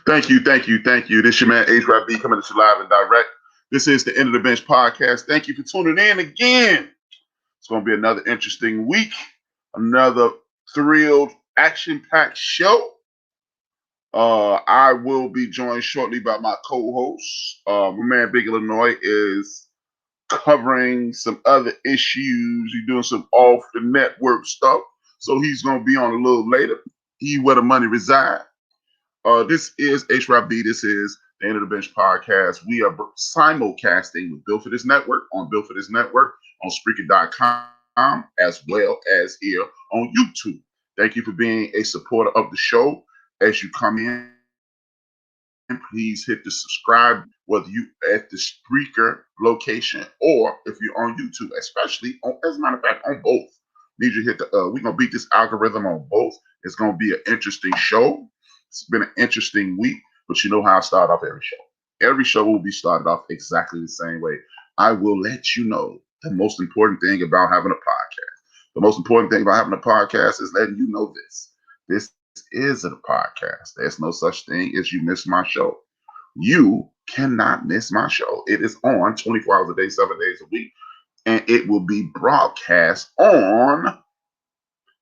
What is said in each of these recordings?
Thank you, thank you, thank you. This your man HYB coming to you live and direct. This is the End of the Bench podcast. Thank you for tuning in again. It's going to be another interesting week, another thrilled, action-packed show. I will be joined shortly by my co-host. My man Big Illinois is covering some other issues. He's doing some off-the-network stuff, so he's going to be on a little later. He where the money resides. This is HYB. This is the End of the Bench podcast. We are simulcasting with Built for This Network on Built for This Network on Spreaker.com as well as here on YouTube. Thank you for being a supporter of the show. As you come in, please hit the subscribe, whether you at the Spreaker location or if you're on YouTube, especially on, as a matter of fact, on both. Need you to hit the. We're gonna beat this algorithm on both. It's gonna be an interesting show. It's been an interesting week, but you know how I start off every show. Every show will be started off exactly the same way. I will let you know the most important thing about having a podcast. The most important thing about having a podcast is letting you know this. This is a podcast. There's no such thing as you miss my show. You cannot miss my show. It is on 24 hours a day, 7 days a week, and it will be broadcast on.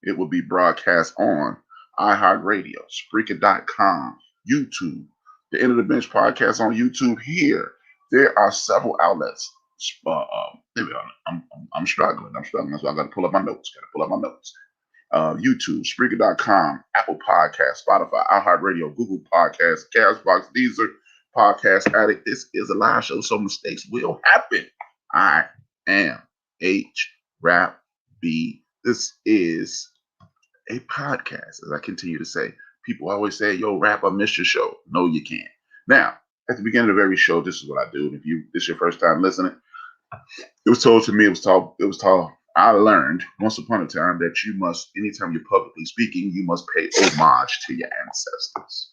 It will be broadcast on iHeartRadio, Spreaker.com, YouTube, the End of the Bench podcast on YouTube. Here, there are several outlets. There we are. I'm struggling. So I got to pull up my notes. YouTube, Spreaker.com, Apple Podcasts, Spotify, iHeartRadio, Google Podcasts, Castbox, Deezer, Podcast Addict. This is a live show, so mistakes will happen. I am HRAP-B. This is a podcast, as I continue to say. People always say, yo, Rap, I missed your show. No, you can't. Now, at the beginning of every show, this is what I do. And if this is your first time listening, it was told to me, I learned once upon a time that you must, anytime you're publicly speaking, you must pay homage to your ancestors.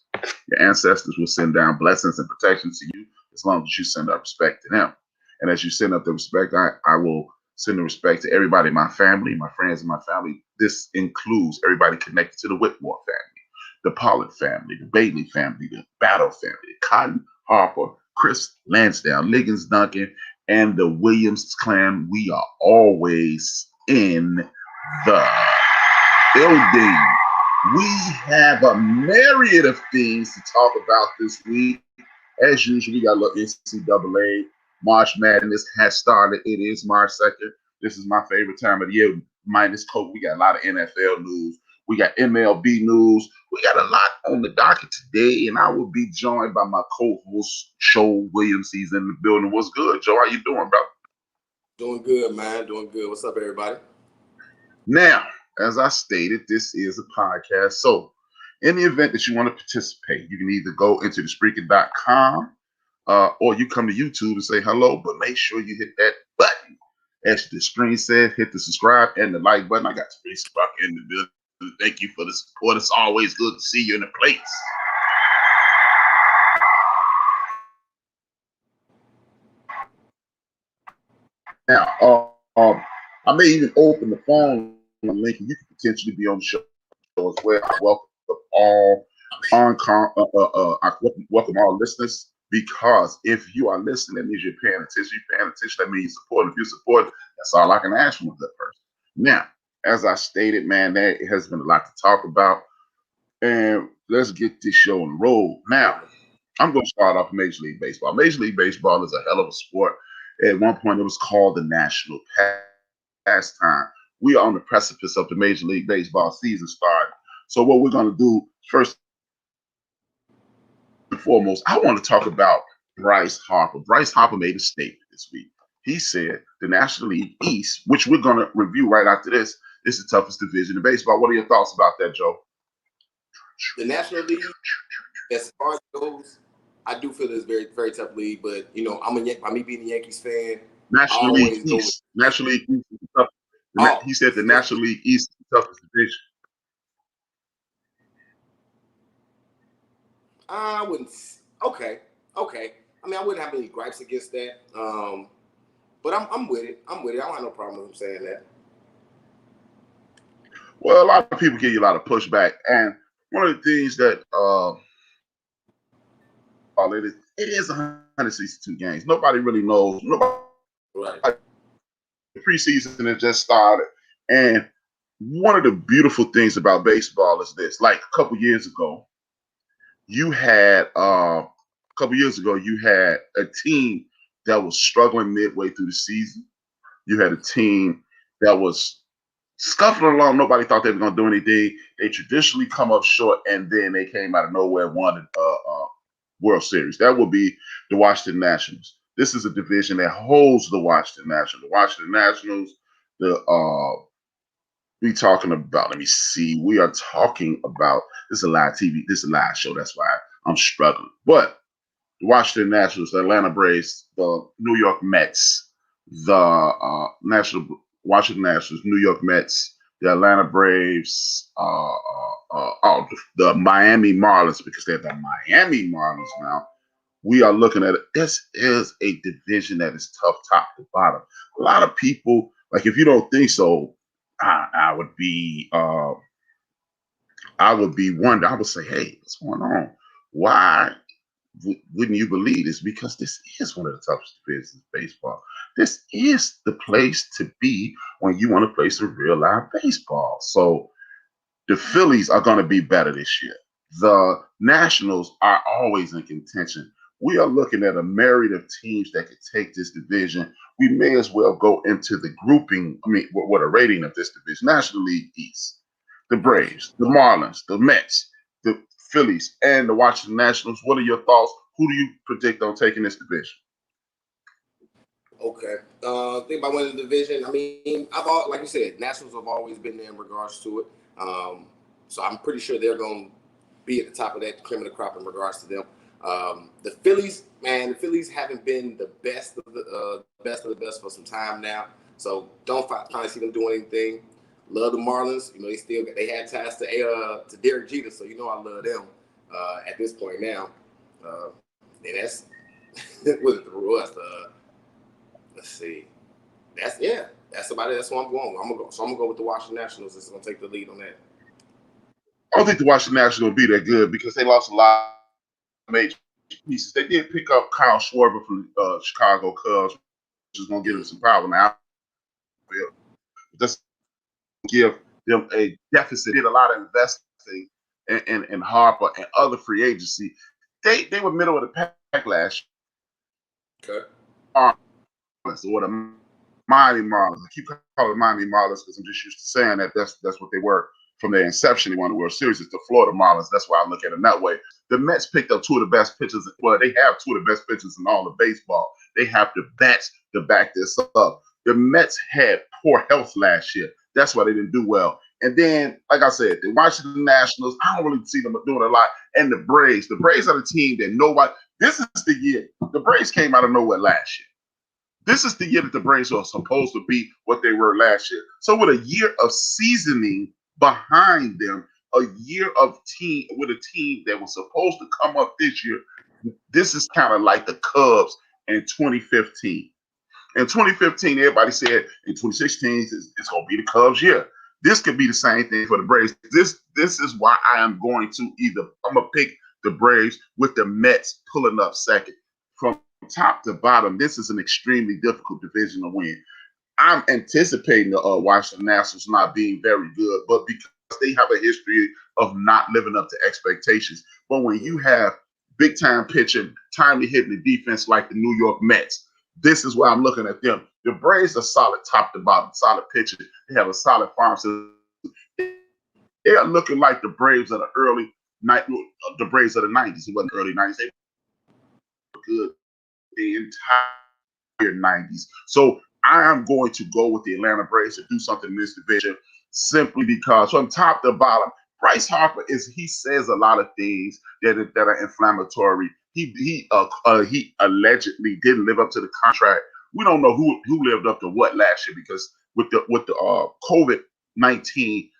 Your ancestors will send down blessings and protections to you as long as you send up respect to them. And as you send up the respect, I will send the respect to everybody, my family, my friends, and my family. This includes everybody connected to the Whitmore family, the Pollard family, the Bailey family, the Battle family, the Cotton, Harper, Chris Lansdowne, Liggins Duncan, and the Williams clan. We are always in the building. We have a myriad of things to talk about this week. As usual, we got a little NCAA. March Madness has started. It is March 2nd. This is my favorite time of the year. Minus Coke, we got a lot of NFL news. We got MLB news. We got a lot on the docket today, and I will be joined by my co-host, Joe Williams. He's in the building. What's good, Joe? How you doing, bro? Doing good, man. Doing good. What's up, everybody? Now, as I stated, this is a podcast. So, in the event that you want to participate, you can either go into the Spreaker.com or you come to YouTube and say hello, but make sure you hit that button. As the screen says, hit the subscribe and the like button. I got to be stuck in the building. Thank you for the support. It's always good to see you in the place. Now, I may even open the phone link, and you can potentially be on the show as well. I welcome all welcome all listeners. Because if you are listening, that means you're paying attention. You're paying attention, that means you support. If you support, that's all I can ask from a good person. Now, as I stated, man, there has been a lot to talk about. And let's get this show on the road. Now, I'm going to start off Major League Baseball. Major League Baseball is a hell of a sport. At one point, it was called the national pastime. We are on the precipice of the Major League Baseball season starting. So what we're going to do first and foremost, I want to talk about Bryce Harper. Bryce Harper made a statement this week. He said the National League East, which we're going to review right after this, is the toughest division in baseball. What are your thoughts about that, Joe? The National League, as far as it goes, I do feel it's a very, very tough league. But you know, by me being a Yankees fan, National League East. National League East is the toughest. He said the National League East is the toughest division. I wouldn't. Okay. I mean, I wouldn't have any gripes against that. But I'm with it. I don't have no problem with him saying that. Well, a lot of people give you a lot of pushback, and one of the things that it is 162 games. Nobody really knows. Nobody Right. preseason has just started, and one of the beautiful things about baseball is this: like a couple years ago, you had a team that was struggling midway through the season. You had a team that was scuffling along. Nobody thought they were going to do anything. They traditionally come up short, and then they came out of nowhere and won the World Series. That would be the Washington Nationals. This is a division that holds the Washington Nationals. The Washington Nationals, we talking about, let me see, we are talking about, this is a live TV, this is a live show, that's why I'm struggling. But the Washington Nationals, the Atlanta Braves, the New York Mets, the Washington Nationals, New York Mets, the Atlanta Braves, the Miami Marlins, because they're the Miami Marlins now. We are looking at it. This is a division that is tough top to bottom. A lot of people, like, if you don't think so, I would be wondering. I would say, hey, what's going on? Why wouldn't you believe this? Because this is one of the toughest divisions in baseball. This is the place to be when you want to play some real live baseball. So the Phillies are going to be better this year. The Nationals are always in contention. We are looking at a myriad of teams that could take this division. We may as well go into the grouping, what a rating of this division. National League East, the Braves, the Marlins, the Mets, the Phillies, and the Washington Nationals. What are your thoughts? Who do you predict on taking this division? Okay. Think about winning the division. I mean, like you said, Nationals have always been there in regards to it. So I'm pretty sure they're going to be at the top of that cream of the crop in regards to them. The Phillies, man, the Phillies haven't been the best of the best for some time now. So don't finally see them doing anything. Love the Marlins. You know, they had ties to Derek Jeter, so you know I love them at this point now. And that's with the Russ. Let's see. That's about it. That's what I'm going with. I'm gonna go with the Washington Nationals. It's gonna take the lead on that. I don't think the Washington Nationals will be that good because they lost a lot of major pieces. They did pick up Kyle Schwarber from Chicago Cubs, which is going to give them some power now. Just give them a deficit. Did a lot of investing in Harper and other free agency. They were middle of the pack last year. Okay. Or the Miami Marlins. I keep calling Miami Marlins because I'm just used to saying that that's what they were from their inception. They won the World Series. It's the Florida Marlins. That's why I look at them that way. The Mets picked up two of the best pitchers. Well, they have two of the best pitchers in all of baseball. They have the bats to back this up. The Mets had poor health last year. That's why they didn't do well. And then, like I said, the Washington Nationals, I don't really see them doing a lot. And the Braves are the team that nobody. This is the year. The Braves came out of nowhere last year. This is the year that the Braves are supposed to be what they were last year. So with a year of seasoning behind them, a year of with a team that was supposed to come up this year, this is kind of like the Cubs in 2015. In 2015, everybody said in 2016 it's going to be the Cubs year. This could be the same thing for the Braves. This is why I am going to I'm going to pick the Braves with the Mets pulling up second. From top to bottom, this is an extremely difficult division to win. I'm anticipating the Washington Nationals not being very good, but because they have a history of not living up to expectations. But when you have big time pitching, timely hitting the defense like the New York Mets, this is why I'm looking at them. The Braves are solid top to bottom, solid pitching. They have a solid farm system. They are looking like the Braves of the Braves of the 90s. It wasn't early 90s. They were good the entire 90s. So I am going to go with the Atlanta Braves to do something in this division simply because from top to bottom, Bryce Harper he says a lot of things that are inflammatory. He allegedly didn't live up to the contract. We don't know who lived up to what last year because with the COVID-19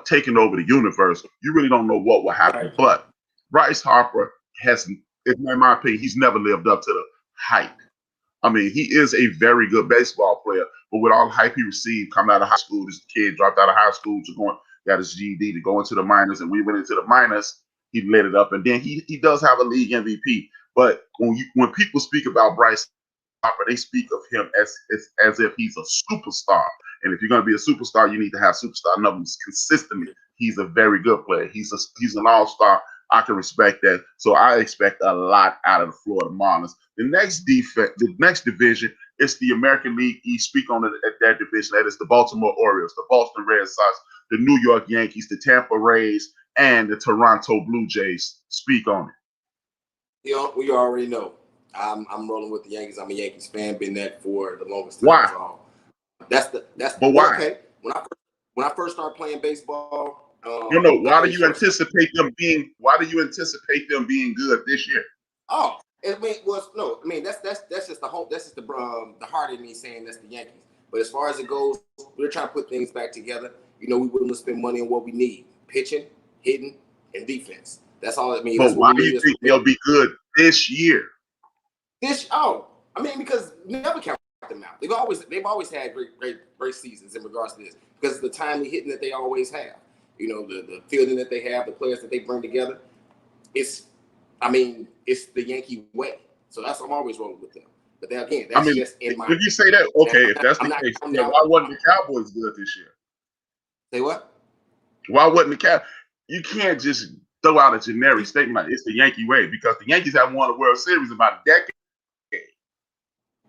taking over the universe, you really don't know what will happen. Right. But Bryce Harper in my opinion, he's never lived up to the hype. I mean, he is a very good baseball player, but with all the hype he received coming out of high school, this kid dropped out of high school got his GED to go into the minors, and we went into the minors, he lit it up, and then he does have a league MVP, But when people speak about Bryce Harper, they speak of him as if he's a superstar. And if you're going to be a superstar, you need to have superstar numbers consistently. He's a very good player. He's an all-star. I can respect that. So I expect a lot out of the Florida Marlins. The next division is the American League East. Speak on that division. That is the Baltimore Orioles, the Boston Red Sox, the New York Yankees, the Tampa Rays, and the Toronto Blue Jays. Speak on it. You know, we already know. I'm rolling with the Yankees. I'm a Yankees fan. Been that for the longest time. Why? That's but why? Okay. When I first started playing baseball, why do you anticipate them being? Why do you anticipate them being good this year? Oh, that's just the whole. That's just the heart of me saying that's the Yankees. But as far as it goes, we're trying to put things back together. We willing to spend money on what we need: pitching, hitting, and defense. That's all it means. But why do you think they'll be good this year? Because you never count them out. They've always had great seasons in regards to this because of the timely hitting that they always have. The fielding that they have, the players that they bring together. It's the Yankee way. So that's why I'm always rolling with them. But then again, that's just in my. If you say that, okay, if that's the case, why wasn't the Cowboys good this year? Say what? Why wasn't the Cowboys? You can't just throw out a generic statement like it's the Yankee way because the Yankees have won a World Series in about a decade.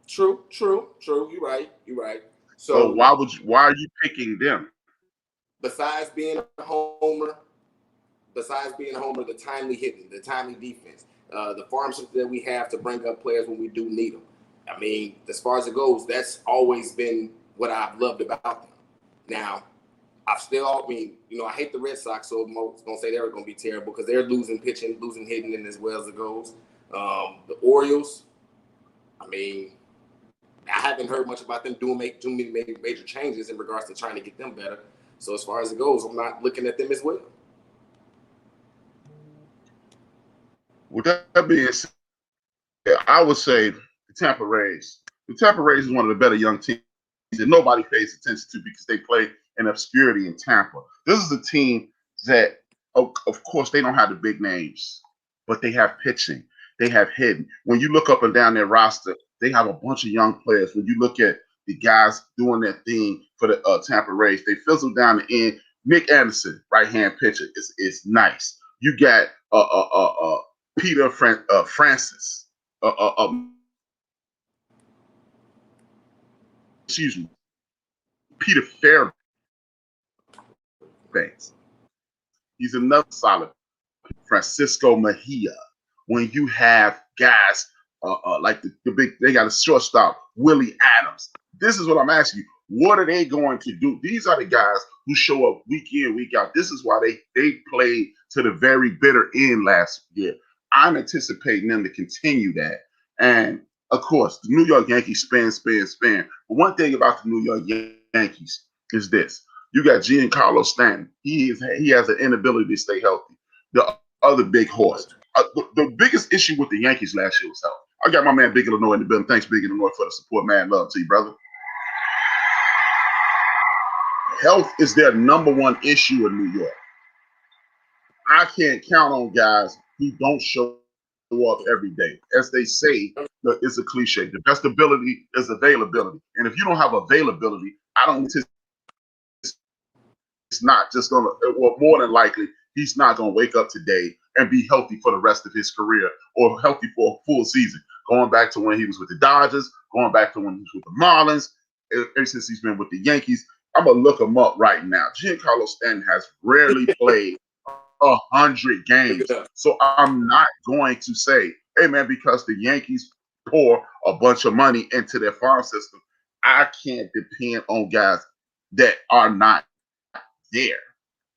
True. You're right. So why are you picking them? Besides being a homer, the timely hitting, the timely defense, the farm system that we have to bring up players when we do need them. As far as it goes, that's always been what I've loved about them. Now, I hate the Red Sox, so most gonna say they're gonna be terrible because they're losing pitching, losing hitting, and as well as it goes. The Orioles, I haven't heard much about them doing too many major changes in regards to trying to get them better. So as far as it goes, I'm not looking at them as well. With that being said, I would say the Tampa Rays. The Tampa Rays is one of the better young teams that nobody pays attention to because they play in obscurity in Tampa. This is a team that, of course, they don't have the big names, but they have pitching. They have hitting. When you look up and down their roster, they have a bunch of young players. When you look at the guys doing their thing for the Tampa Rays, they fizzle down the end. Nick Anderson, right-hand pitcher, is nice. You got Peter Francis. Excuse me. Peter Fairbanks. He's another solid. Francisco Mejia. When you have guys like the big, they got a shortstop, Willie Adams. This is what I'm asking you. What are they going to do? These are the guys who show up week in, week out. This is why they played to the very bitter end last year. I'm anticipating them to continue that. And of course, the New York Yankees spin. But one thing about the New York Yankees is this. You got Giancarlo Stanton. He has an inability to stay healthy. The other big horse. The biggest issue with the Yankees last year was health. I got my man Big Illinois in the building. Thanks, Big Illinois, for the support. Man, love to you, brother. Health is their number one issue in New York. I can't count on guys who don't show up every day. As they say, it's a cliche. The best ability is availability. And if you don't have availability, it's not just going to, well, more than likely, he's not going to wake up today and be healthy for the rest of his career or healthy for a full season. Going back to when he was with the Dodgers, going back to when he was with the Marlins, ever since he's been with the Yankees. I'm going to look him up right now. Giancarlo Stanton has rarely played 100 games. So I'm not going to say, hey, man, because the Yankees pour a bunch of money into their farm system, I can't depend on guys that are not there.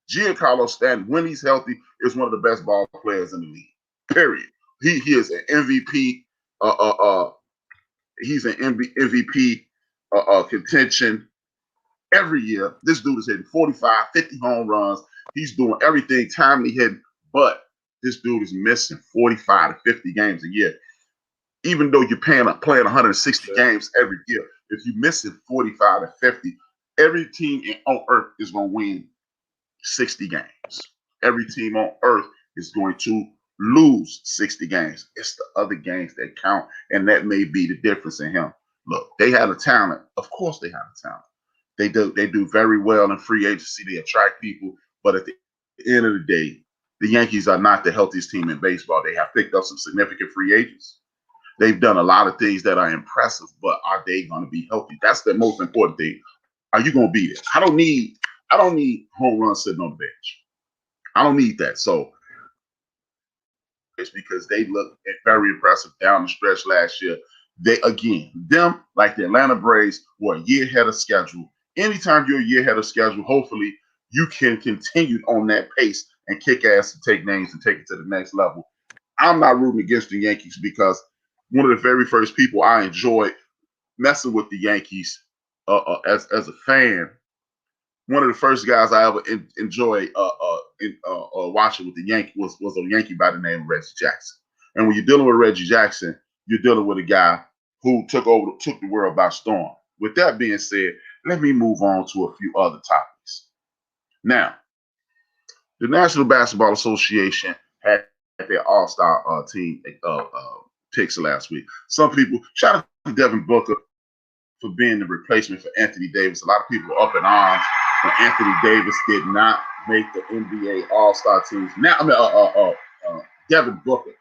Giancarlo Stanton, when he's healthy, is one of the best ball players in the league. Period. He is an MVP. He's an MVP contention every year. This dude is hitting 45, 50 home runs. He's doing everything timely hitting, but this dude is missing 45 to 50 games a year. Even though you're playing 160 games every year, if you're missing 45 to 50, every team on earth is going to win 60 games. Every team on earth is going to lose 60 games. It's the other games that count, and that may be the difference in him. Look, they had a talent. Of course, they have a talent. They do very well in free agency. They attract people, but at the end of the day, the Yankees are not the healthiest team in baseball. They have picked up some significant free agents. They've done a lot of things that are impressive, but are they going to be healthy? That's the most important thing. Are you going to be there? I don't need home runs sitting on the bench. I don't need that. So it's because they looked very impressive down the stretch last year. Them, like the Atlanta Braves, were a year ahead of schedule. Anytime you're a year ahead of schedule, hopefully you can continue on that pace and kick ass and take names and take it to the next level. I'm not rooting against the Yankees because one of the very first people I enjoyed messing with the Yankees as a fan. One of the first guys I ever enjoyed watching with the Yankees was a Yankee by the name of Reggie Jackson. And when you're dealing with Reggie Jackson, you're dealing with a guy who took the world by storm. With that being said, let me move on to a few other topics. Now, the National Basketball Association had their All-Star team picks last week. Some people, shout out to Devin Booker for being the replacement for Anthony Davis. A lot of people were up in arms when Anthony Davis did not make the NBA All-Star teams. Now, Devin Booker,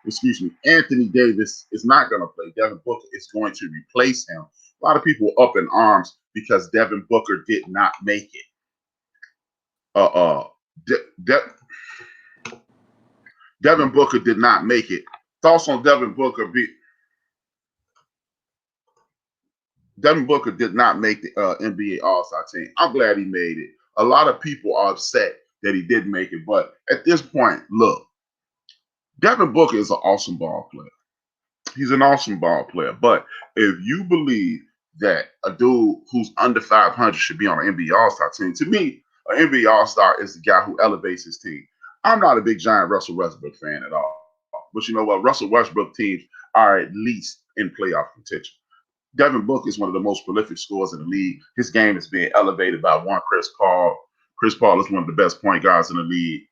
excuse me, Anthony Davis is not going to play. Devin Booker is going to replace him. A lot of people were up in arms because Devin Booker did not make it. Devin Booker did not make it. Thoughts on Devin Booker? Devin Booker did not make the NBA All-Star team. I'm glad he made it. A lot of people are upset that he didn't make it, but at this point, look, Devin Booker is an awesome ball player. He's an awesome ball player, but if you believe that a dude who's under 500 should be on an NBA All-Star team, to me, an NBA All-Star is the guy who elevates his team. I'm not a big giant Russell Westbrook fan at all, but you know what? Russell Westbrook teams are at least in playoff contention. Devin Booker is one of the most prolific scorers in the league. His game is being elevated by one Chris Paul. Chris Paul is one of the best point guards in the league.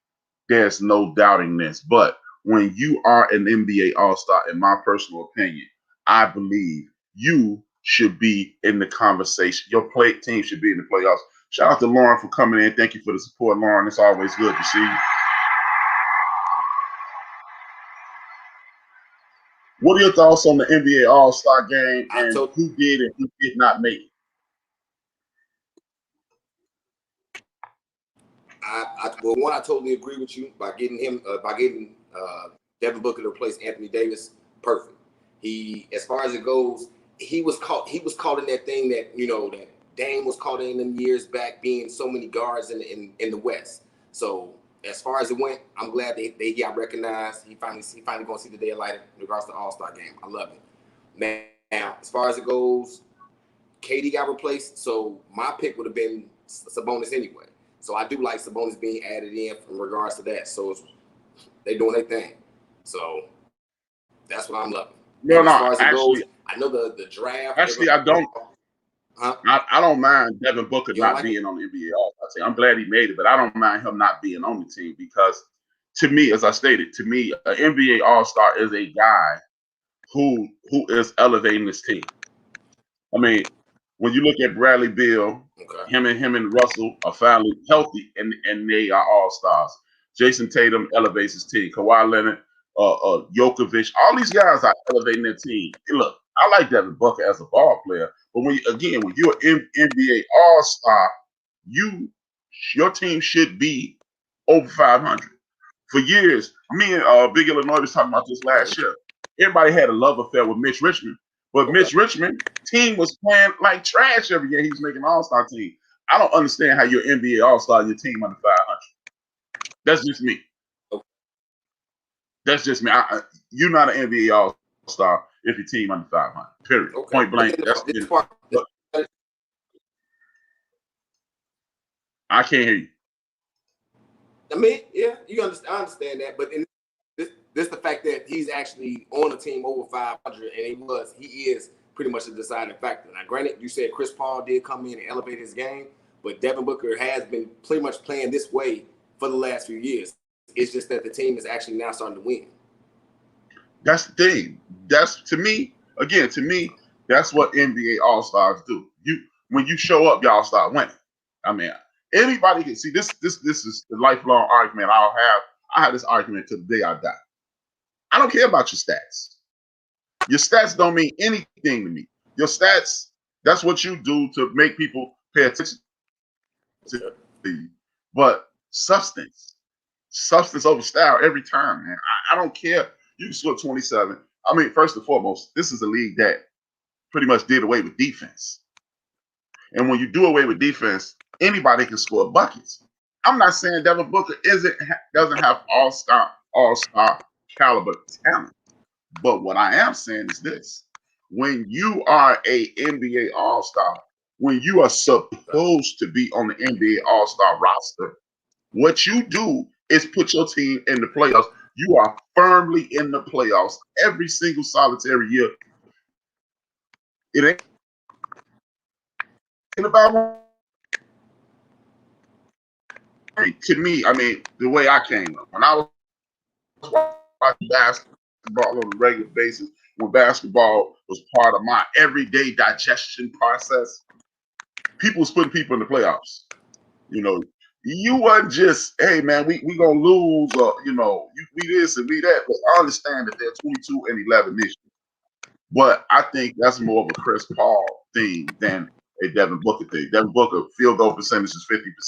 There's no doubting this. But when you are an NBA All-Star, in my personal opinion, I believe you should be in the conversation. Your team should be in the playoffs. Shout out to Lauren for coming in. Thank you for the support, Lauren. It's always good to see you. What are your thoughts on the NBA All-Star game and who did and who did not make it? I totally agree with you by getting Devin Booker to replace Anthony Davis. Perfect. As far as it goes, he was caught in that thing that that Dame was caught in them years back, being so many guards in the West. So as far as it went, I'm glad they got recognized. He finally going to see the day of light in regards to the All-Star game. I love it. Now, as far as it goes, KD got replaced, so my pick would have been Sabonis anyway. So I do like Sabonis being added in in regards to that. So they doing their thing. So that's what I'm loving. No, as far as it actually, goes, I know the draft. Actually, I don't. Huh? I don't mind Devin Booker not being on the NBA All-Star team. I'm glad he made it, but I don't mind him not being on the team because, to me, as I stated, an NBA All-Star is a guy who is elevating his team. I mean, when you look at Bradley Beal, him and Russell are finally healthy, and they are All-Stars. Jason Tatum elevates his team. Kawhi Leonard, Jokovic, all these guys are elevating their team. And look, I like Devin Booker as a ball player, but when you're an NBA All-Star, your team should be over 500. For years, me and Big Illinois was talking about this last year. Everybody had a love affair with Mitch Richmond, but Mitch Richmond team was playing like trash every year. He was making an All-Star team. I don't understand how you're NBA All-Star and your team under 500. That's just me. That's just me. You're not an NBA All-Star if your team under 500. Period. Point blank. I can't hear you. I mean, yeah, I understand that, but this the fact that he's actually on a team over 500, and he is pretty much a deciding factor. Now, granted, you said Chris Paul did come in and elevate his game, but Devin Booker has been pretty much playing this way for the last few years. It's just that the team is actually now starting to win. That's the thing. That's to me, that's what NBA All-Stars do. When you show up, y'all start winning. I mean, anybody can see this. This is the lifelong argument I'll have. I have this argument to the day I die. I don't care about your stats. Your stats don't mean anything to me. Your stats, that's what you do to make people pay attention to you. But substance over style every time, man. I don't care. You can score 27. I mean, first and foremost, this is a league that pretty much did away with defense. And when you do away with defense, anybody can score buckets. I'm not saying Devin Booker doesn't have all-star caliber talent. But what I am saying is this. When you are a NBA All-Star, when you are supposed to be on the NBA All-Star roster, what you do is put your team in the playoffs. You are firmly in the playoffs every single solitary year. It ain't about to me. I mean, the way I came up when I was watching basketball on a regular basis, when basketball was part of my everyday digestion process, people was putting people in the playoffs. You know, you wasn't just, hey man, we gonna lose, or we this and we that. But I understand that they're 22-11 this year. But I think that's more of a Chris Paul thing than a Devin Booker thing. Devin Booker field goal percentage is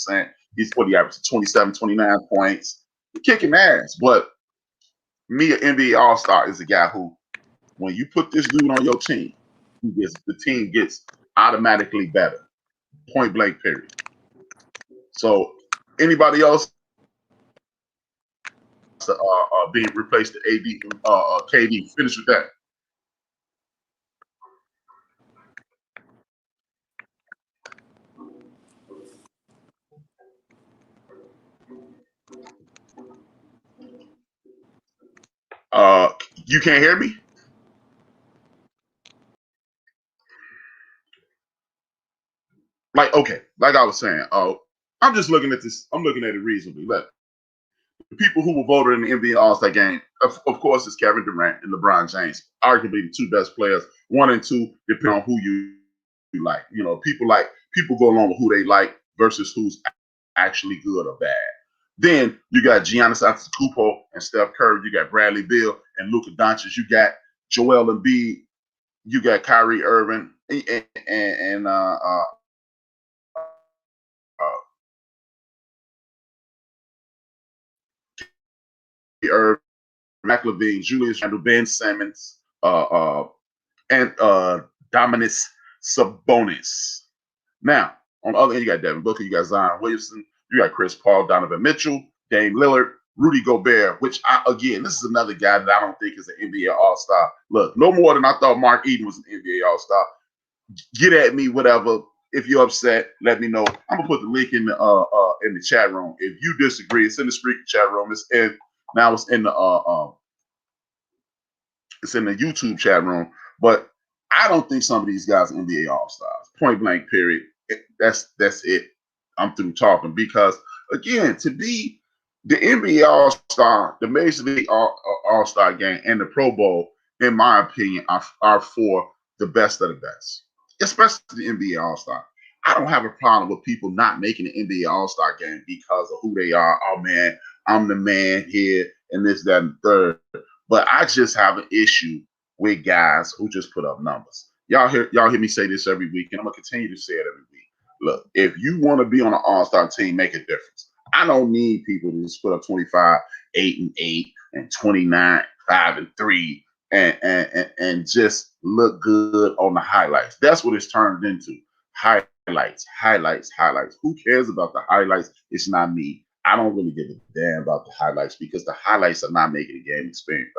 50%. He's what he averages 27, 29 points. He's kicking ass. But me, an NBA All-Star, is a guy who, when you put this dude on your team, the team gets automatically better. Point blank, period. So anybody else being replaced to KD, finish with that. You can't hear me? Okay, like I was saying, I'm just looking at this. I'm looking at it reasonably. Look, the people who were voted in the NBA All-Star game, of course, is Kevin Durant and LeBron James, arguably the two best players. 1 and 2, depending on who you like. People go along with who they like versus who's actually good or bad. Then you got Giannis Antetokounmpo and Steph Curry. You got Bradley Beal and Luka Doncic. You got Joel Embiid. You got Kyrie Irving and Irving, McLevine, Julius Randle, Ben Simmons, and Dominus Sabonis. Now, on the other end, you got Devin Booker, you got Zion Williamson, you got Chris Paul, Donovan Mitchell, Dame Lillard, Rudy Gobert, which, this is another guy that I don't think is an NBA All-Star. Look, no more than I thought Mark Eden was an NBA All-Star. Get at me, whatever. If you're upset, let me know. I'm gonna put the link in the chat room. If you disagree, it's in the street chat room. It's in the YouTube chat room. But I don't think some of these guys are NBA All-Stars. Point blank, period. That's it. I'm through talking, because again, to be the NBA All-Star, the Major League All-Star game, and the Pro Bowl, in my opinion, are for the best of the best, especially the NBA All-Star. I don't have a problem with people not making the NBA All-Star game because of who they are. Oh man, I'm the man here, and this, that, and the third. But I just have an issue with guys who just put up numbers. Y'all hear me say this every week, and I'm gonna continue to say it every week. Look, if you want to be on an All-Star team, make a difference. I don't need people to just put up 25, 8-8, and 29, 5-3, and just look good on the highlights. That's what it's turned into. Highlights. Who cares about the highlights? It's not me. I don't really give a damn about the highlights, because the highlights are not making the game experience.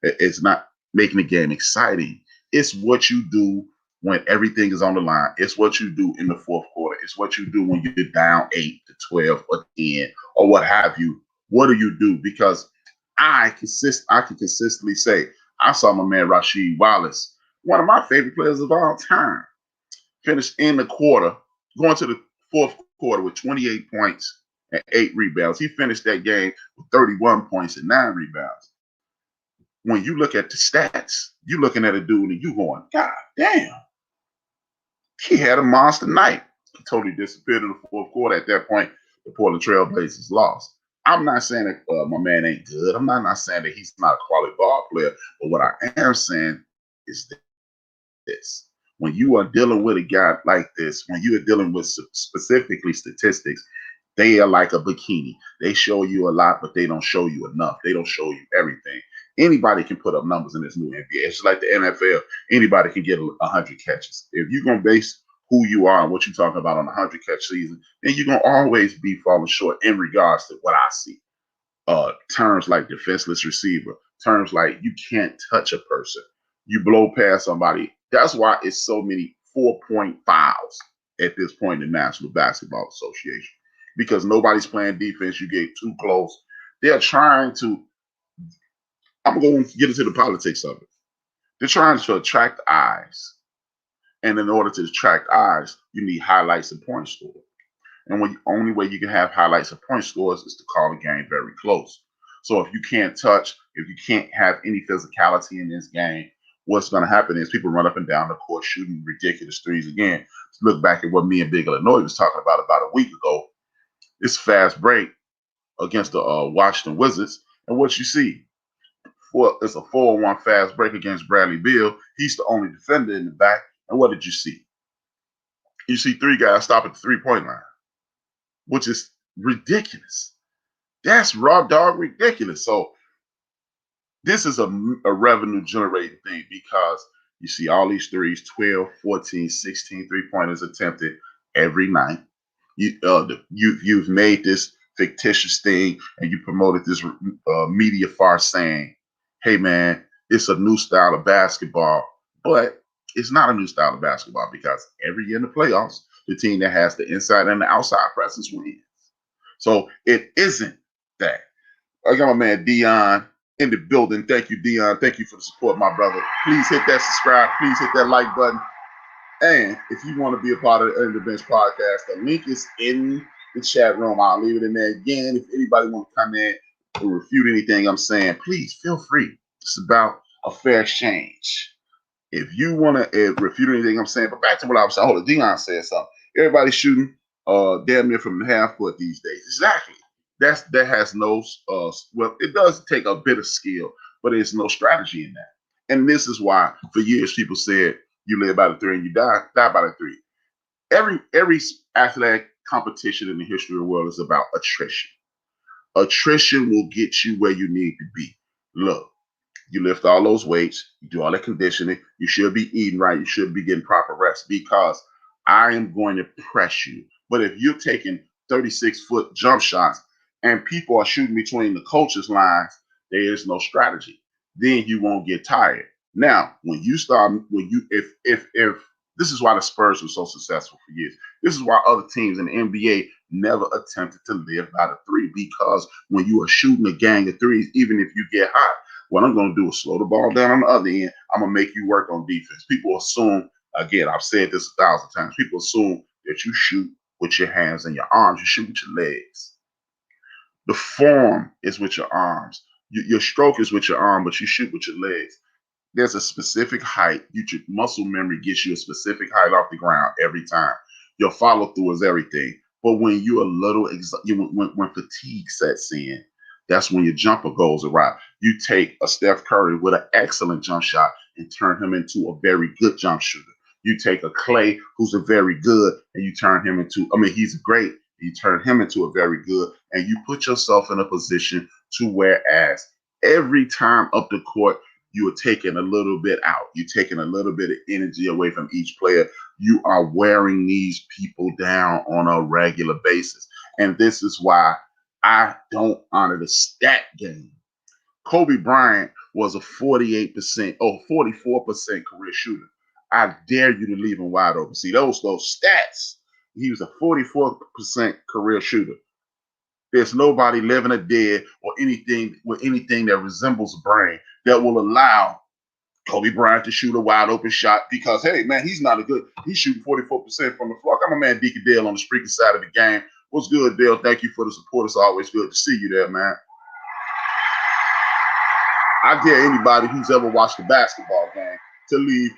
It's not making the game exciting. It's what you do when everything is on the line. It's what you do in the fourth quarter. It's what you do when you're down 8-12 or 10 or what have you. What do you do? Because I can consistently say, I saw my man Rasheed Wallace, one of my favorite players of all time, finished in the quarter, going to the fourth quarter with 28 points, and 8 rebounds. He finished that game with 31 points and 9 rebounds. When you look at the stats, you're looking at a dude and you going, God damn, he had a monster night. He totally disappeared in the fourth quarter. At that point, the Portland Trail Blazers lost. I'm not saying that my man ain't good. I'm not saying that he's not a quality ball player. But what I am saying is this. When you are dealing with a guy like this, when you are dealing with specifically statistics, they are like a bikini. They show you a lot, but they don't show you enough. They don't show you everything. Anybody can put up numbers in this new NBA. It's like the NFL. Anybody can get 100 catches. If you're going to base who you are and what you're talking about on a 100-catch season, then you're going to always be falling short in regards to what I see. Terms like defenseless receiver, terms like you can't touch a person, you blow past somebody. That's why it's so many 4-point fouls at this point in the National Basketball Association, because nobody's playing defense. You get too close. They're trying to, I'm going to get into the politics of it. They're trying to attract eyes. And in order to attract eyes, you need highlights and point scores. And the only way you can have highlights and point scores is to call the game very close. So if you can't touch, if you can't have any physicality in this game, what's going to happen is people run up and down the court shooting ridiculous threes again. Look back at what me and Big Illinois was talking about a week ago. It's fast break against the Washington Wizards. And what you see, it's a 4-1 fast break against Bradley Beal. He's the only defender in the back. And what did you see? You see 3 guys stop at the 3-point line, which is ridiculous. That's raw dog ridiculous. So this is a revenue generating thing, because you see all these threes, 12, 14, 16 3-pointers attempted every night. You've made this fictitious thing, and you promoted this media farce saying, hey man, it's a new style of basketball. But it's not a new style of basketball, because every year in the playoffs, the team that has the inside and the outside presence wins. So it isn't that. I got my man Dion in the building. Thank you, Dion. Thank you for the support, my brother. Please hit that subscribe. Please hit that like button. And if you want to be a part of the Under the Bench podcast, the link is in the chat room. I'll leave it in there again. If anybody wants to come in or refute anything I'm saying, please feel free. It's about a fair exchange. If you want to refute anything I'm saying, but back to what I was saying. Hold on, Dion said something. Everybody's shooting damn near from the half court these days. Exactly. That has no well, it does take a bit of skill, but there's no strategy in that. And this is why for years people said you live by the 3 and you die by the 3. Every athletic competition in the history of the world is about attrition. Attrition will get you where you need to be. Look, you lift all those weights, you do all that conditioning, you should be eating right, you should be getting proper rest, because I am going to press you. But if you're taking 36-foot jump shots and people are shooting between the coaches' lines, there is no strategy. Then you won't get tired. Now, if this is why the Spurs were so successful for years. This is why other teams in the NBA never attempted to live by the 3, because when you are shooting a gang of threes, even if you get hot, what I'm going to do is slow the ball down on the other end. I'm going to make you work on defense. People assume, again, I've said this 1,000 times, people assume that you shoot with your hands and your arms. You shoot with your legs. The form is with your arms. Your stroke is with your arm, but you shoot with your legs. There's a specific height. Your muscle memory gets you a specific height off the ground every time. Your follow through is everything. But when you're a little, when fatigue sets in, that's when your jumper goes awry. You take a Steph Curry with an excellent jump shot and turn him into a very good jump shooter. You take a Clay who's a very good, and you turn him into, he's great. You turn him into a very good, and you put yourself in a position to whereas every time up the court, you are taking a little bit out. You're taking a little bit of energy away from each player. You are wearing these people down on a regular basis. And this is why I don't honor the stat game. Kobe Bryant was a 48% or 44% career shooter. I dare you to leave him wide open. See, those stats, he was a 44% career shooter. There's nobody living or dead or anything with anything that resembles a brain that will allow Kobe Bryant to shoot a wide open shot, because, hey, man, he's shooting 44% from the floor. I'm a man, Deacon Dale, on the Spreaker side of the game. What's good, Dale? Thank you for the support. It's always good to see you there, man. I dare anybody who's ever watched a basketball game to leave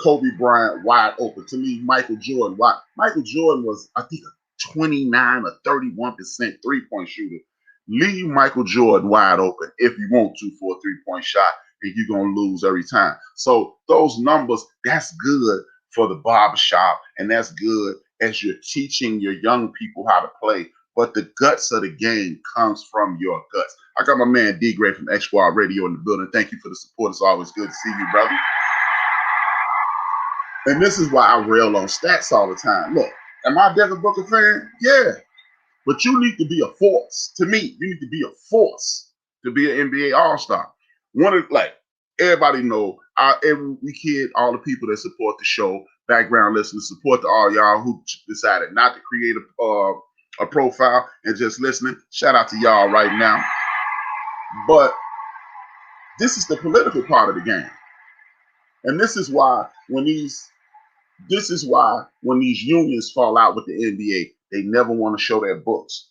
Kobe Bryant wide open, to leave Michael Jordan wide. Michael Jordan was, I think, a 29 or 31% three-point shooter. Leave Michael Jordan wide open if you want to for a three-point shot, and you're going to lose every time. So those numbers, that's good for the barbershop, and that's good as you're teaching your young people how to play. But the guts of the game comes from your guts. I got my man D Gray from X Squad Radio in the building. Thank you for the support. It's always good to see you, brother. And this is why I rail on stats all the time. Look, am I a Devin Booker fan? Yeah. But you need to be a force. To me, you need to be a force to be an NBA All-Star. One of, like, everybody know, every kid, all the people that support the show, background listeners, support to all y'all who decided not to create a profile and just listening. Shout out to y'all right now. But this is the political part of the game. And this is why when these unions fall out with the NBA, they never want to show their books.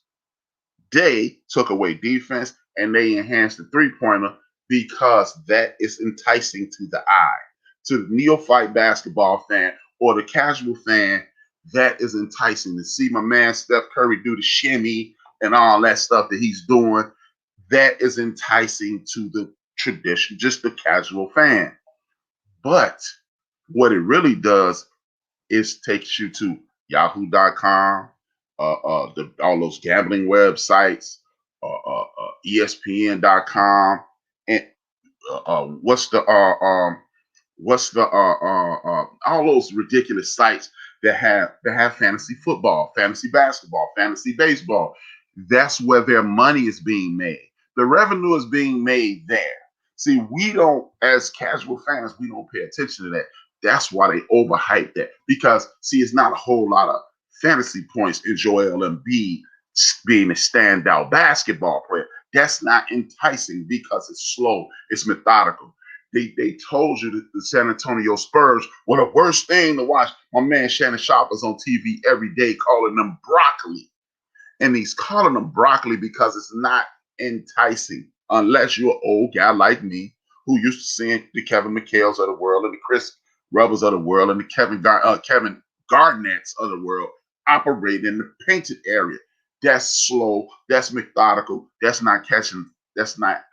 They took away defense and they enhanced the three-pointer because that is enticing to the eye. To the neophyte basketball fan or the casual fan, that is enticing. To see my man Steph Curry do the shimmy and all that stuff that he's doing, that is enticing to the tradition, just the casual fan. But what it really does is takes you to yahoo.com, all those gambling websites, ESPN.com, and all those ridiculous sites that have fantasy football, fantasy basketball, fantasy baseball. That's where their money is being made. The revenue is being made there. See, we don't, as casual fans, we don't pay attention to that. That's why they overhype that. Because, see, it's not a whole lot of fantasy points in Joel Embiid being a standout basketball player. That's not enticing because it's slow, it's methodical. They told you that the San Antonio Spurs were the worst thing to watch. My man Shannon Sharp is on TV every day calling them broccoli. And he's calling them broccoli because it's not enticing unless you're an old guy like me who used to seeing the Kevin McHale's of the world and the Chris Rubbers of the world and the Kevin Garnett's of the world operate in the painted area. That's slow, that's methodical, that's not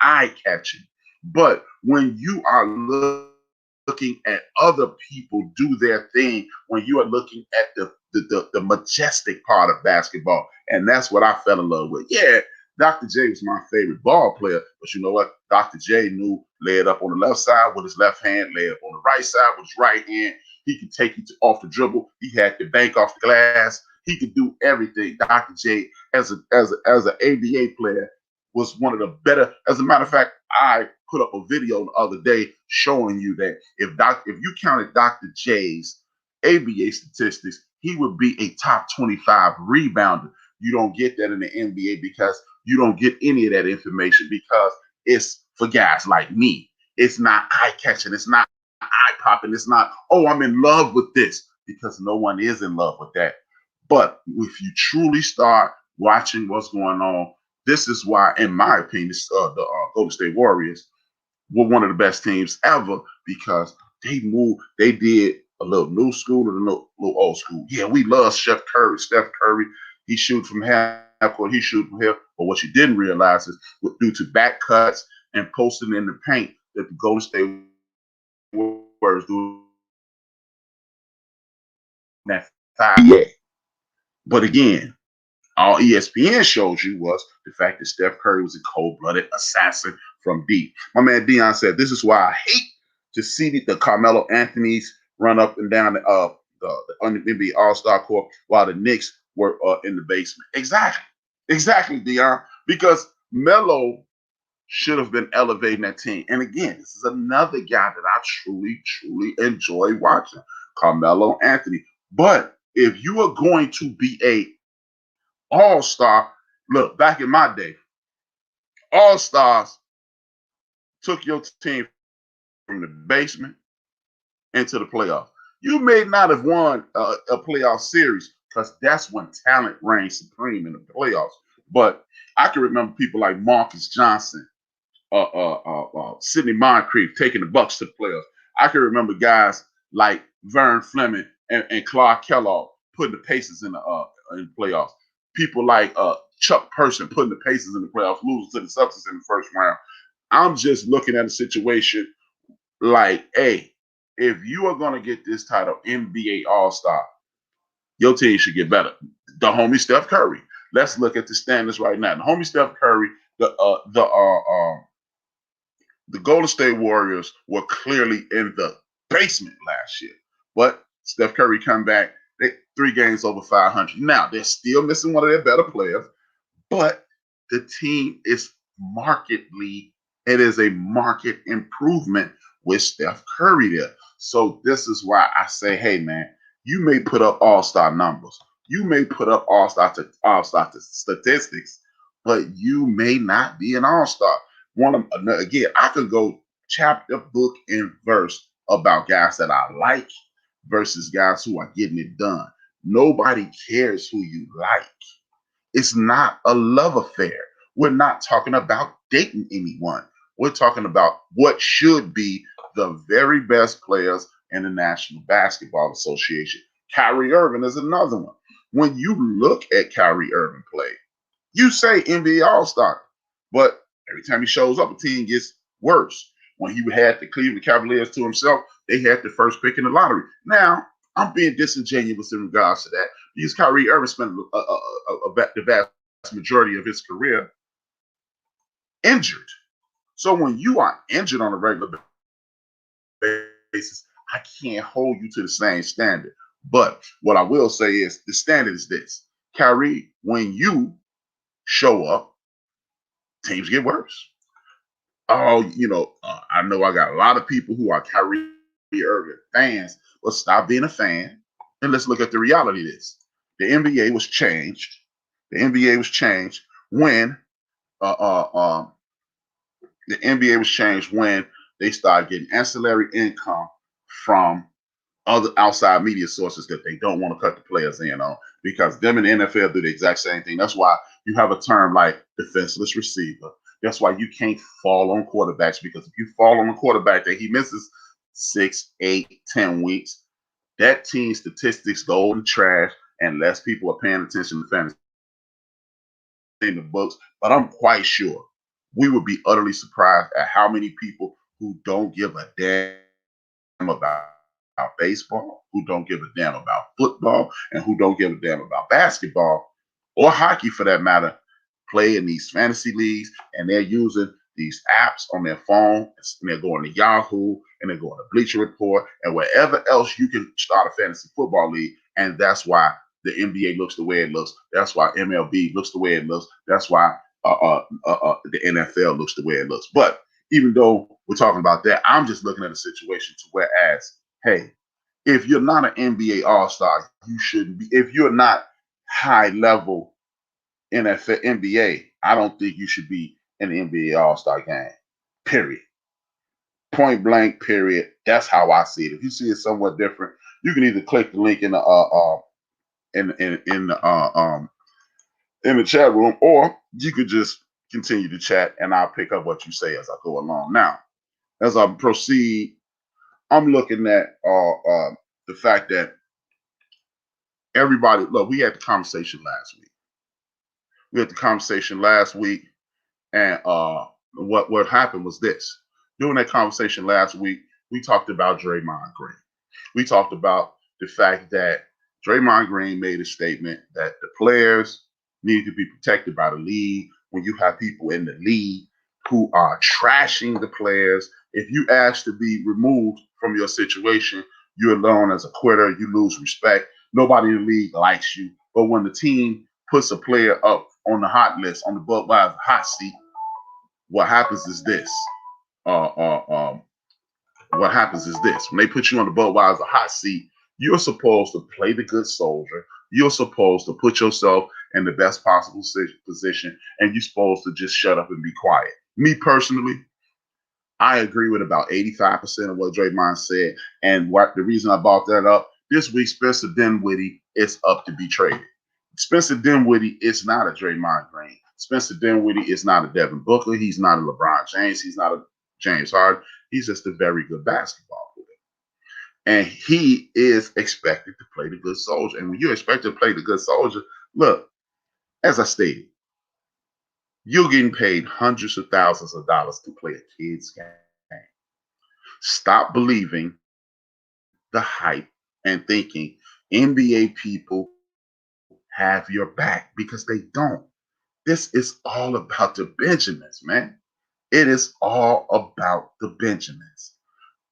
eye-catching. But when you are looking at other people do their thing, when you are looking at the majestic part of basketball, and that's what I fell in love with. Yeah, Dr. J was my favorite ball player, but you know what? Dr. J knew lay it up on the left side with his left hand, lay it up on the right side with his right hand. He could take you off the dribble. He had the bank off the glass. He could do everything. Dr. J, as an ABA player, was one of the better. As a matter of fact, I put up a video the other day showing you that if you counted Dr. J's ABA statistics, he would be a top 25 rebounder. You don't get that in the NBA because you don't get any of that information because it's for guys like me. It's not eye-catching. It's not eye-popping. It's not, oh, I'm in love with this, because no one is in love with that. But if you truly start watching what's going on, this is why, in my opinion, the Golden State Warriors were one of the best teams ever because they did a little new school and a little old school. Yeah, we love Steph Curry. He shoots from half court, he shoots from here. But what you didn't realize is due to back cuts and posting in the paint that the Golden State Warriors do that 5. But again, all ESPN showed you was the fact that Steph Curry was a cold-blooded assassin from deep. My man Dion said, this is why I hate to see the Carmelo Anthony's run up and down the NBA All-Star court while the Knicks were in the basement. Exactly, Dion. Because Melo should have been elevating that team. And again, this is another guy that I truly, truly enjoy watching, Carmelo Anthony. But if you are going to be a all-star, look, back in my day, all-stars took your team from the basement into the playoffs. You may not have won a playoff series because that's when talent reigns supreme in the playoffs. But I can remember people like Marcus Johnson, Sidney Moncrief taking the Bucks to the playoffs. I can remember guys like Vern Fleming and Clark Kellogg putting the Pacers in the playoffs. People like Chuck Person putting the Pacers in the playoffs, losing to the Celtics in the first round. I'm just looking at a situation like, hey, if you are going to get this title, NBA All-Star, your team should get better. The homie Steph Curry. Let's look at the standards right now. The homie Steph Curry, the Golden State Warriors were clearly in the basement last year, but Steph Curry come back, 3 games over 500. Now they're still missing one of their better players, but the team is it is a market improvement with Steph Curry there. So this is why I say, hey man, you may put up all-star numbers, you may put up all-star statistics, but you may not be an all-star. Again, I could go chapter, book, and verse about guys that I like versus guys who are getting it done. Nobody cares who you like. It's not a love affair. We're not talking about dating anyone. We're talking about what should be the very best players in the National Basketball Association. Kyrie Irving is another one. When you look at Kyrie Irving play, you say NBA All-Star, but every time he shows up, a team gets worse. When he had the Cleveland Cavaliers to himself, they had the first pick in the lottery. Now, I'm being disingenuous in regards to that because Kyrie Irving spent the vast majority of his career injured. So when you are injured on a regular basis, I can't hold you to the same standard. But what I will say is the standard is this. Kyrie, when you show up, teams get worse. I know I got a lot of people who are Kyrie Irving fans, but stop being a fan and let's look at the reality of this. The NBA was changed. The NBA was changed when they started getting ancillary income from other outside media sources that they don't want to cut the players in on, because them and the NFL do the exact same thing. That's why you have a term like defenseless receiver. That's why you can't fall on quarterbacks, because if you fall on a quarterback that he misses 6, 8, 10 weeks, that team's statistics go in the trash unless people are paying attention to fantasy in the books. But I'm quite sure we would be utterly surprised at how many people who don't give a damn about baseball, who don't give a damn about football, and who don't give a damn about basketball or hockey for that matter, play in these fantasy leagues, and they're using these apps on their phone, and they're going to Yahoo, and they're going to Bleacher Report, and wherever else you can start a fantasy football league. And that's why the NBA looks the way it looks. That's why MLB looks the way it looks. That's why the NFL looks the way it looks. But even though we're talking about that, I'm just looking at a situation to whereas, hey, if you're not an NBA All-Star, you shouldn't be. If you're not high level NFL, NBA, I don't think you should be in the NBA All-Star game. Period. Point blank. Period. That's how I see it. If you see it somewhat different, you can either click the link in the chat room, or you could just continue to chat, and I'll pick up what you say as I go along. Now, as I proceed, I'm looking at the fact that everybody. Look, we had the conversation last week. And what happened was this. During that conversation last week, we talked about Draymond Green. We talked about the fact that Draymond Green made a statement that the players need to be protected by the league. When you have people in the league who are trashing the players, if you ask to be removed from your situation, you're known as a quitter, you lose respect. Nobody in the league likes you. But when the team puts a player up on the hot list, on the Budweiser hot seat, what happens is this. What happens is this. When they put you on the Budweiser hot seat, you're supposed to play the good soldier. You're supposed to put yourself in the best possible position, and you're supposed to just shut up and be quiet. Me personally, I agree with about 85% of what Draymond said. And the reason I brought that up, this week Spencer Dinwiddie is up to be traded. Spencer Dinwiddie is not a Draymond Green. Spencer Dinwiddie is not a Devin Booker. He's not a LeBron James. He's not a James Harden. He's just a very good basketball player. And he is expected to play the good soldier. And when you're expected to play the good soldier, look, as I stated, you're getting paid hundreds of thousands of dollars to play a kid's game. Stop believing the hype and thinking NBA people have your back, because they don't. This is all about the Benjamins, man. It is all about the Benjamins.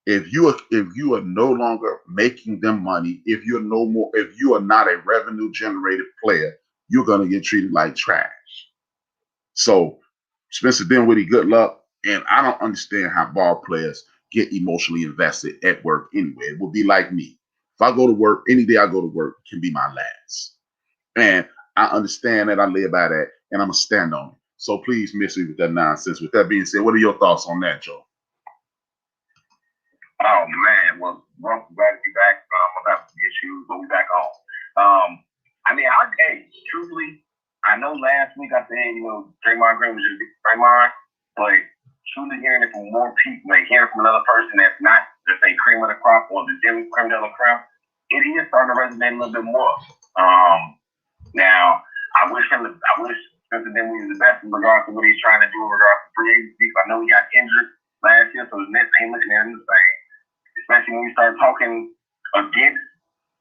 If you are no longer making them money, if you are not a revenue generated player, you're gonna get treated like trash. So Spencer Dinwiddie, good luck. And I don't understand how ball players get emotionally invested at work anyway. It would be like me. If I go to work, any day I go to work can be my last. And I understand that, I live by that, and I'm going to stand on it. So please miss me with that nonsense. With that being said, what are your thoughts on that, Joe? Oh, man. Well, glad to be back. I'm about to get you, but we back on. Truthfully, I know last week I said, Draymond Green was just Draymond, but truly hearing it from more people, like hearing from another person that's not, let's say, cream of the crop or the creme de la creme, it is starting to resonate a little bit more. Now, I wish Spencer Dinwiddie was the best in regards to what he's trying to do in regards to free agency. I know he got injured last year, so his Nets ain't looking at him the same. Especially when you start talking against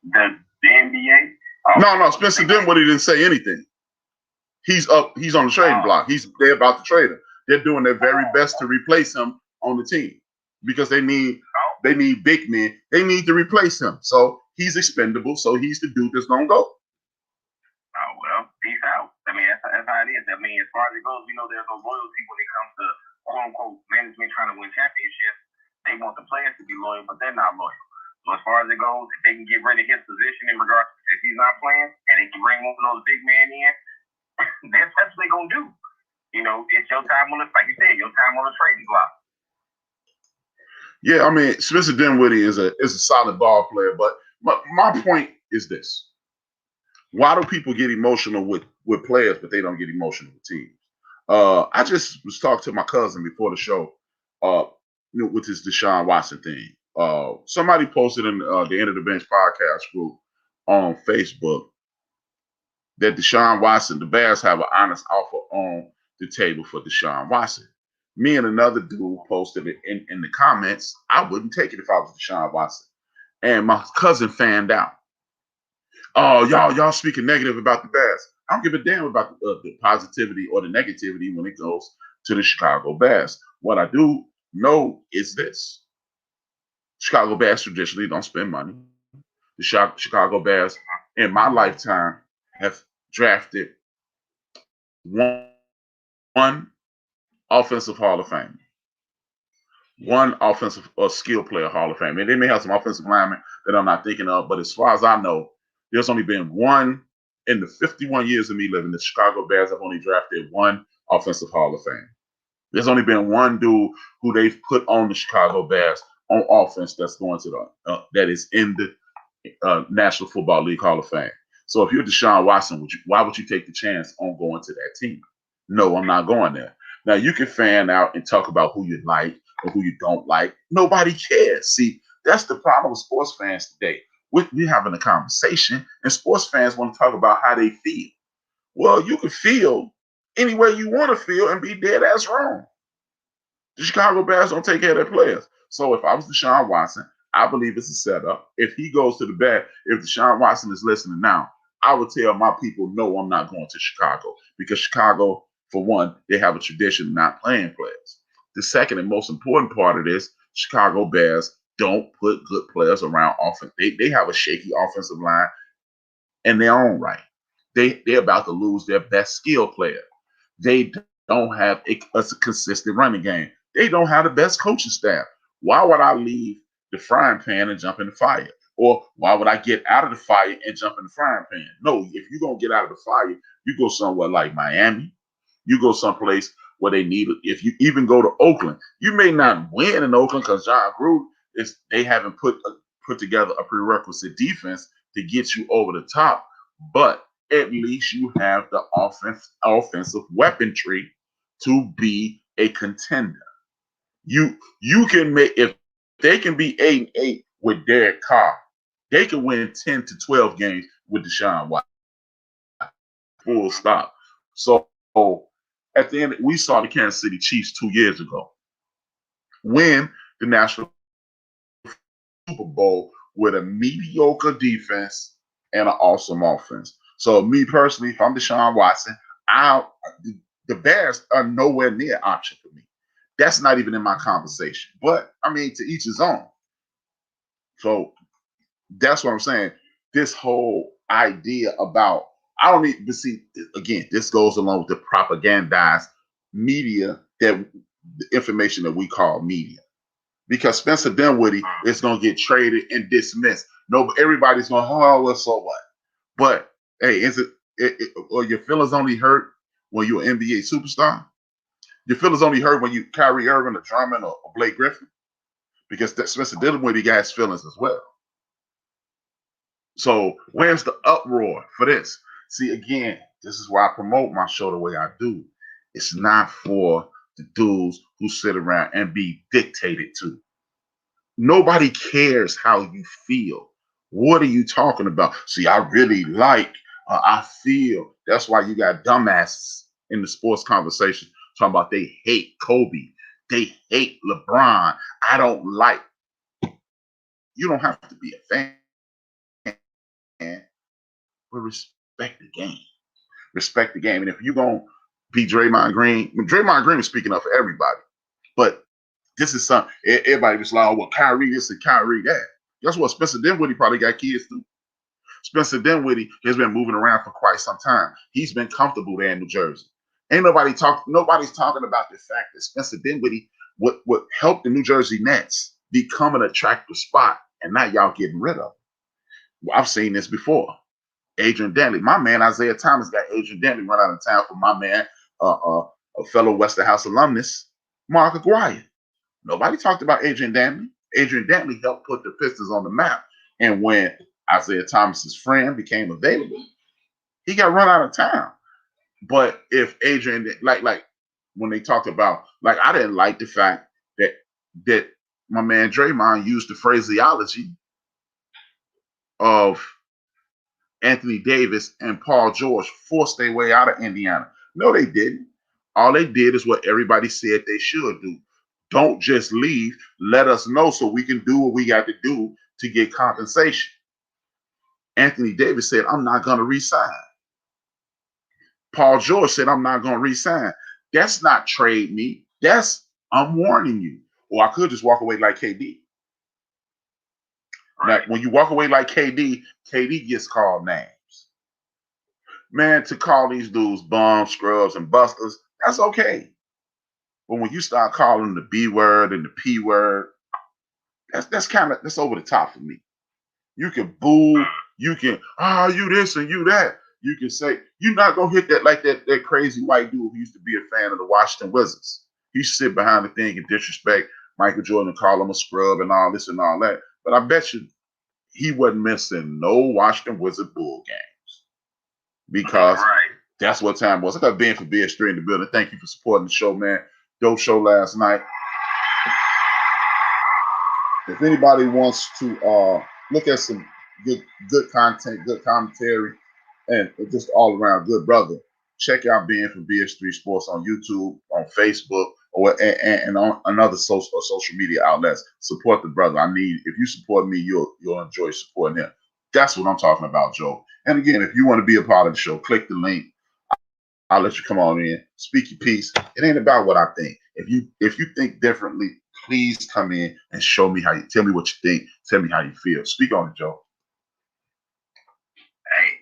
the NBA. No, Spencer Dinwiddie didn't say anything. He's up. He's on the trading block. They're about to trade him. They're doing their very best to replace him on the team because they need big men. They need to replace him. So he's expendable. So he's the dude that's gonna go. Oh well, peace out. I mean, that's how it is. I mean, as far as it goes, there's no loyalty when it comes to quote unquote management trying to win championships. They want the players to be loyal, but they're not loyal. So as far as it goes, if they can get rid of his position in regards to if he's not playing, and they can bring one of those big men in, that's what they're gonna do. It's your time on like you said, your time on the trading block. Yeah, I mean, Spencer Dinwiddie is a solid ball player, but my point is this: why do people get emotional with players, but they don't get emotional with teams? I just was talking to my cousin before the show, with this Deshaun Watson thing. Somebody posted in the End of the Bench podcast group on Facebook that Deshaun Watson, the Bears have an honest offer on the table for Deshaun Watson. Me and another dude posted it in the comments. I wouldn't take it if I was Deshaun Watson. And my cousin fanned out. Oh, y'all speaking negative about the Bears. I don't give a damn about the positivity or the negativity when it goes to the Chicago Bears. What I do know is this: Chicago Bears traditionally don't spend money. The Chicago Bears, in my lifetime, have drafted one offensive Hall of Fame, one offensive or skill player Hall of Fame. And they may have some offensive linemen that I'm not thinking of, but as far as I know, there's only been one in the 51 years of me living. The Chicago Bears have only drafted one offensive Hall of Fame. There's only been one dude who they've put on the Chicago Bears on offense that's going to that is in the National Football League Hall of Fame. So if you're Deshaun Watson, why would you take the chance on going to that team? No, I'm not going there. Now, you can fan out and talk about who you like or who you don't like. Nobody cares. See, that's the problem with sports fans today. We're having a conversation, and sports fans want to talk about how they feel. Well, you can feel any way you want to feel and be dead ass wrong. The Chicago Bears don't take care of their players. So if I was Deshaun Watson, I believe it's a setup. If he goes to the Bears, if Deshaun Watson is listening now, I would tell my people, no, I'm not going to Chicago, because Chicago, for one, they have a tradition of not playing players. The second and most important part of this, Chicago Bears don't put good players around offense. They have a shaky offensive line in their own right. They're about to lose their best skill player. They don't have a consistent running game. They don't have the best coaching staff. Why would I leave the frying pan and jump in the fire? Or why would I get out of the fire and jump in the frying pan? No, if you're going to get out of the fire, you go somewhere like Miami. You go someplace where they need it. If you even go to Oakland, you may not win in Oakland because John Gruden they haven't put put together a prerequisite defense to get you over the top, but at least you have the offensive weaponry to be a contender. You can make, if they can be 8-8 with Derek Carr, they can win 10 to 12 games with Deshaun Watson. Full stop. So at the end, we saw the Kansas City Chiefs 2 years ago win the National Super Bowl with a mediocre defense and an awesome offense. So me personally, if I'm Deshaun Watson, the Bears are nowhere near an option for me. That's not even in my conversation. But I mean, to each his own. So that's what I'm saying. This whole idea about, I don't need to see, again, this goes along with the propagandized media, that the information that we call media. Because Spencer Dinwiddie is going to get traded and dismissed. No, everybody's going, oh, well, so what? But hey, or your feelings only hurt when you're an NBA superstar? Your feelings only hurt when you Kyrie Irving, or Drummond, or Blake Griffin? Because that Spencer Dinwiddie got his feelings as well. So where's the uproar for this? See, again, this is why I promote my show the way I do. It's not for the dudes who sit around and be dictated to. Nobody cares how you feel. What are you talking about? See, I really like, I feel. That's why you got dumbasses in the sports conversation talking about they hate Kobe. They hate LeBron. I don't like. You don't have to be a fan. But respect the game. Respect the game. And if you're going to be Draymond Green, Draymond Green is speaking up for everybody. But this is something, everybody was like, oh, well, Kyrie this and Kyrie that. Guess what? Spencer Dinwiddie probably got kids too. Spencer Dinwiddie has been moving around for quite some time. He's been comfortable there in New Jersey. Nobody's talking about the fact that Spencer Dinwiddie would help the New Jersey Nets become an attractive spot, and now y'all getting rid of him. Well, I've seen this before. Adrian Dantley, my man Isaiah Thomas got Adrian Dantley run out of town for my man, a fellow Westerhouse alumnus, Mark Aguirre. Nobody talked about Adrian Dantley. Adrian Dantley helped put the Pistons on the map. And when Isaiah Thomas's friend became available, he got run out of town. But if Adrian, like when they talked about, like, I didn't like the fact that my man Draymond used the phraseology of Anthony Davis and Paul George forced their way out of Indiana. No, they didn't. All they did is what everybody said they should do. Don't just leave. Let us know so we can do what we got to do to get compensation. Anthony Davis said, I'm not going to resign. Paul George said, I'm not going to resign. That's not trade me. That's, I'm warning you. Or I could just walk away like KD. Now, when you walk away like KD, KD gets called names. Man, to call these dudes bums, scrubs, and busters, that's okay. But when you start calling the B word and the P word, that's over the top for me. You can boo, you can, you this and you that. You can say, you're not going to hit that like that crazy white dude who used to be a fan of the Washington Wizards. He sit behind the thing and disrespect Michael Jordan and call him a scrub and all this and all that. But I bet you he wasn't missing no Washington Wizard Bull games because that's what time was. I got Ben for BS3 in the building. Thank you for supporting the show, man. Dope show last night. If anybody wants to look at some good content, good commentary, and just all around good brother, check out Ben for BS3 Sports on YouTube, on Facebook, and on other social media outlets. Support the brother. If you support me, you'll enjoy supporting him. That's what I'm talking about, Joe. And again, if you want to be a part of the show, click the link. I'll let you come on in, speak your piece. It ain't about what I think. If you think differently, please come in and show me how you, tell me what you think, tell me how you feel. Speak on it, Joe. Hey,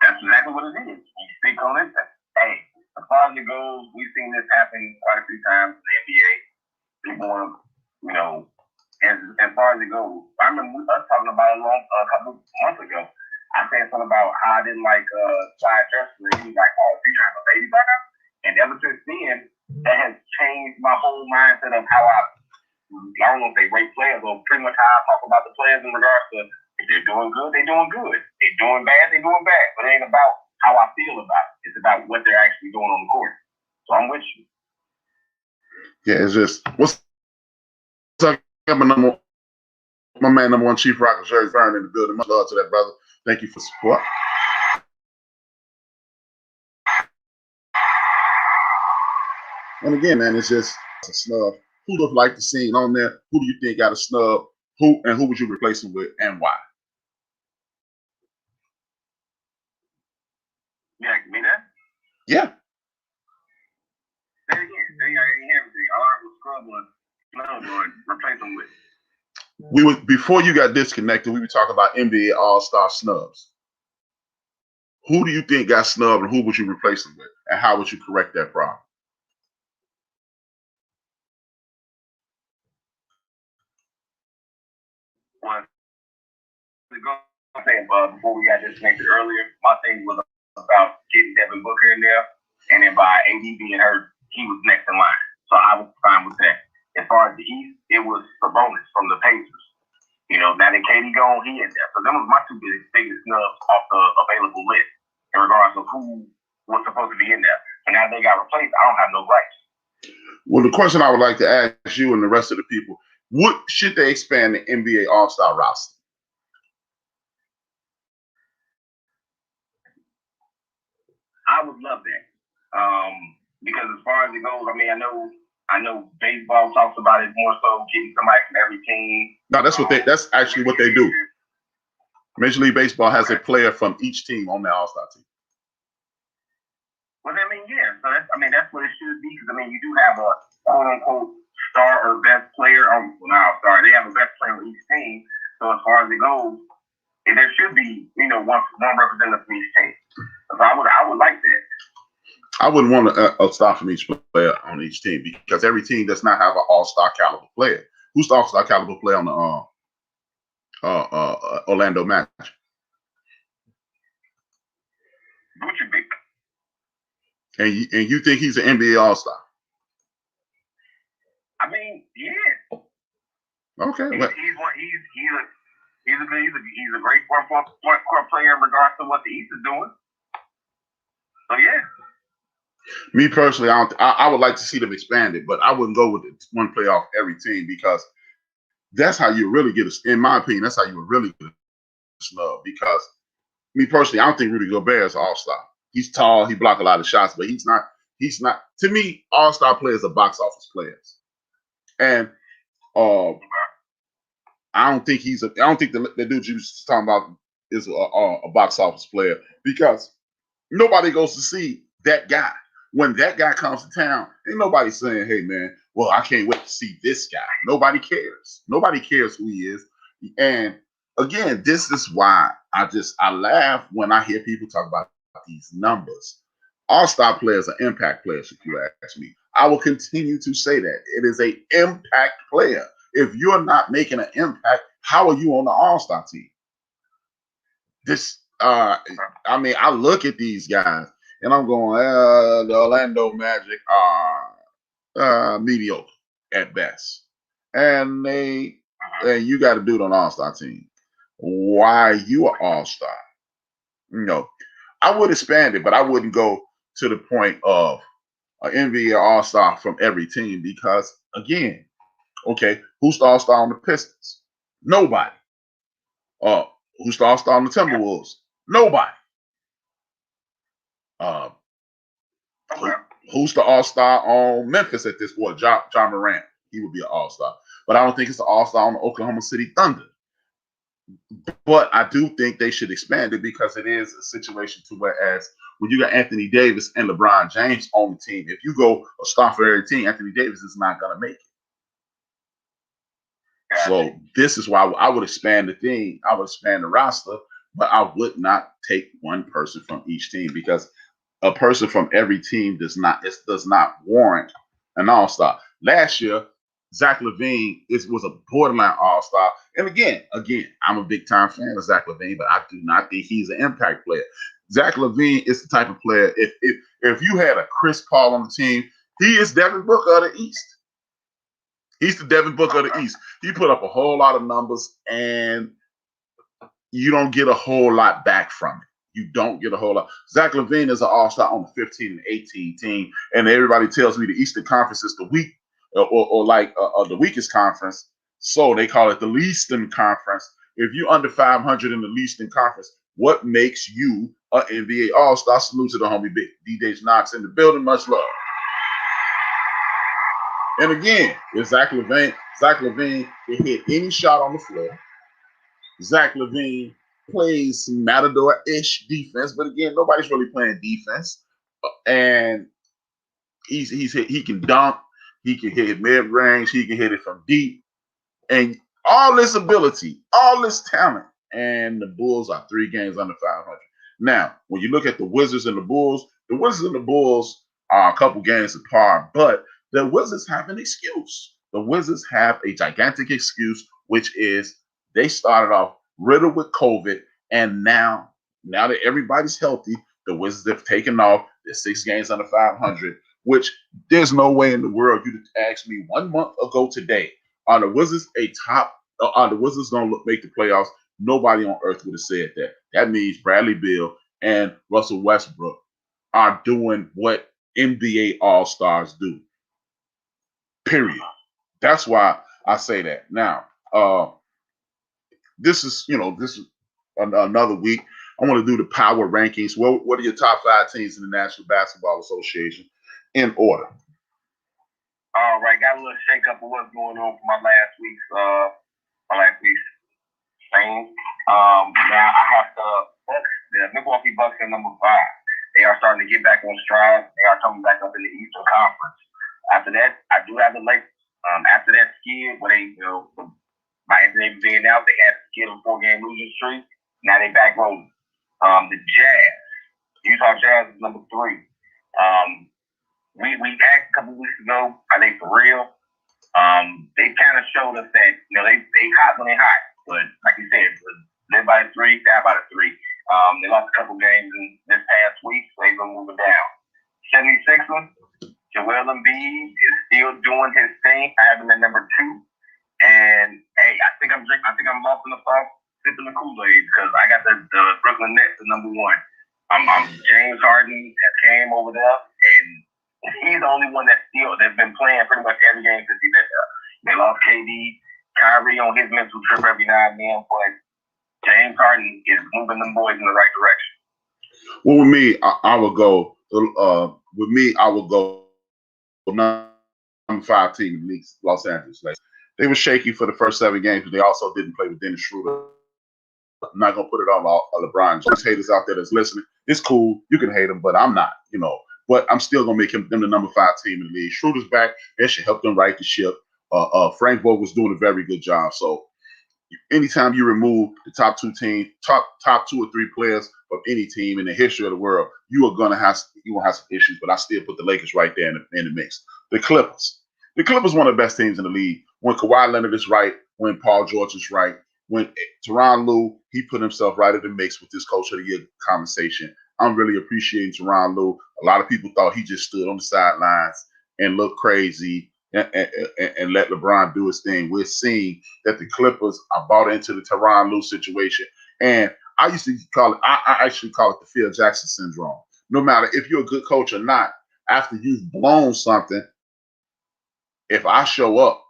that's exactly what it is. You speak on it. Hey, as far as it goes, we've seen this happen quite a few times in the NBA. People want to, as far as it goes, I remember us talking about it a couple months ago. I said something about how I didn't like Clyde Drexler. He was like, "Oh, you trying to baby burner?" And ever since then, that has changed my whole mindset of how I I don't know if they rate players or pretty much how I talk about the players in regards to if they're doing good, they're doing good. If they're doing bad, they're doing bad. But it ain't about how I feel about it. It's about what they're actually doing on the court. So I'm with you. Yeah, it's just what's up, my man, number one Chief Rocker, Jerry Vern in the building. Much love to that brother. Thank you for support. And again, man, it's just a snub. Who would like the scene on there? Who do you think got a snub? Who would you replace him with, and why? Yeah, you mean that? Yeah. Say it again. Say I ain't hear everything. All I was scrub was replace him with. We would before you got disconnected, we were talking about NBA All-Star snubs. Who do you think got snubbed, and who would you replace him with, and how would you correct that problem? Well, before we got disconnected earlier, my thing was about getting Devin Booker in there, and then by AD being hurt, he was next in line. So I was fine with that. As far as the East, it was Sabonis from the Pacers. You know, now that KD gone, he in there. So them was my two biggest snubs off the available list in regards to who was supposed to be in there. And now they got replaced. I don't have no rights. Well, the question I would like to ask you and the rest of the people, what should they expand the NBA All-Star roster? I would love that. Because as far as it goes, I mean, I know baseball talks about it more so getting somebody from every team. No, that's actually what they do. Major League Baseball has a player from each team on the All-Star team. Well, I mean, yeah. So that's what it should be. Because you do have a quote-unquote star or best player. They have a best player on each team. So as far as it goes, there should be, one representative from each team. So I would like that. I wouldn't want a star from each player on each team because every team does not have an all-star caliber player. Who's the all-star caliber player on the Orlando Magic? Vucevic. And you think he's an NBA All-Star? I mean, yeah. Okay. He's a great point court player in regards to what the East is doing. So yeah. Me personally, I would like to see them expanded, but I wouldn't go with one player off every team because that's how you really get in my opinion, that's how you would really get a snub. Because me personally, I don't think Rudy Gobert is an all-star. He's tall, he block a lot of shots, but he's not to me, all-star players are box office players. And I don't think the dude you was talking about is a box office player because nobody goes to see that guy. When that guy comes to town, ain't nobody saying, hey, man, well, I can't wait to see this guy. Nobody cares. Nobody cares who he is. And again, this is why I laugh when I hear people talk about these numbers. All-star players are impact players, if you ask me. I will continue to say that. It is an impact player. If you're not making an impact, how are you on the all-star team? I look at these guys, and I'm going, the Orlando Magic are mediocre at best. And you got to do it on all-star team. Why you an all-star? I would expand it, but I wouldn't go to the point of an NBA all-star from every team because, again, okay, who's the all-star on the Pistons? Nobody. Who's the all-star on the Timberwolves? Nobody. Who's the all-star on Memphis at this point? John Morant. He would be an all-star. But I don't think it's the all-star on the Oklahoma City Thunder. But I do think they should expand it because it is a situation to whereas when you got Anthony Davis and LeBron James on the team, if you go a star for every team, Anthony Davis is not going to make it. So this is why I would expand the thing. I would expand the roster, but I would not take one person from each team because a person from every team does not warrant an all-star. Last year, Zach LaVine was a borderline all-star. And again, I'm a big-time fan of Zach LaVine, but I do not think he's an impact player. Zach LaVine is the type of player, if you had a Chris Paul on the team, he is Devin Booker of the East. He's the Devin Booker of the East. He put up a whole lot of numbers, and you don't get a whole lot back from it. You don't get a whole lot. Zach LaVine is an all-star on the 15 and 18 team, and everybody tells me the Eastern Conference is the weak or the weakest conference, so they call it the Leaston Conference. If you're under 500 in the Leaston Conference, what makes you an NBA all-star? Salute to the homie DJ Knox in the building. Much love. And again, if Zach LaVine can hit any shot on the floor. Zach LaVine plays Matador-ish defense, but again, nobody's really playing defense. And he can dunk, he can hit mid-range, he can hit it from deep, and all this ability, all this talent, and the Bulls are 3 games under 500. Now, when you look at the Wizards and the Bulls are a couple games apart, but the Wizards have an excuse. The Wizards have a gigantic excuse, which is they started off riddled with COVID, and now that everybody's healthy, the Wizards have taken off. They're 6 games under 500, which there's no way in the world you'd ask me 1 month ago today, are the Wizards going to make the playoffs? Nobody on earth would have said that. That means Bradley Beal and Russell Westbrook are doing what NBA All-Stars do. Period. That's why I say that. Now, this is another week. I want to do the power rankings. What are your top 5 teams in the National Basketball Association in order? All right, got a little shake up of what's going on for my last week's thing. Now I have the Milwaukee Bucks at number 5. They are starting to get back on stride. They are coming back up in the Eastern Conference. After that, I do have the Lakers. After that skid, where they, by Anthony being out, they had to skid a 4-game losing streak. Now they back rolling. The Jazz, Utah Jazz is number 3. We asked a couple weeks ago, are they for real? They kind of showed us that they hot when they hot, but like you said, live by the 3, die by the 3. They lost a couple games in this past week, so they've been moving down. 76ers, Joel Embiid is still doing his thing. I have him at number 2. And hey, I think I'm lost in the sauce, sipping the Kool-Aid, because I got the Brooklyn Nets at number 1. James Harden has came over there, and he's the only one that's been playing pretty much every game since he's been there. They lost KD, Kyrie on his mental trip every now and then, but James Harden is moving them boys in the right direction. Well, with me, I would go. Number 5 team in the league, Los Angeles. They were shaky for the first 7 games, but they also didn't play with Dennis Schroeder. I'm not gonna put it on LeBron. Just haters out there that's listening. It's cool. You can hate him, but I'm not. But I'm still gonna make them the number 5 team in the league. Schroeder's back. That should help them right the ship. Frank Vogel's doing a very good job. So anytime you remove the top 2 teams, top 2 or 3 players of any team in the history of the world, you will have some issues. But I still put the Lakers right there in the mix. The Clippers, one of the best teams in the league. When Kawhi Leonard is right, when Paul George is right, when Tyronn Lue, he put himself right in the mix with this Coach of the Year conversation. I'm really appreciating Tyronn Lue. A lot of people thought he just stood on the sidelines and looked crazy and let LeBron do his thing. We're seeing that the Clippers are bought into the Tyronn Lue situation. And I actually call it the Phil Jackson syndrome. No matter if you're a good coach or not, after you've blown something, if I show up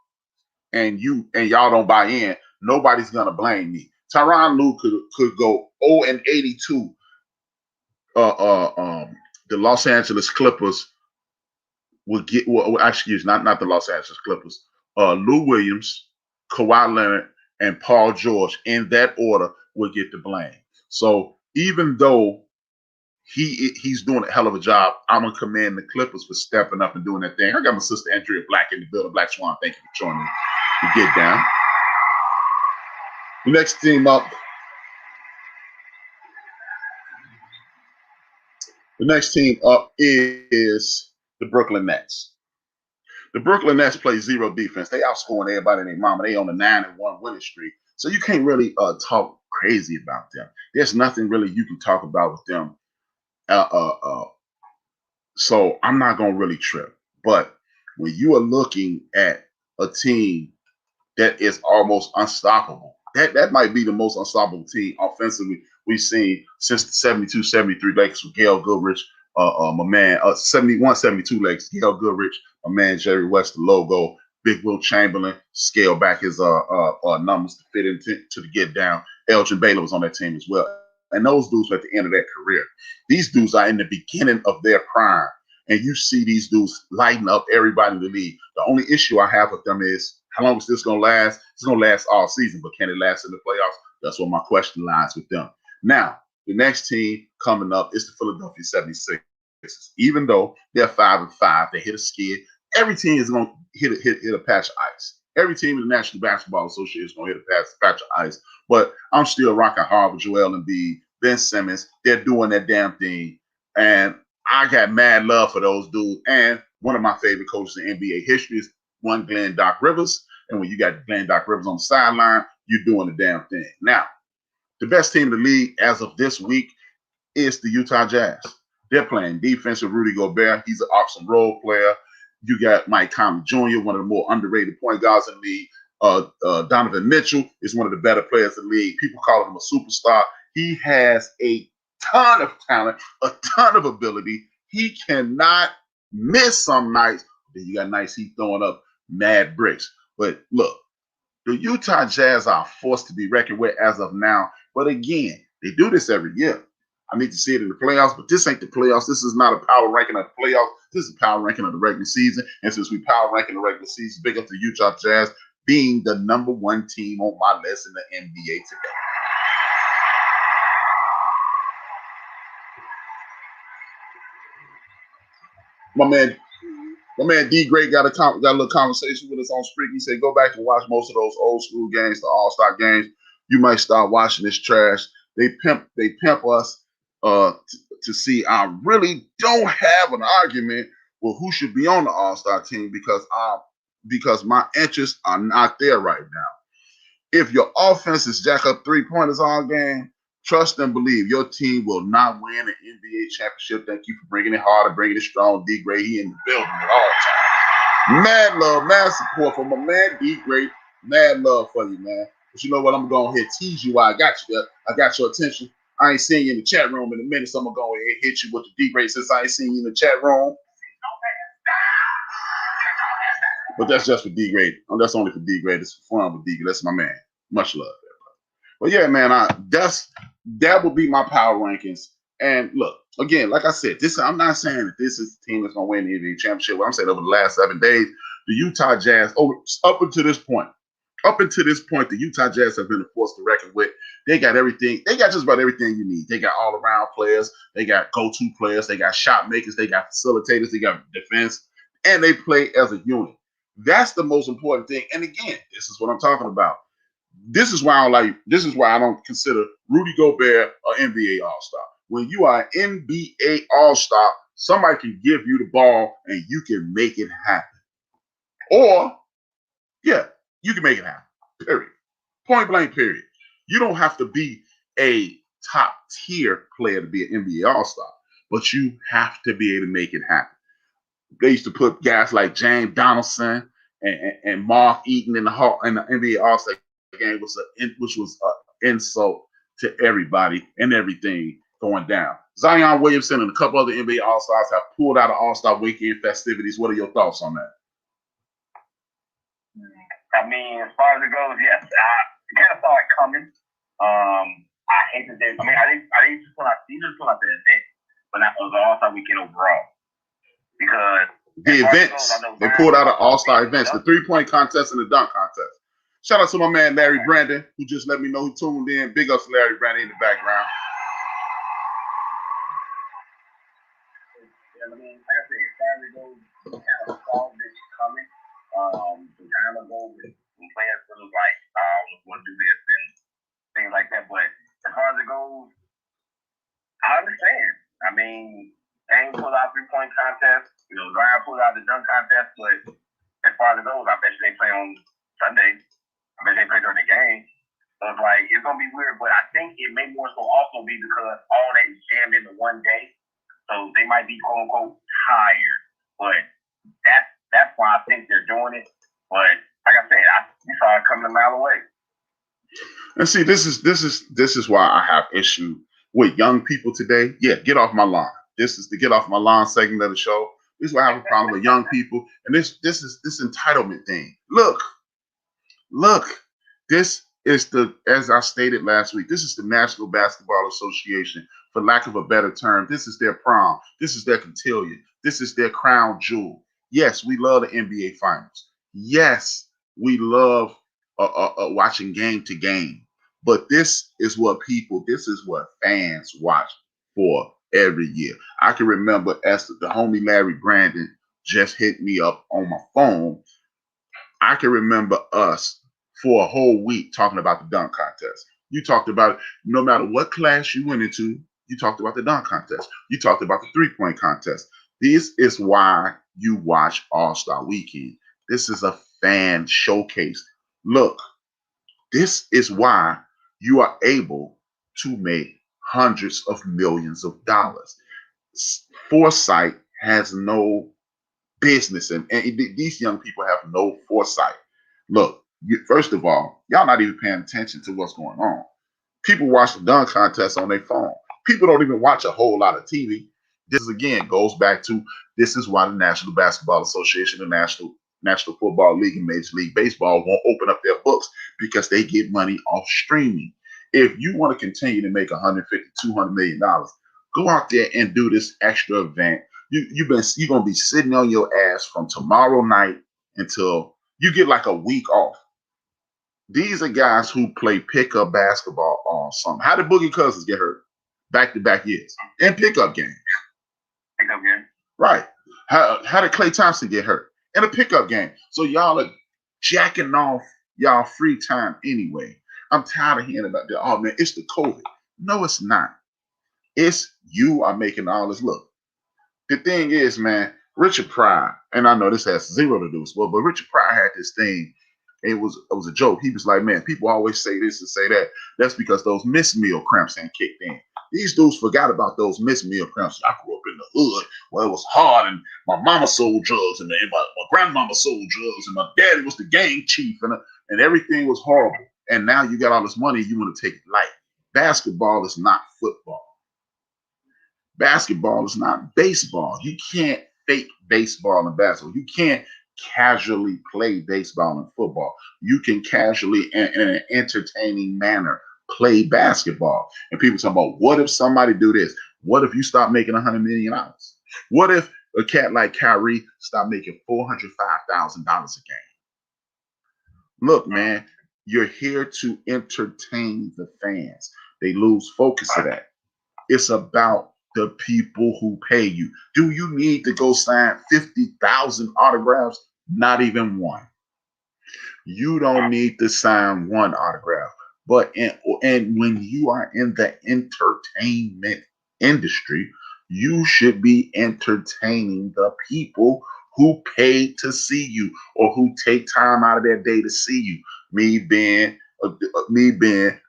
and y'all don't buy in, nobody's gonna blame me. Tyronn Lue could go 0-82. The Los Angeles Clippers will get not the Los Angeles Clippers. Lou Williams, Kawhi Leonard, and Paul George in that order will get the blame. So even though he's doing a hell of a job, I'm gonna commend the Clippers for stepping up and doing that thing. I got my sister Andrea Black in the building. Black Swan, thank you for joining me to get down. The next team up. The next team up is the Brooklyn Nets. The Brooklyn Nets play zero defense. They outscoring everybody and their mama. They on a 9-1 winning streak. So you can't really talk crazy about them. There's nothing really you can talk about with them. So I'm not going to really trip. But when you are looking at a team that is almost unstoppable. That might be the most unstoppable team offensively we've seen since the 72-73 Lakers with Gail Goodrich, my man, 71-72 Lakers, Gail Goodrich, my man Jerry West, the logo, Big Will Chamberlain, scale back his numbers to fit into to get down. Elgin Baylor was on that team as well. And those dudes were at the end of their career. These dudes are in the beginning of their prime. And you see these dudes lighting up everybody in the league. The only issue I have with them is, how long is this going to last? It's going to last all season, but can it last in the playoffs? That's where my question lies with them. Now, the next team coming up is the Philadelphia 76ers. Even though they're 5-5, they hit a skid. Every team is going to hit a patch of ice. Every team in the National Basketball Association is going to hit a patch of ice. But I'm still rocking hard with Joel Embiid, Ben Simmons. They're doing that damn thing. And I got mad love for those dudes. And one of my favorite coaches in NBA history is one Glenn Doc Rivers. And when you got Glenn Doc Rivers on the sideline, you're doing the damn thing. Now, the best team in the league as of this week is the Utah Jazz. They're playing defense with Rudy Gobert. He's an awesome role player. You got Mike Conley Jr., one of the more underrated point guards in the league. Donovan Mitchell is one of the better players in the league. People call him a superstar. He has a ton of talent, a ton of ability. He cannot miss some nights. Then you got nights he's throwing up mad bricks. But look, the Utah Jazz are forced to be reckoned with as of now. But again, they do this every year. I need to see it in the playoffs, but this ain't the playoffs. This is not a power ranking of the playoffs. This is a power ranking of the regular season. And since we power ranking the regular season, big up to Utah Jazz being the #1 team on my list in the NBA today. My man D Great got a little conversation with us on Spreak. He said, go back and watch most of those old school games, the All-Star games. You might start watching this trash. They pimp us to see. I really don't have an argument with who should be on the All-Star team because my interests are not there right now. If your offense is jack up 3-pointers all game, trust and believe your team will not win an NBA championship. Thank you for bringing it hard and bringing it strong. D Great, he in the building at all times. Mad love, mad support from my man D Great. Mad love for you, man. But you know what? I'm going to tease you while I got you there. I got your attention. I ain't seeing you in the chat room in a minute, so I'm going to go ahead and hit you with the D Great since I ain't seen you in the chat room. But that's just for D Great. That's only for D Great. It's for fun with D Great. That's my man. Much love. But yeah, man, that would be my power rankings. And look, again, like I said, I'm not saying that this is the team that's going to win the NBA championship. What I'm saying over the last 7 days, the Utah Jazz, up until this point, the Utah Jazz have been a force to reckon with. They got everything. They got just about everything you need. They got all-around players. They got go-to players. They got shot makers. They got facilitators. They got defense. And they play as a unit. That's the most important thing. And again, this is what I'm talking about. This is why I don't consider Rudy Gobert an NBA All-Star. When you are an NBA All-Star, somebody can give you the ball and you can make it happen. Or, yeah, you can make it happen. Period. Point blank, period. You don't have to be a top tier player to be an NBA All-Star, but you have to be able to make it happen. They used to put guys like James Donaldson and Mark Eaton in the NBA All-Star game, which was an insult to everybody and everything going down. Zion Williamson and a couple other NBA All-Stars have pulled out of All-Star weekend festivities. What are your thoughts on that? I mean, as far as it goes, yes, I kind of saw it coming. I hate that they. I didn't just pull out the event, but not for the All-Star weekend overall. Because the events, they pulled out of All-Star events, the 3-point contest and the dunk contest. Shout out to my man Larry Brandon, who just let me know he tuned in. Big ups to Larry Brandon in the background. I mean, like I said, as far as it goes, we kind of saw this coming. Some time ago, when players were like, I want to do this and things like that. But as far as it goes, I understand. I mean, Dame pulled out 3-point contest. Zion pulled out the dunk contest. But as far as it goes, I bet you they play on Sunday. I bet they play during the game. So it's like, it's going to be weird. But I think it may more so also be because all that is jammed into one day. So they might be, quote unquote, tired. But that's why I think they're doing it. But like I said, you saw it coming a mile away. And see, this is why I have issue with young people today. Yeah, get off my lawn. This is the get off my lawn segment of the show. This is why I have a problem with young people, and this is this entitlement thing. Look, this is as I stated last week, this is the National Basketball Association, for lack of a better term. This is their prom. This is their cotillion. This is their crown jewel. Yes, we love the NBA Finals. Yes, we love watching game to game. But this is what fans watch for every year. I can remember as the homie Larry Brandon just hit me up on my phone. I can remember us for a whole week talking about the dunk contest. You talked about it no matter what class you went into, you talked about the dunk contest. You talked about the three-point contest. This is why you watch All-Star Weekend. This is a fan showcase. Look, this is why you are able to make hundreds of millions of dollars. Foresight has no business, and these young people have no foresight. Look, first of all, y'all not even paying attention to what's going on. People watch the dunk contest on their phone. People don't even watch a whole lot of TV. This again goes back to this is why the National Basketball Association, the National Football League, and Major League Baseball won't open up their books because they get money off streaming. If you want to continue to make $150, $200 million, go out there and do this extra event. You're gonna be sitting on your ass from tomorrow night until you get like a week off. These are guys who play pickup basketball all summer. How did Boogie Cousins get hurt? Back-to-back years. In pickup games. Pickup game. Right. How did Klay Thompson get hurt? In a pickup game. So y'all are jacking off y'all free time anyway. I'm tired of hearing about that. Oh, man, it's the COVID. No, it's not. It's you are making all this. Look, the thing is, man, Richard Pryor, and I know this has zero to do with sport, but Richard Pryor had this thing. It was a joke. He was like, man, people always say this and say that. That's because those missed meal cramps ain't kicked in. These dudes forgot about those missed meal cramps. I grew up in the hood where it was hard, and my mama sold drugs, and my grandmama sold drugs, and my daddy was the gang chief, and everything was horrible. And now you got all this money, you want to take it light. Basketball is not football. Basketball is not baseball. You can't fake baseball and basketball. You can't casually play baseball and football. You can casually, in an entertaining manner, play basketball. And people talk about, what if somebody do this? What if you stop making $100 million? What if a cat like Kyrie stop making $405,000 a game? Look, man, you're here to entertain the fans. They lose focus of that. It's about the people who pay you. Do you need to go sign 50,000 autographs? Not even one. You don't need to sign one autograph. But and when you are in the entertainment industry, you should be entertaining the people who pay to see you or who take time out of their day to see you. Me being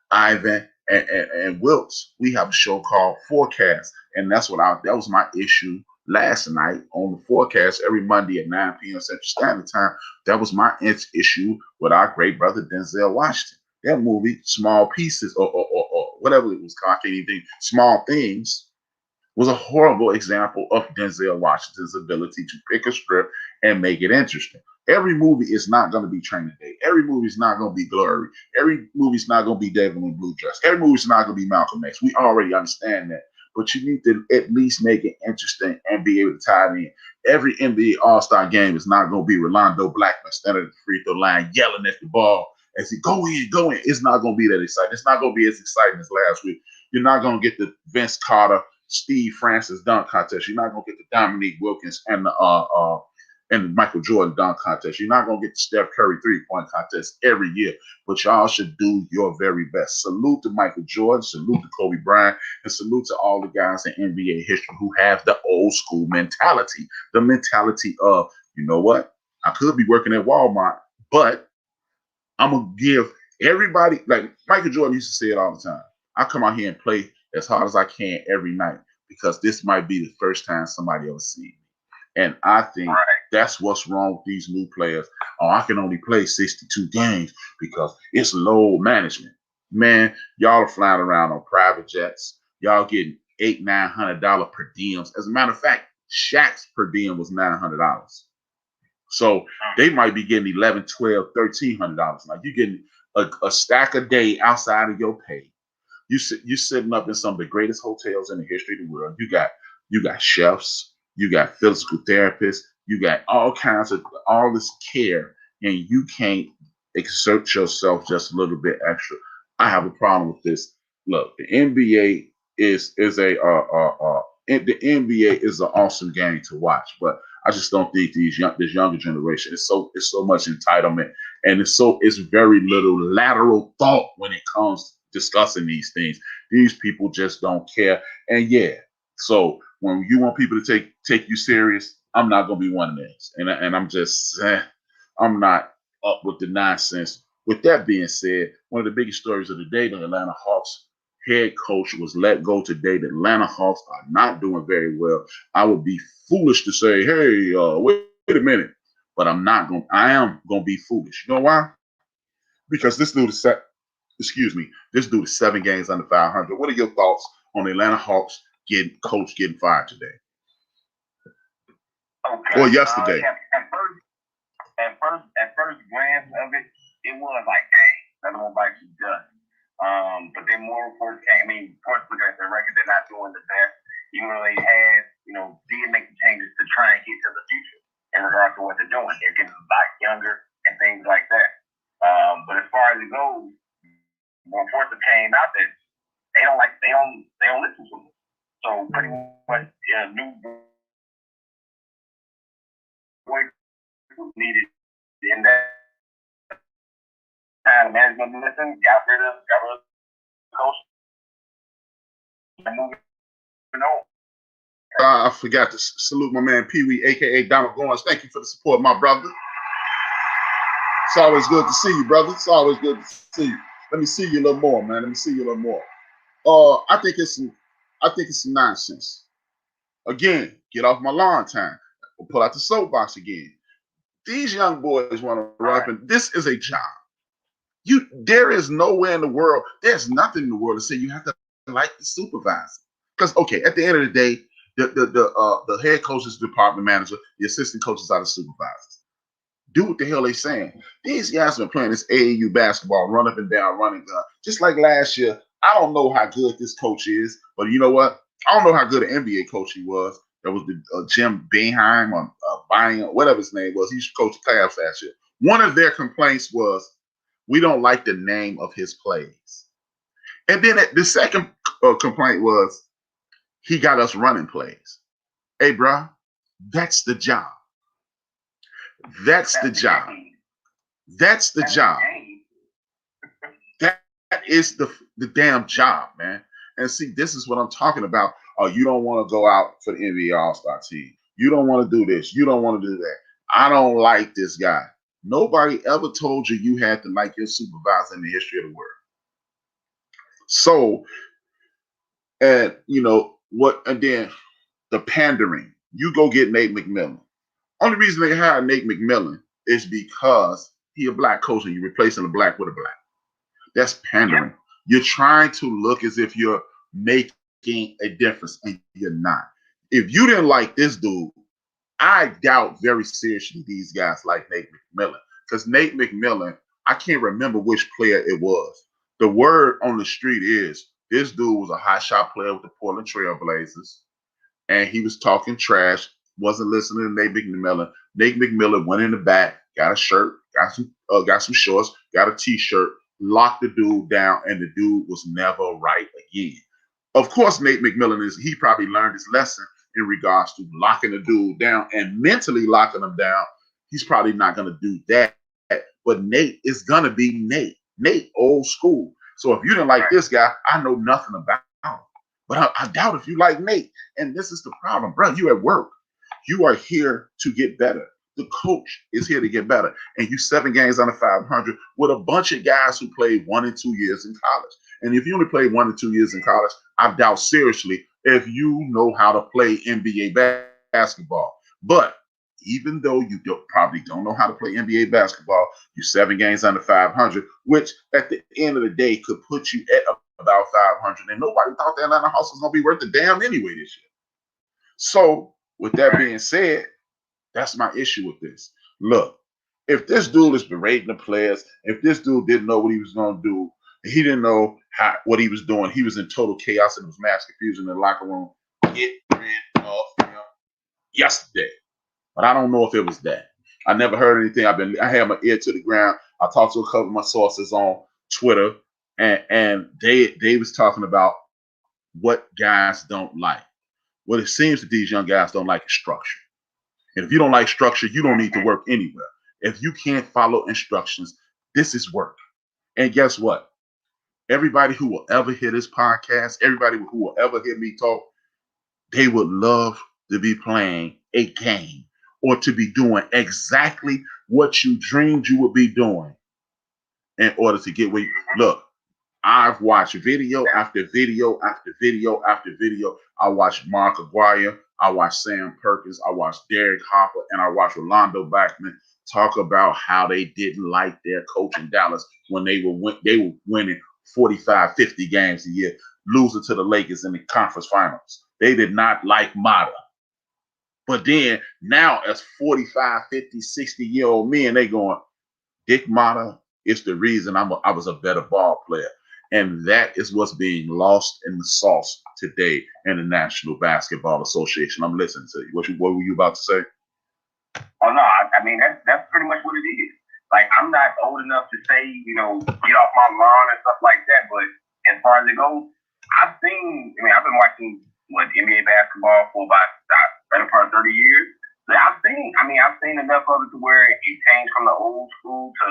Ivan and Wilkes, we have a show called Forecast, and that was my issue last night on the Forecast every Monday at 9 p.m. Central Standard Time. That was my issue with our great brother Denzel Washington. That movie, Small Pieces, or whatever it was called, I can't even think, Small Things, was a horrible example of Denzel Washington's ability to pick a script and make it interesting. Every movie is not going to be Training Day. Every movie is not going to be Glory. Every movie is not going to be Devil in Blue Dress. Every movie is not going to be Malcolm X. We already understand that. But you need to at least make it interesting and be able to tie it in. Every NBA All-Star game is not going to be Rolando Blackman standing at the free throw line yelling at the ball and say, go in, go in. It's not going to be that exciting. It's not going to be as exciting as last week. You're not going to get the Vince Carter, Steve Francis dunk contest. You're not going to get the Dominique Wilkins and the Michael Jordan dunk contest. You're not going to get the Steph Curry three-point contest every year, but y'all should do your very best. Salute to Michael Jordan, salute to Kobe Bryant, and salute to all the guys in NBA history who have the old school mentality, the mentality of, you know what, I could be working at Walmart, but I'm going to give everybody, like Michael Jordan used to say it all the time, I come out here and play as hard as I can every night because this might be the first time somebody ever seen me. And I think that's what's wrong with these new players. Oh, I can only play 62 games because it's load management. Man, y'all are flying around on private jets. Y'all getting $800-900 per diems. As a matter of fact, Shaq's per diem was $900. So they might be getting $1,100, $1,200, $1,300. Like you're getting a stack a day outside of your pay. You're sitting up in some of the greatest hotels in the history of the world. You got chefs, you got physical therapists, you got all kinds of all this care, and you can't exert yourself just a little bit extra. I have a problem with this. Look, the NBA is the NBA is an awesome game to watch, but I just don't think this younger generation is so much entitlement, and it's very little lateral thought when it comes to discussing these things. These people just don't care. And yeah, so when you want people to take you serious, I'm not gonna be one of those. And I'm just I'm not up with the nonsense. With that being said, one of the biggest stories of the day, the Atlanta Hawks head coach was let go today. The Atlanta Hawks are not doing very well. I would be foolish to say, hey, wait a minute. But I am going to be foolish. You know why? Because this dude is this dude is 7 games under 500. What are your thoughts on the Atlanta Hawks getting fired today? Okay. Or yesterday? At first glance of it, it was like, dang, another one bites the dust. But then more reports came in. Reports looking at their record, they're not doing the best. Even though they had, did make the changes to try and get to the future in regards to what they're doing. They're getting a lot younger and things like that. But as far as it goes, more reports came out that they don't listen to them. So pretty much new voice needed in that time. Management listen, got rid of the coach. Moving on. I forgot to salute my man Pee Wee, aka Donald Goins. Thank you for the support, my brother. It's always good to see you, brother. It's always good to see you. Let me see you a little more, man. Let me see you a little more. I think it's some nonsense. Again, get off my lawn time. We'll pull out the soapbox again. These young boys want to run up, and this is a job. There is nowhere in the world, there's nothing in the world to say you have to like the supervisor. Because okay, at the end of the day, the head coach is the department manager, the assistant coaches are the supervisors. Do what the hell they saying. These guys have been playing this AAU basketball, run up and down, running gun. Just like last year, I don't know how good this coach is, but you know what? I don't know how good an NBA coach he was. There was the Jim Boeheim or Bynum, whatever his name was. He used to coach the class last year. One of their complaints was, we don't like the name of his plays. And then the second complaint was, he got us running plays. Hey, bro, that's the job. That's the job. That's the job. That is the damn job, man. And see, this is what I'm talking about. Oh, you don't want to go out for the NBA All-Star team. You don't want to do this. You don't want to do that. I don't like this guy. Nobody ever told you you had to like your supervisor in the history of the world. So, and and then the pandering. You go get Nate McMillan. Only reason they hired Nate McMillan is because he a black coach and you're replacing a black with a black. That's pandering. You're trying to look as if you're making a difference, and you're not. If you didn't like this dude, I doubt very seriously these guys like Nate McMillan. Because Nate McMillan, I can't remember which player it was. The word on the street is this dude was a hot shot player with the Portland Trail Blazers, and he was talking trash, wasn't listening to Nate McMillan. Nate McMillan went in the back, got a shirt, got some shorts, got a t-shirt, locked the dude down, and the dude was never right again. Of course, Nate McMillan he probably learned his lesson in regards to locking the dude down and mentally locking him down. He's probably not going to do that. But Nate is going to be Nate. Nate, old school. So if you didn't like this guy, I know nothing about him. But I doubt if you like Nate. And this is the problem, bro. You at work. You are here to get better. The coach is here to get better. And you 7 games under 500 with a bunch of guys who played 1 and 2 years in college. And if you only played 1 and 2 years in college, I doubt seriously if you know how to play NBA basketball. But even though you probably don't know how to play NBA basketball, you're 7 games under 500, which at the end of the day could put you at about 500. And nobody thought the Atlanta Hawks was going to be worth a damn anyway this year. So with that being said, that's my issue with this. Look, if this dude is berating the players, if this dude didn't know what he was going to do, he didn't know what he was doing, he was in total chaos and it was mass confusion in the locker room, get rid of him yesterday. But I don't know if it was that. I never heard anything. I had my ear to the ground. I talked to a couple of my sources on Twitter, and they was talking about what guys don't like. What it seems that these young guys don't like is structure. And if you don't like structure, you don't need to work anywhere. If you can't follow instructions, this is work. And guess what? Everybody who will ever hear this podcast, everybody who will ever hear me talk, they would love to be playing a game or to be doing exactly what you dreamed you would be doing in order to get where you look. I've watched video after video after video after video. I watched Mark Aguirre, I watched Sam Perkins, I watched Derek Harper, and I watched Rolando Backman talk about how they didn't like their coach in Dallas when they were winning 45, 50 games a year, losing to the Lakers in the conference finals. They did not like Mata. But then now as 45, 50, 60-year-old men, they going, Dick Mata is the reason I was a better ball player. And that is what's being lost in the sauce today in the National Basketball Association. I'm listening to you. What were you about to say? Oh, no, I mean, that's pretty much what it is. Like, I'm not old enough to say, get off my lawn and stuff like that. But as far as it goes, I've been watching NBA basketball for about better part of 30 years. So I've seen enough of it to where it changed from the old school to,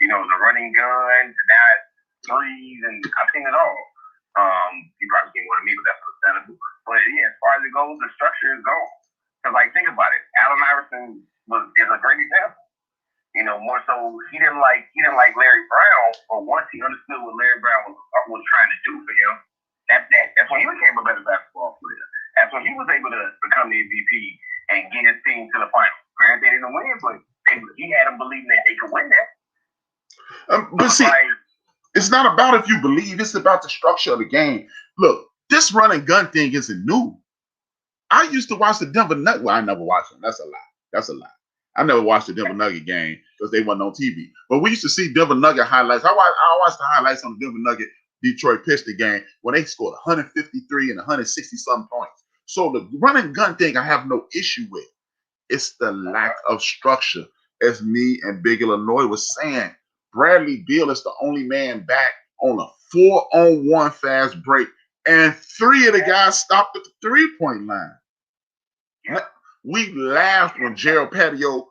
the running gun to now threes, and I've seen it all. You probably seen one of me, but that's understandable. But yeah, as far as it goes, the structure is gone. Because think about it, Allen Iverson is a great example. More so he didn't like Larry Brown, but once he understood what Larry Brown was trying to do for him, that's when he became a better basketball player. That's when he was able to become the MVP and get his team to the final. Granted, they didn't win, but he had them believing that they could win that. But see, it's not about if you believe, it's about the structure of the game. Look, this run and gun thing isn't new. I used to watch the Denver Nuggets. Well, I never watched them. That's a lie. I never watched the Denver Nugget game because they weren't on TV. But we used to see Denver Nugget highlights. I watched the highlights on the Denver Nugget Detroit Pistons game when they scored 153 and 160-something points. So the run and gun thing I have no issue with. It's the lack of structure. As me and Big Illinois was saying, Bradley Beal is the only man back on a 4-on-1 fast break, and 3 of the guys stopped at the 3-point line. We laughed when Gerald Patio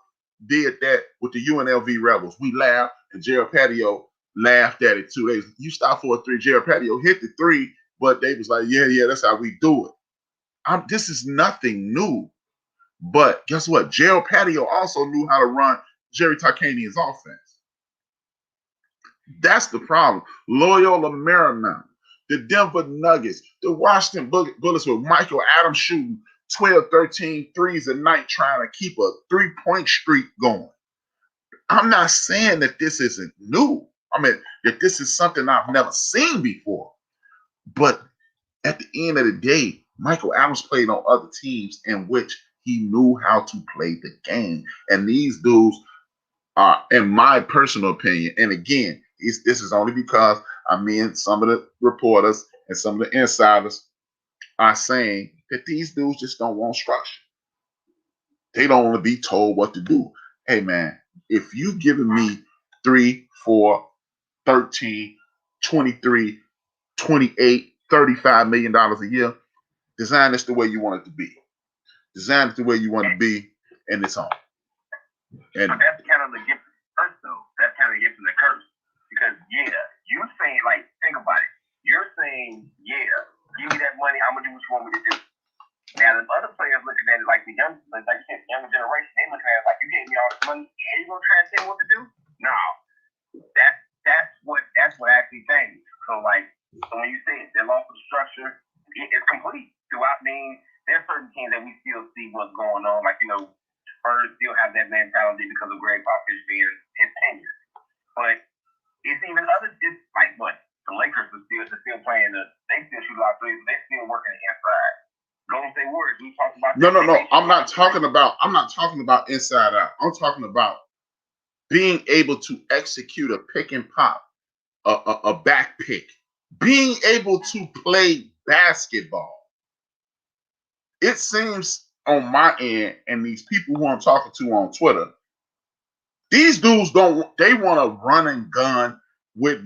did that with the UNLV Rebels. We laughed, and Gerald Patio laughed at it too. You stopped for a 3. Gerald Patio hit the 3, but they was like, yeah, that's how we do it. This is nothing new. But guess what? Gerald Patio also knew how to run Jerry Tarkanian's offense. That's the problem. Loyola Marymount, the Denver Nuggets, the Washington Bullets with Michael Adams shooting 12, 13 threes a night trying to keep a 3-point streak going. I'm not saying that this isn't new. I mean, that this is something I've never seen before. But at the end of the day, Michael Adams played on other teams in which he knew how to play the game. And these dudes are, in my personal opinion, and again, this is only because some of the reporters and some of the insiders are saying that these dudes just don't want structure. They don't want to be told what to do. Hey, man, if you've given me 3, 4, 13, 23, 28, $35 million a year, design this the way you want it to be. Design it the way you want it to be, and it's on. And but that's kind of the gift and the curse, though. That's kind of the gift and the curse. Because, you're saying, think about it. You're saying, give me that money, I'm going to do what you want me to do. Now, the other players looking at it like the younger generation, they looking at it like, you gave me all this money, and you're going to try to tell me what to do? No. That's what actually changed. So when you say their loss of structure, it's complete. There's certain teams that we still see what's going on. No, no, no. I'm not talking about inside out. I'm talking about being able to execute a pick and pop, a back pick, being able to play basketball. It seems on my end, and these people who I'm talking to on Twitter, these dudes they want to run and gun with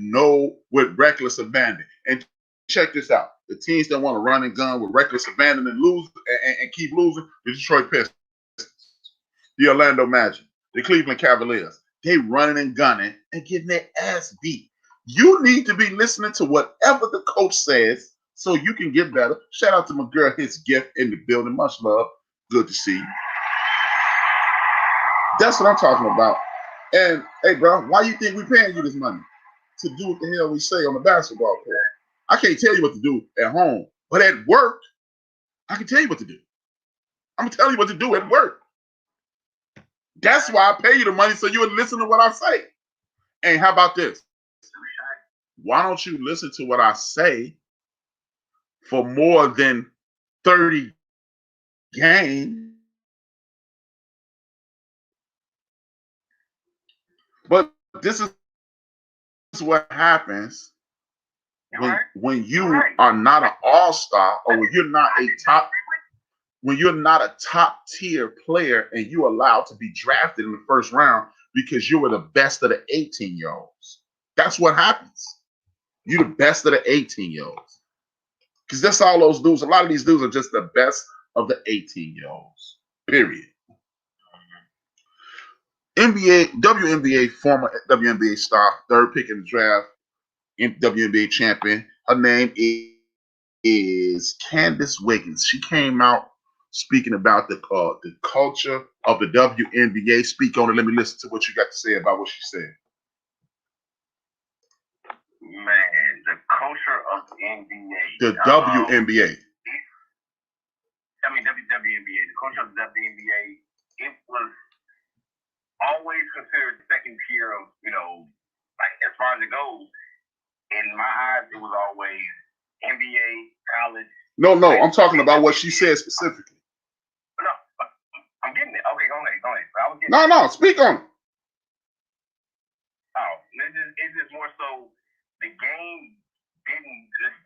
reckless abandon. And check this out. The teams that want to run and gun with reckless abandon and lose and keep losing, the Detroit Pistons, the Orlando Magic, the Cleveland Cavaliers. They running and gunning and getting their ass beat. You need to be listening to whatever the coach says so you can get better. Shout out to my girl, his gift in the building. Much love. Good to see you. That's what I'm talking about. And hey, bro, why you think we paying you this money? To do what the hell we say on the basketball court. I can't tell you what to do at home, but at work, I can tell you what to do. I'm gonna tell you what to do at work. That's why I pay you the money so you would listen to what I say. And how about this? Why don't you listen to what I say for more than 30 games? But this is what happens when you are not an all-star, or when you're not a top tier player and you're allowed to be drafted in the first round because you were the best of the 18-year-olds. That's what happens. You're the best of the 18-year-olds. Because that's all those dudes. A lot of these dudes are just the best of the 18-year-olds. Period. WNBA, former WNBA star, third pick in the draft, WNBA champion. Her name is Candace Wiggins. She came out speaking about the culture of the WNBA. Speak on it. Let me listen to what you got to say about what she said. Man, the culture of the NBA. The WNBA. I mean, WNBA. The culture of the WNBA, it was always considered second tier of, like as far as it goes. In my eyes, it was always NBA, college. No, I'm talking about what she said specifically. No, I'm getting it. Okay, go ahead. No, speak on it. Oh, it's just more so the game didn't just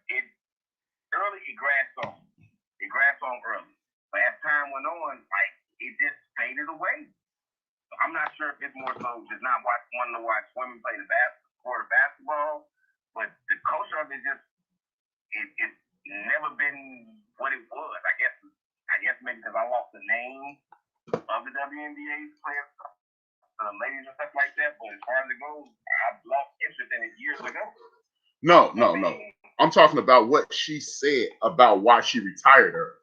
early it grasped on. It grasped on early. But as time went on, like it just faded away. So I'm not sure if it's more so just not wanting to watch women play the basketball, but the culture of it just it's never been what it was. I guess maybe because I lost the name of the WNBA players, the ladies and stuff like that. But as far as it goes, I've lost interest in it years ago. No. I'm talking about what she said about why she retired her.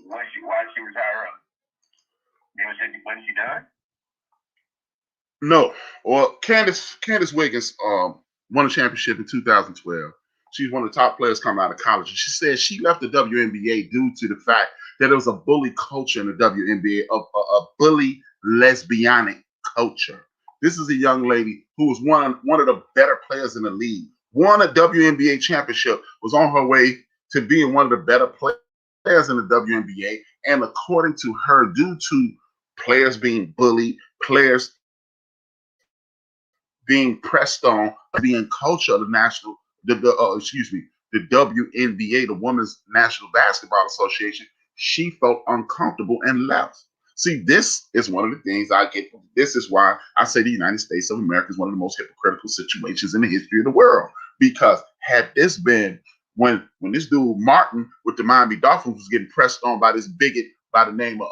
Why did she retire early? When she done? No. Well, Candace Wiggins won a championship in 2012. She's one of the top players coming out of college. And she said she left the WNBA due to the fact that there was a bully culture in the WNBA, a bully lesbianic culture. This is a young lady who was one of the better players in the league, won a WNBA championship, was on her way to being one of the better players in the WNBA. And according to her, due to players being bullied, players being pressed on, being culture of the WNBA, the Women's National Basketball Association, she felt uncomfortable and left. See, this is one of the things I get. This is why I say the United States of America is one of the most hypocritical situations in the history of the world. Because had this been when this dude Martin with the Miami Dolphins was getting pressed on by this bigot by the name of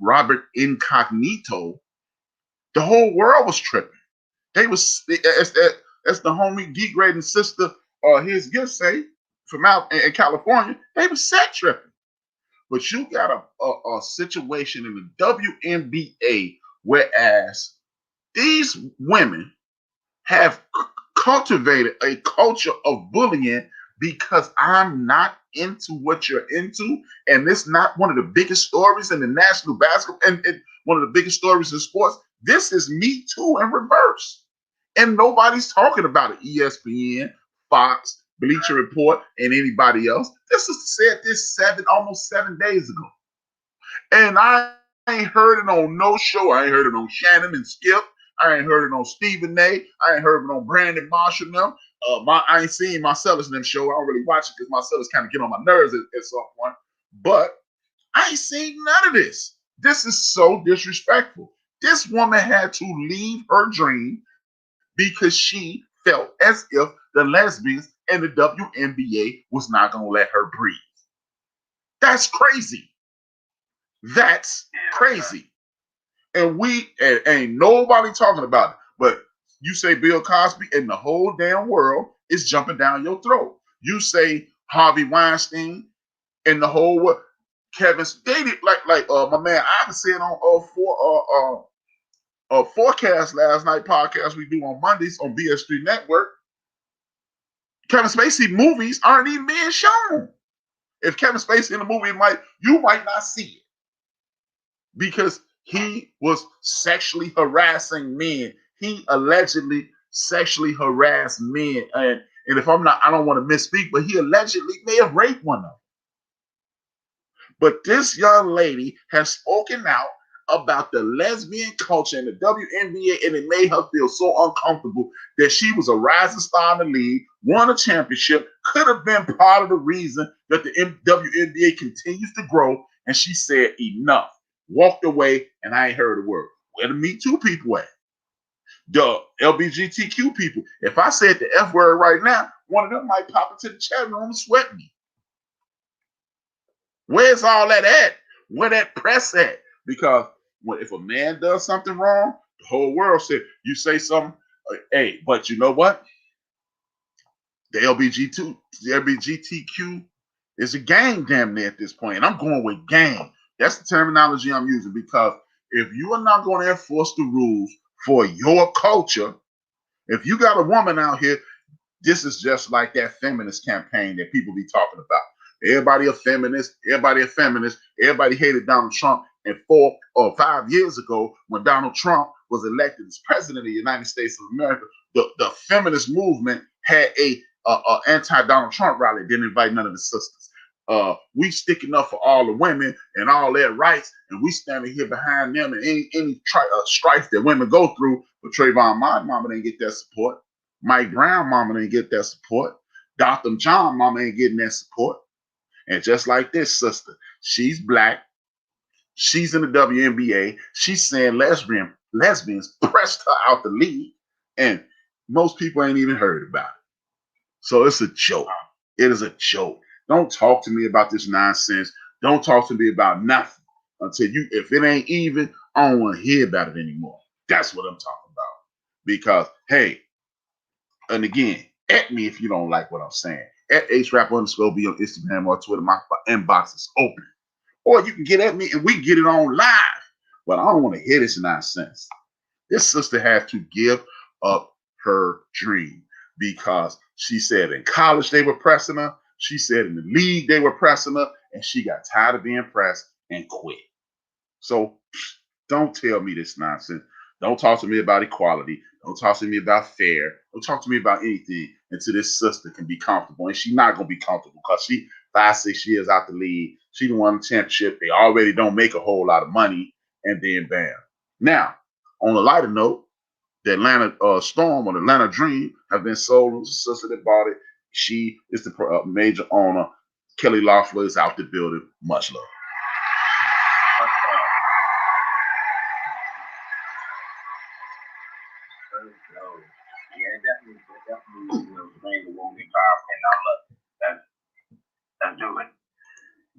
Robert Incognito, the whole world was tripping. They was as the homie degrading sister or his gift say from out in California, they was set tripping. But you got a situation in the WNBA whereas these women have cultivated a culture of bullying because I'm not into what you're into, and it's not one of the biggest stories in the national basketball and one of the biggest stories in sports. This is Me Too in reverse. And nobody's talking about it. ESPN, Fox, Bleacher Report, and anybody else. This was said this almost 7 days ago. And I ain't heard it on no show. I ain't heard it on Shannon and Skip. I ain't heard it on Stephen A. I ain't heard it on Brandon Marshall and them. I ain't seen Marcellus and them show. I don't really watch it because Marcellus kind of get on my nerves at some point. But I ain't seen none of this. This is so disrespectful. This woman had to leave her dream because she felt as if the lesbians and the WNBA was not going to let her breathe. That's crazy. That's crazy. And ain't nobody talking about it. But you say Bill Cosby and the whole damn world is jumping down your throat. You say Harvey Weinstein and the whole world. Kevin, they did like my man Ivan said on Forecast last night podcast we do on Mondays on BS3 Network. Kevin Spacey movies aren't even being shown. If Kevin Spacey in the movie, you might not see it because he was sexually harassing men. He allegedly sexually harassed men, and if I don't want to misspeak, but he allegedly may have raped one of them. But this young lady has spoken out about the lesbian culture in the WNBA, and it made her feel so uncomfortable that she was a rising star in the league, won a championship, could have been part of the reason that the WNBA continues to grow, and she said enough, walked away, and I ain't heard a word. Where the Me Too people at? The LGBTQ people. If I said the F word right now, one of them might pop into the chat room and sweat me. Where's all that at? Where that press at? Because if a man does something wrong, the whole world said, you say something, hey, but you know what? The LGBTQ is a gang damn near at this point. And I'm going with gang. That's the terminology I'm using because if you are not going to enforce the rules for your culture, if you got a woman out here, this is just like that feminist campaign that people be talking about. Everybody a feminist. Everybody hated Donald Trump. And 4 or 5 years ago, when Donald Trump was elected as president of the United States of America, the feminist movement had a anti-Donald Trump rally. Didn't invite none of the sisters. We sticking up for all the women and all their rights, and we standing here behind them and any strife that women go through. But Trayvon Martin mama didn't get that support. Mike Brown mama didn't get that support. Dr. John mama ain't getting that support. And just like this sister, she's black. She's in the WNBA. She's saying lesbians pressed her out the league, and most people ain't even heard about it. So it's a joke. It is a joke. Don't talk to me about this nonsense. Don't talk to me about nothing until if it ain't even, I don't want to hear about it anymore. That's what I'm talking about. Because, hey, and again, at me if you don't like what I'm saying. At HRAP_B on Instagram or Twitter. My inbox is open. Or you can get at me and we get it on live. But I don't want to hear this nonsense. This sister has to give up her dream because she said in college they were pressing her. She said in the league they were pressing her. And she got tired of being pressed and quit. So don't tell me this nonsense. Don't talk to me about equality. Don't talk to me about fair. Don't talk to me about anything until this sister can be comfortable. And she's not going to be comfortable because she 5-6 years out the league. She done won the championship. They already don't make a whole lot of money. And then bam. Now, on a lighter note, the Atlanta Storm or the Atlanta Dream have been sold. The sister that bought it, she is the major owner. Kelly Loeffler is out the building. Much love.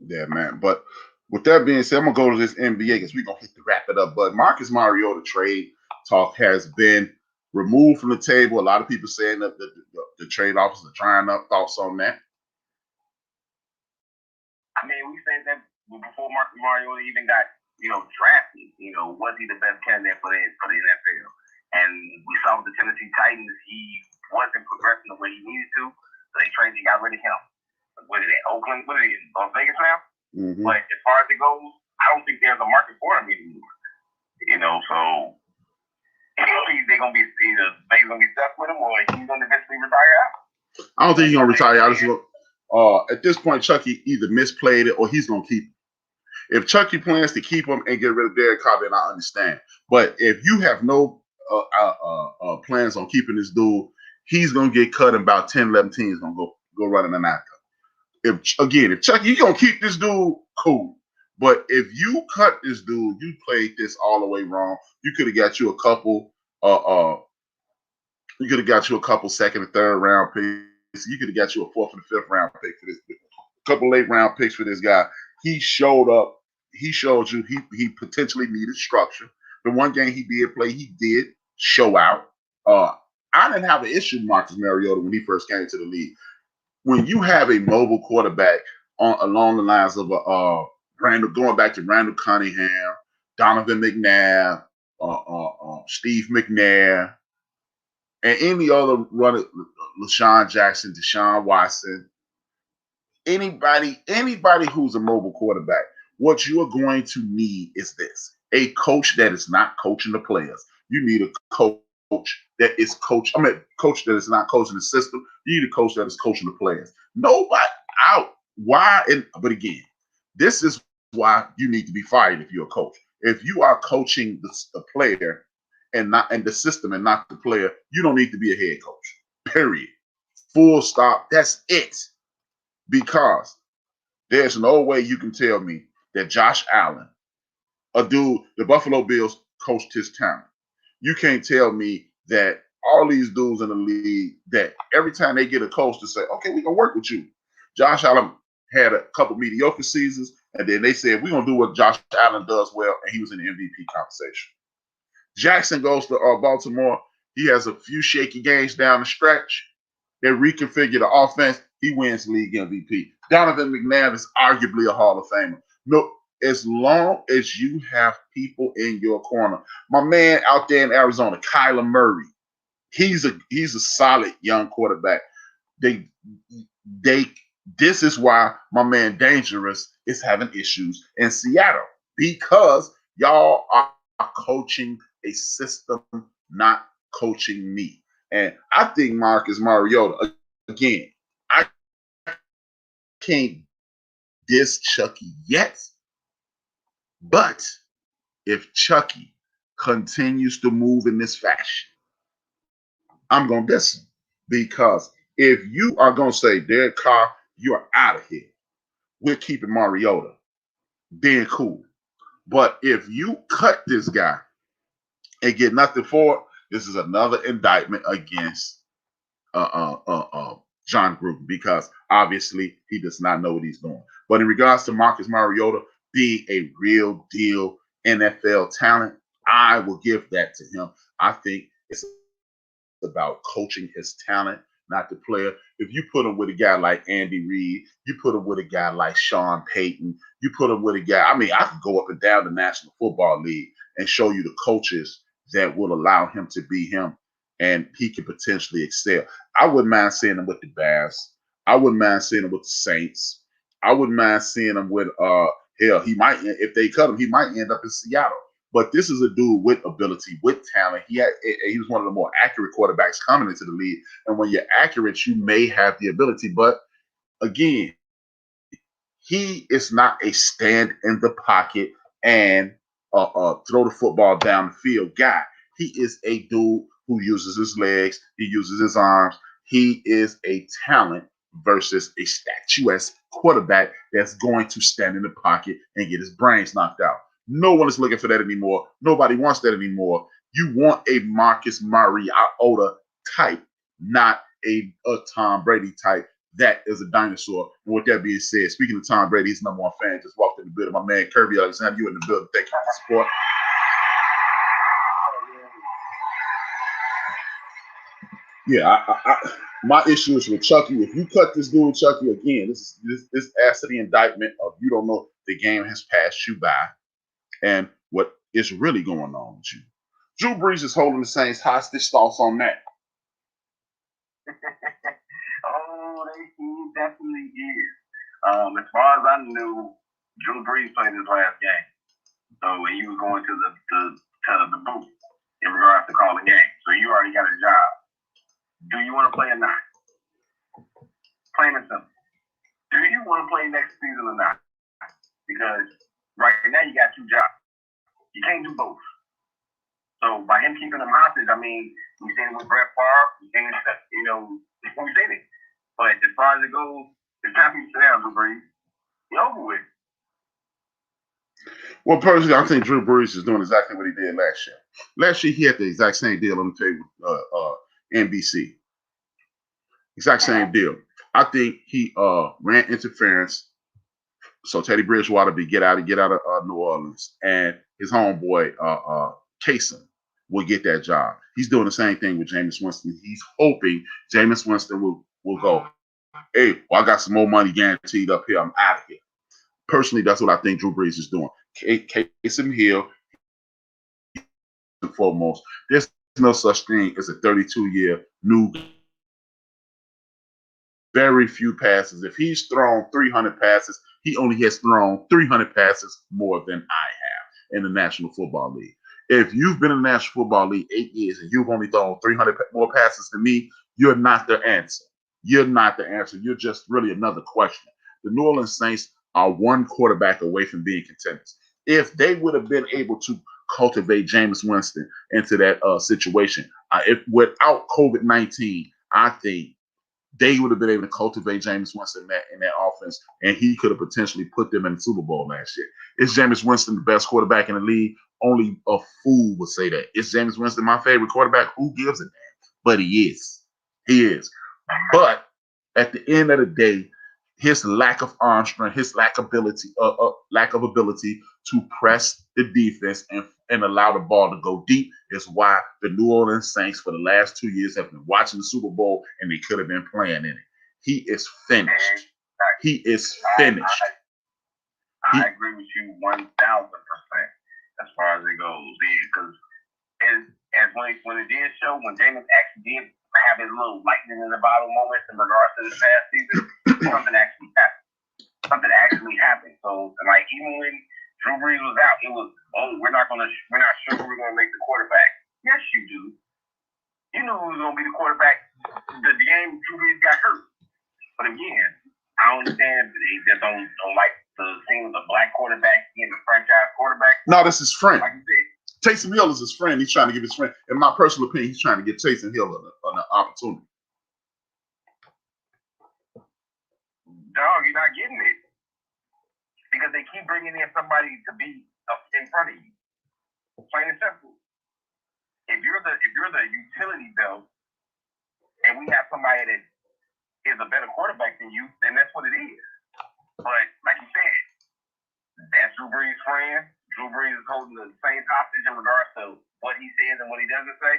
Yeah, man. But with that being said, I'm gonna go to this NBA because we're gonna hit the wrap it up. But Marcus Mariota trade talk has been removed from the table. A lot of people saying that the trade offers are drying up. Thoughts on that? I mean, we said that before Marcus Mariota even got drafted. Was he the best candidate for the NFL? And we saw with the Tennessee Titans, he wasn't progressing the way he needed to. So they got rid of him. What is it, Oakland? What is it, Las Vegas now? Mm-hmm. But as far as it goes, I don't think there's a market for him anymore. So they're gonna be either they're gonna be stuck with him or he's gonna eventually retire out. I don't think he's gonna retire out. At this point, Chucky either misplayed it or he's gonna keep him. If Chucky plans to keep him and get rid of Derek Carr, then I understand. But if you have no plans on keeping this dude, he's gonna get cut and about 10, 11 teams gonna go running an after. If Chucky, you gonna keep this dude, cool. But if you cut this dude, you played this all the way wrong. You could have got you a couple you could have got you a couple second and third round picks. You could have got you a fourth and fifth round pick for this. A couple late round picks for this guy. He showed up. He showed you he potentially needed structure. The one game he did play, he did show out. I didn't have an issue with Marcus Mariota when he first came to the league. When you have a mobile quarterback along the lines of going back to Randall Cunningham, Donovan McNabb, Steve McNair, and any other runner, LaShawn Jackson, Deshaun Watson, anybody who's a mobile quarterback, what you are going to need is this: a coach that is not coaching the players. You need a coach that is coach that is not coaching the system. You need a coach that is coaching the players. Nobody out. Why? But again, this is why you need to be fired if you're a coach. If you are coaching the player and the system and not the player, you don't need to be a head coach. Period. Full stop. That's it. Because there's no way you can tell me that Josh Allen, a dude, the Buffalo Bills coached his talent. You can't tell me that all these dudes in the league, that every time they get a coach to say, okay, we're going to work with you. Josh Allen had a couple mediocre seasons, and then they said, we're going to do what Josh Allen does well, and he was in the MVP conversation. Jackson goes to Baltimore. He has a few shaky games down the stretch. They reconfigure the offense. He wins league MVP. Donovan McNabb is arguably a Hall of Famer. No, as long as you have people in your corner. My man out there in Arizona, Kyler Murray, he's a solid young quarterback. This is why my man Dangerous is having issues in Seattle, because y'all are coaching a system, not coaching me. And I think Marcus Mariota, again, I can't diss Chucky yet, but if Chucky continues to move in this fashion, I'm going to diss him. Because if you are going to say, Derek Carr, you're out of here, we're keeping Mariota, then cool. But if you cut this guy and get nothing for it, this is another indictment against John Gruden, because obviously he does not know what he's doing. But in regards to Marcus Mariota being a real deal NFL talent, I will give that to him. I think it's about coaching his talent, not the player. If you put him with a guy like Andy Reid, you put him with a guy like Sean Payton, you put him with a guy, I could go up and down the National Football League and show you the coaches that will allow him to be him, and he can potentially excel. I wouldn't mind seeing him with the Bears. I wouldn't mind seeing him with the Saints. I wouldn't mind seeing him with hell, he might, if they cut him, he might end up in Seattle. But this is a dude with ability, with talent. He was one of the more accurate quarterbacks coming into the league. And when you're accurate, you may have the ability. But again, he is not a stand in the pocket and throw the football down the field guy. He is a dude who uses his legs. He uses his arms. He is a talent versus a statuesque quarterback that's going to stand in the pocket and get his brains knocked out. No one is looking for that anymore. Nobody wants that anymore. You want a Marcus Mariota type, not a Tom Brady type. That is a dinosaur. And with that being said, speaking of Tom Brady, his number one fan just walked in the building. My man Kirby Alexander, you in the building. Thank you for the support. Yeah, my issue is with Chucky. If you cut this dude, Chucky, again, this adds to the indictment of you don't know the game has passed you by and what is really going on with you. Drew Brees is holding the Saints hostage. Thoughts on that? He definitely is. As far as I knew, Drew Brees played his last game. So when he was going to the booth, in regards to calling games. So you already got a job. Do you want to play or not? Plain and simple. Do you want to play next season or not? Because right now you got two jobs. You can't do both. So by him keeping them hostage, I mean, we seen it with Brett Favre, we seen it, we seen it. But as far as it goes, it's time for you to sit down, Drew Brees. You're over with. Well, personally, I think Drew Brees is doing exactly what he did last year. Last year, he had the exact same deal on the table, NBC. Exact same deal. I think he ran interference, so Teddy Bridgewater be get out of New Orleans, and his homeboy Casey will get that job. He's doing the same thing with Jameis Winston. He's hoping Jameis Winston will go, hey, well, I got some more money guaranteed up here. I'm out of here. Personally, that's what I think Drew Brees is doing. Casey Hill, and foremost, there's no such thing as a 32-year new. Very few passes. If he's thrown 300 passes, he only has thrown 300 passes more than I have in the National Football League. If you've been in the National Football League 8 years and you've only thrown 300 more passes than me, you're not the answer. You're not the answer. You're just really another question. The New Orleans Saints are one quarterback away from being contenders. If they would have been able to cultivate Jameis Winston into that situation, without COVID-19, I think they would have been able to cultivate Jameis Winston in that offense, and he could have potentially put them in the Super Bowl last year. Is Jameis Winston the best quarterback in the league? Only a fool would say that. Is Jameis Winston my favorite quarterback? Who gives a damn? But he is. He is. But at the end of the day, his lack of arm strength, his lack of ability to press the defense and allow the ball to go deep is why the New Orleans Saints for the last 2 years have been watching the Super Bowl and they could have been playing in it. He is finished. He is finished. I agree with you 1,000% as far as it goes. Because as when it did show, when Jameis actually did have his little lightning in the bottle moment in regards to this past season, something actually happened. Something actually happened. So, like, even when Drew Brees was out, it was, we're not sure who we're gonna make the quarterback. Yes, you do. You knew who was gonna be the quarterback. The game Drew Brees got hurt. But again, I understand they just don't like the thing of the black quarterback being the franchise quarterback. No, that's his friend. Like you said, Taysom Hill is his friend. He's trying to give his friend. In my personal opinion, he's trying to give Taysom Hill an opportunity. Dog, you're not getting it. Because they keep bringing in somebody to be in front of you. Plain and simple. If you're the utility belt, and we have somebody that is a better quarterback than you, then that's what it is. But like you said, that's Drew Brees' friend. Drew Brees is holding the same hostage in regards to what he says and what he doesn't say.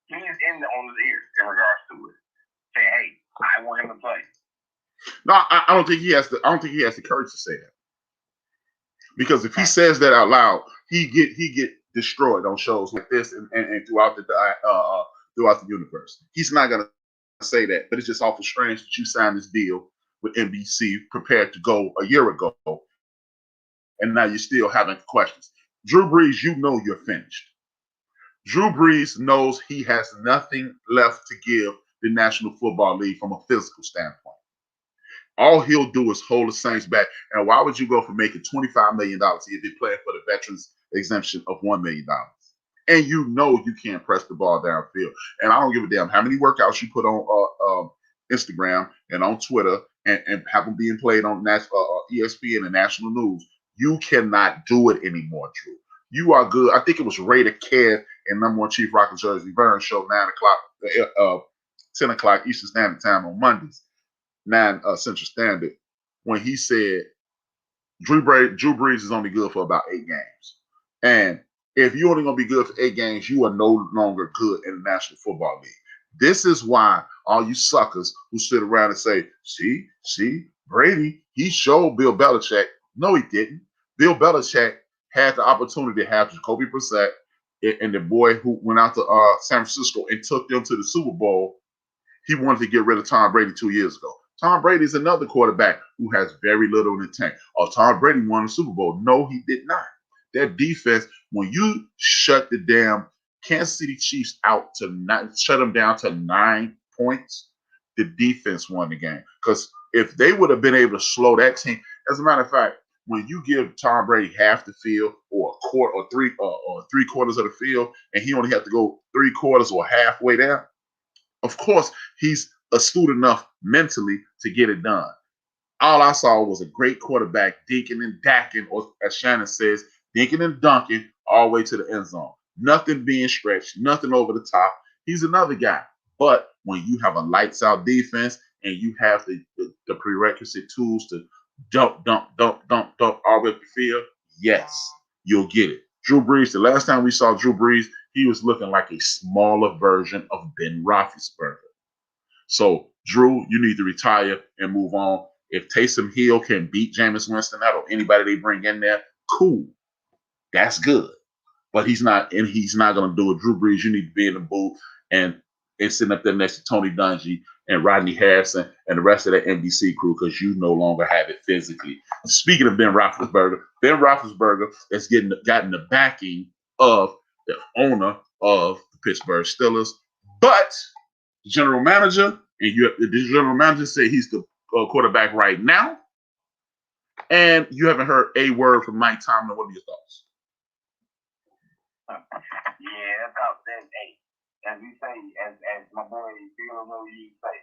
He's in the owner's ear in regards to it. Say, hey, I want him to play. No, I don't think he has the. I don't think he has the courage to say that. Because if he says that out loud, he get destroyed on shows like this and throughout the universe. He's not gonna say that, but it's just awful strange that you signed this deal with NBC, prepared to go a year ago, and now you're still having questions. Drew Brees, you know you're finished. Drew Brees knows he has nothing left to give the National Football League from a physical standpoint. All he'll do is hold the Saints back. And why would you go from making $25 million if you're playing for the veterans exemption of $1 million? And you know you can't press the ball downfield. And I don't give a damn how many workouts you put on Instagram and on Twitter and have them being played on ESPN and national news. You cannot do it anymore, Drew. You are good. I think it was Raider Kev and number one Chief Rocker Jersey Burns show 10 o'clock Eastern Standard Time on Mondays. 9 Central Standard, when he said Drew Brees is only good for about 8 games. And if you're only going to be good for 8 games, you are no longer good in the National Football League. This is why all you suckers who sit around and say, see, Brady, he showed Bill Belichick. No, he didn't. Bill Belichick had the opportunity to have Jacoby Brissett and the boy who went out to San Francisco and took them to the Super Bowl. He wanted to get rid of Tom Brady 2 years ago. Tom Brady is another quarterback who has very little in the tank. Oh, Tom Brady won the Super Bowl. No, he did not. That defense, when you shut the damn Kansas City Chiefs out to shut them down to 9 points, the defense won the game. Because if they would have been able to slow that team, as a matter of fact, when you give Tom Brady half the field or a quarter or 3/4 of the field, and he only have to go 3/4 or halfway there, of course he's astute enough mentally to get it done. All I saw was a great quarterback dinking and dacking, or as Shannon says, dinking and dunking all the way to the end zone. Nothing being stretched, nothing over the top. He's another guy. But when you have a lights out defense and you have the prerequisite tools to dump all the way up the field, yes, you'll get it. Drew Brees, the last time we saw Drew Brees, he was looking like a smaller version of Ben Roethlisberger. So, Drew, you need to retire and move on. If Taysom Hill can beat Jameis Winston out or anybody they bring in there, cool. That's good. But he's not going to do it. Drew Brees, you need to be in the booth and sitting up there next to Tony Dungy and Rodney Harrison and the rest of the NBC crew, because you no longer have it physically. Speaking of Ben Roethlisberger has gotten the backing of the owner of the Pittsburgh Steelers, but the general manager, the general manager said he's the quarterback right now, and you haven't heard a word from Mike Tomlin. What are your thoughts? Yeah, that's how that. Hey, as you say, as my boy Bill you say,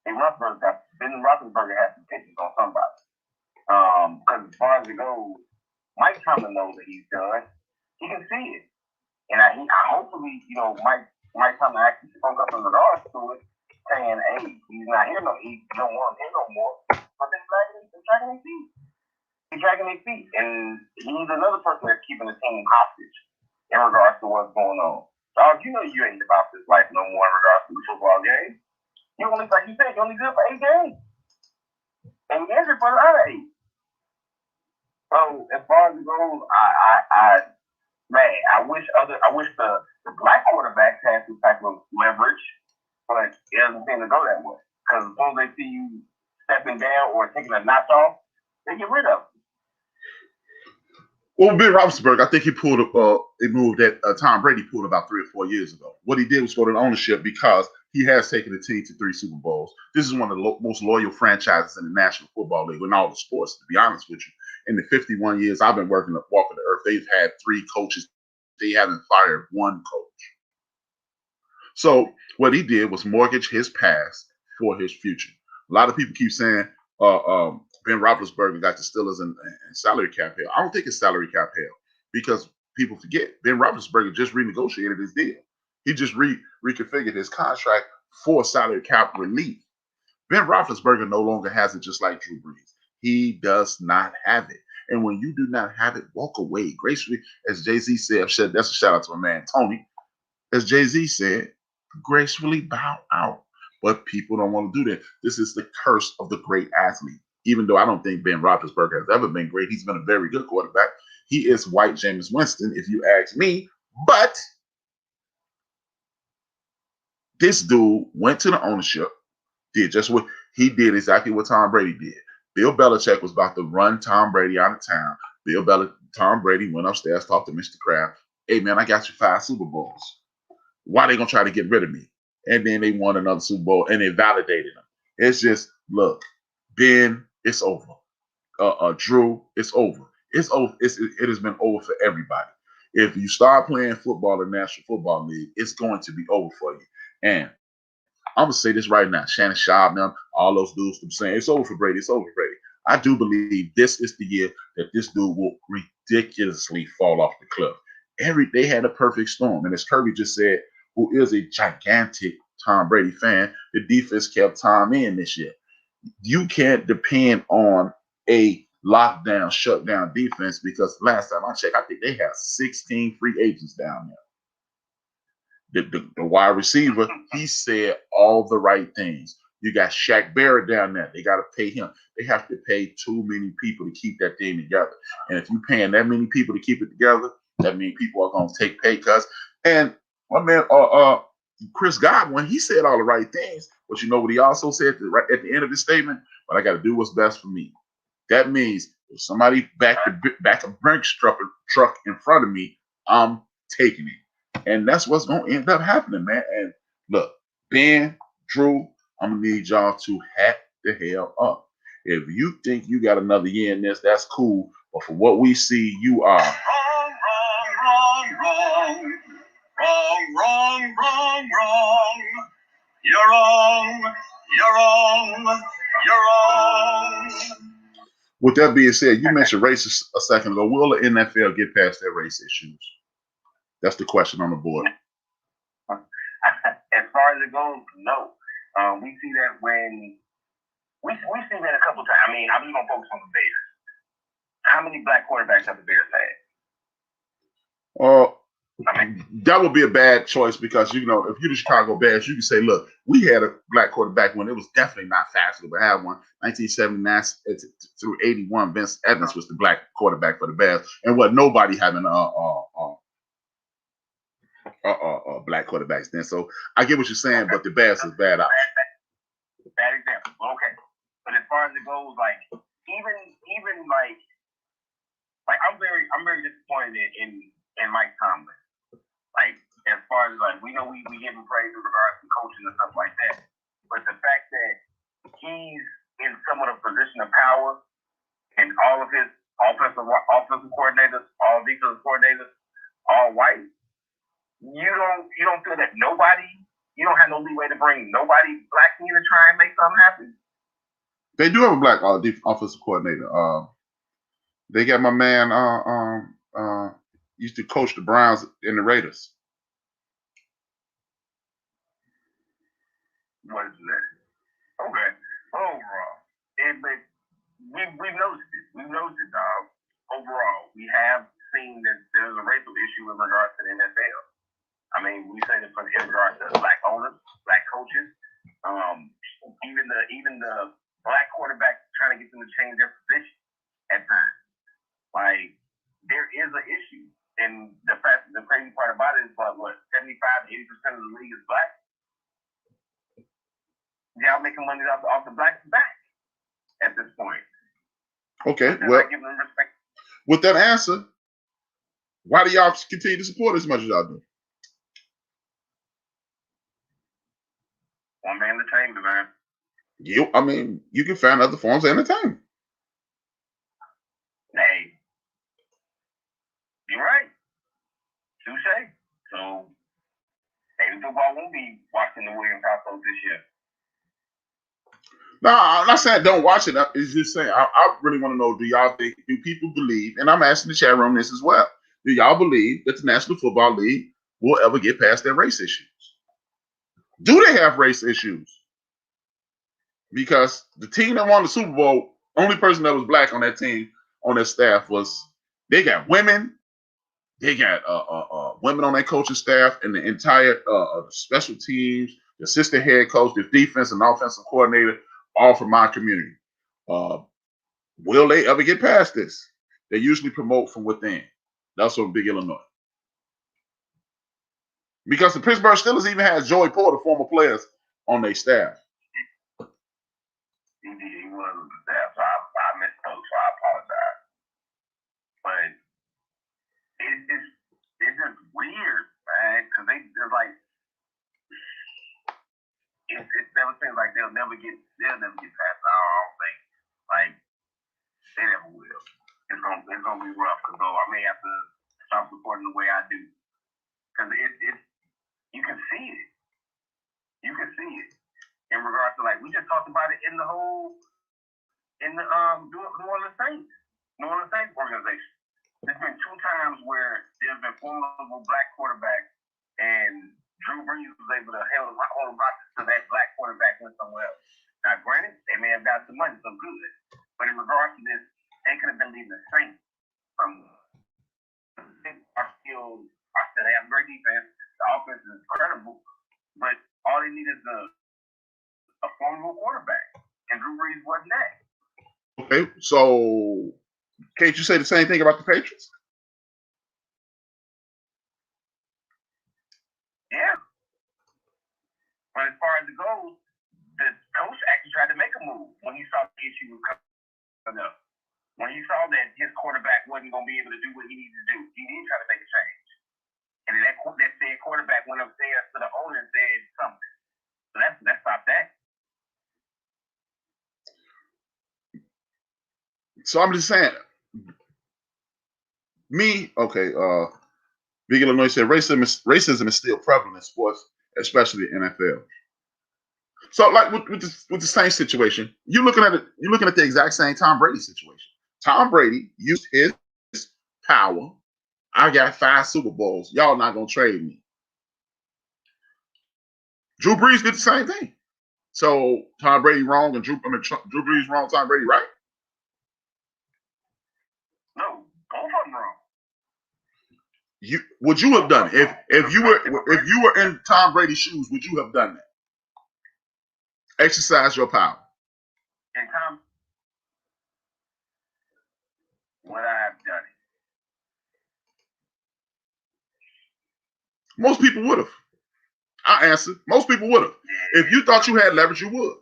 Ben Roethlisberger has to pitch on somebody. Because as far as it goes, Mike Tomlin knows that he's done. He can see it, and I hopefully, Mike Tomlin actually spoke up in regards to it, saying, "Hey, he's not here he don't want him no more." But they're dragging his feet. He's dragging his feet, and he's another person that's keeping the team hostage in regards to what's going on. Dog, you ain't about this life no more in regards to the football game. You only, like you said, you only good for 8 games, and you injured for the other 8. So as far as it goes, I wish the black quarterbacks had some type of leverage, but it doesn't seem to go that way. Because as soon as they see you stepping down or taking a notch off, they get rid of it. Well, Ben Roethlisberger, I think he pulled up a move that Tom Brady pulled about 3 or 4 years ago. What he did was go to ownership because he has taken the team to 3 Super Bowls. This is one of the most loyal franchises in the National Football League in all the sports, to be honest with you. In the 51 years I've been walking the earth, they've had 3 coaches. They haven't fired 1 coach. So what he did was mortgage his past for his future. A lot of people keep saying Ben Roethlisberger got the Steelers in salary cap hell. I don't think it's salary cap hell, because people forget Ben Roethlisberger just renegotiated his deal. He just reconfigured his contract for salary cap relief. Ben Roethlisberger no longer has it, just like Drew Brees. He does not have it. And when you do not have it, walk away gracefully. As Jay-Z said, that's a shout out to my man Tony. As Jay-Z said, gracefully bow out. But people don't want to do that. This is the curse of the great athlete. Even though I don't think Ben Roethlisberger has ever been great, he's been a very good quarterback. He is white Jameis Winston, if you ask me. But this dude went to the ownership, did exactly what Tom Brady did. Bill Belichick was about to run Tom Brady out of town. Tom Brady went upstairs, talked to Mr. Kraft. Hey, man, I got you 5 Super Bowls. Why are they going to try to get rid of me? And then they won another Super Bowl, and they validated him. It's just, look, Ben, it's over. Drew, it's over. It's over. It has been over for everybody. If you start playing football in the National Football League, it's going to be over for you. And I'm going to say this right now. Shannon Sharp, all those dudes keep saying, it's over for Brady. It's over for Brady. I do believe this is the year that this dude will ridiculously fall off the cliff. They had a perfect storm. And as Kirby just said, who is a gigantic Tom Brady fan, the defense kept Tom in this year. You can't depend on a lockdown, shutdown defense, because last time I checked, I think they have 16 free agents down there. The wide receiver, he said all the right things. You got Shaq Barrett down there. They got to pay him. They have to pay too many people to keep that thing together. And if you're paying that many people to keep it together, that means people are going to take pay cuts. And my man, Chris Godwin, he said all the right things, but you know what he also said at the end of his statement? But I got to do what's best for me. That means if somebody back a Brinks truck in front of me, I'm taking it. And that's what's going to end up happening, man. And look, Ben, Drew, I'm going to need y'all to hat the hell up. If you think you got another year in this, that's cool. But for what we see, you are wrong, wrong. You're wrong. You're wrong. With that being said, you mentioned race a second ago. Will the NFL get past their race issues? That's the question on the board. As far as it goes, no. We see that when we see that a couple times. I mean, I'm just gonna focus on the Bears. How many black quarterbacks have the Bears had? That would be a bad choice because, you know, if you're the Chicago Bears, you can say, look, we had a black quarterback when it was definitely not fashionable to have one. 1979 through 81, Vince Evans was the black quarterback for the Bears, and nobody having black quarterbacks then. So I get what you're saying, but the Bears is bad out. Bad example. Okay, but as far as it goes, like even like I'm very disappointed in Mike Tomlin. Like, as far as, like, we know we give him praise in regards to coaching and stuff like that. But the fact that he's in somewhat of a position of power and all of his offensive coordinators, all defensive coordinators, all white, you don't feel that you don't have no leeway to bring nobody black in to try and make something happen? They do have a black offensive coordinator. They got my man used to coach the Browns and the Raiders. What is that? Okay. Overall. But we've noticed it. We've noticed it, dog. Overall, we have seen that there's a racial issue in regards to the NFL. I mean, we say that in regards to black owners, black coaches, even the black quarterbacks trying to get them to change their position at times. Like, there is an issue. And the crazy part about it is, like, what, 75 to 80% of the league is black? Y'all making money off the black's back at this point. Okay, well, with that answer, why do y'all continue to support as much as y'all do? One man entertainment, man. You can find other forms of entertainment. Hey, you're right. Touche. So, maybe football won't be watching the Williams household this year. No, I'm not saying don't watch it. It's just saying I really want to know, do people believe, and I'm asking the chat room this as well, do y'all believe that the National Football League will ever get past their race issues? Do they have race issues? Because the team that won the Super Bowl, only person that was black on that team, on their staff they got women. They got women on their coaching staff and the entire special teams, the assistant head coach, the defense and offensive coordinator, all from my community. Will they ever get past this? They usually promote from within. That's from Big Illinois. Because the Pittsburgh Steelers even has Joey Porter, former players, on their staff. He was on the staff, so I misspoke, so I apologize. But it's just weird, man, because they're like, it never seems like they'll never get past it. I don't think, like, they never will. It's gonna be rough, because I may have to stop supporting the way I do, because you can see it. You can see it in regards to, like, we just talked about it in the New Orleans Saints organization. There's been 2 times where there's been formidable black quarterbacks, and Drew Brees was able to hold a lot to that black quarterback went somewhere else. Now, granted, they may have got some money, so good. But in regards to this, they could have been leaving the Saints from they have great defense. The offense is incredible, but all they need is a formidable quarterback, and Drew Brees wasn't that. Okay, so can't you say the same thing about the Patriots? Yeah. But as far as it goes, the coach actually tried to make a move when he saw the issue was coming up. When he saw that his quarterback wasn't going to be able to do what he needed to do, he did try to make a change. And then that said went upstairs to the owner and said something. So let's stop that. So I'm just saying, Big Illinois said racism is still prevalent in sports, especially the NFL. So, like with the same situation, you're looking at the exact same Tom Brady situation. Tom Brady used his power. I got 5 Super Bowls. Y'all not gonna trade me. Drew Brees did the same thing. So Tom Brady wrong and Drew Brees wrong, Tom Brady right? No, both of them wrong. Would you have done it if you were in Tom Brady's shoes? Would you have done that? Exercise your power. And Tom, would I have done it? Most people would have. I answered. Most people would have. Yeah. If you thought you had leverage, you would.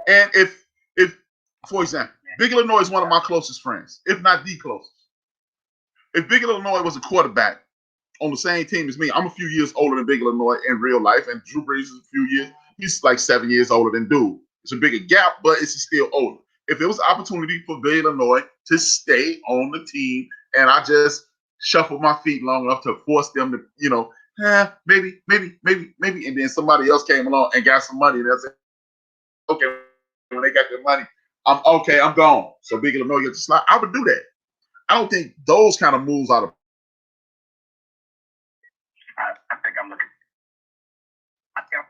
Yeah. And if for example, Big Illinois is one of my closest friends, if not the closest. If Big Illinois was a quarterback on the same team as me, I'm a few years older than Big Illinois in real life, and Drew Brees is a few years. He's like 7 years older than Dude. It's a bigger gap, but it's still older. If it was an opportunity for Big Illinois to stay on the team, and I just shuffled my feet long enough to force them to, maybe, and then somebody else came along and got some money, and I said, okay, when they got their money, I'm gone. So Big Illinois gets a slide. I would do that. I don't think those kind of moves are the. I think I'm looking. I think I'm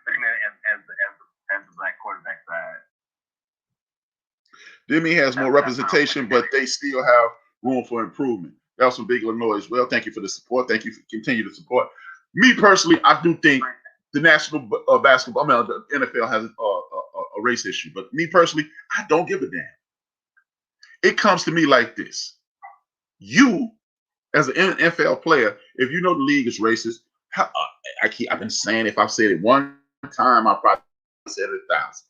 looking at it as the black quarterback side. Demi has more representation, but they still have room for improvement. That was from Big Illinois as well. Thank you for the support. Thank you for continuing to support. Me personally, I do think the national basketball, the NFL has a race issue. But me personally, I don't give a damn. It comes to me like this. You, as an NFL player, if you know the league is racist, I've been saying, if I've said it one time, I probably said it 1,000.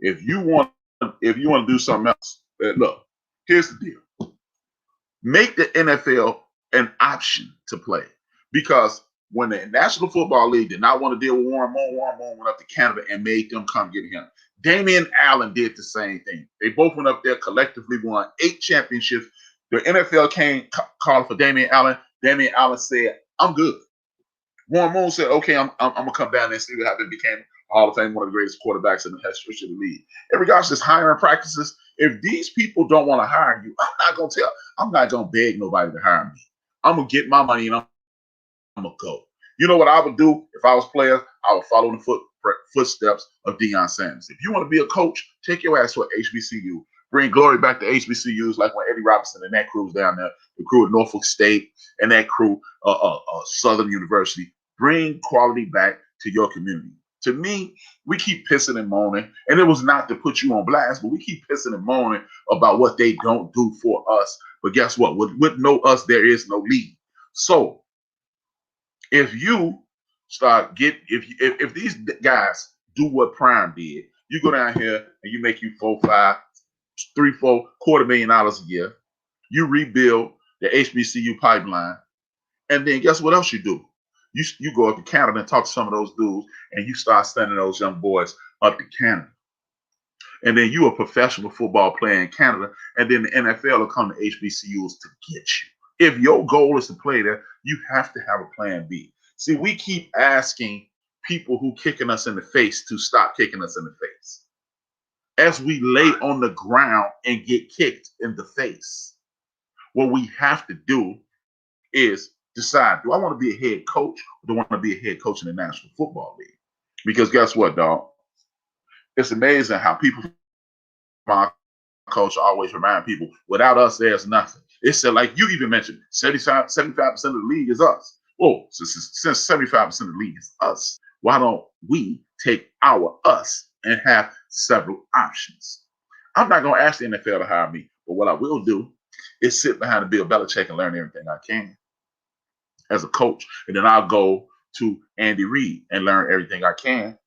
If you want to do something else, look, here's the deal. Make the NFL an option to play. Because when the National Football League did not want to deal with Warren Moon went up to Canada and made them come get him. Damian Allen did the same thing. They both went up there, collectively won 8 championships. The NFL came calling for Damian Allen. Damian Allen said, I'm good. Warren Moon said, okay, I'm going to come down there and see what happened. Became Hall of Fame, one of the greatest quarterbacks in the history of the league. In regards to this hiring practices, if these people don't want to hire you, I'm not going to beg nobody to hire me. I'm going to get my money and I'm going to go. You know what I would do if I was players? I would follow the footsteps of Deion Sanders. If you want to be a coach, take your ass to an HBCU. Bring glory back to HBCUs like when Eddie Robinson and that crew was down there, the crew at Norfolk State and that crew Southern University. Bring quality back to your community. To me, we keep pissing and moaning, and it was not to put you on blast, but we keep pissing and moaning about what they don't do for us. But guess what? With no us, there is no lead. So if you start if these guys do what Prime did, you go down here and you make you $4 million a year, you rebuild the HBCU pipeline, and then guess what else you do? You go up to Canada and talk to some of those dudes, and you start sending those young boys up to Canada. And then you a professional football player in Canada, and then the NFL will come to HBCUs to get you. If your goal is to play there, you have to have a plan B. See, we keep asking people who kicking us in the face to stop kicking us in the face as we lay on the ground and get kicked in the face. What we have to do is decide, do I want to be a head coach or do I want to be a head coach in the National Football League? Because guess what, dog? It's amazing how people, my coach always remind people, without us, there's nothing. It's like you even mentioned, 75% of the league is us. Oh, since 75% of the league is us, why don't we take our us and have several options? I'm not going to ask the NFL to hire me, but what I will do is sit behind a Bill Belichick and learn everything I can as a coach. And then I'll go to Andy Reid and learn everything I can.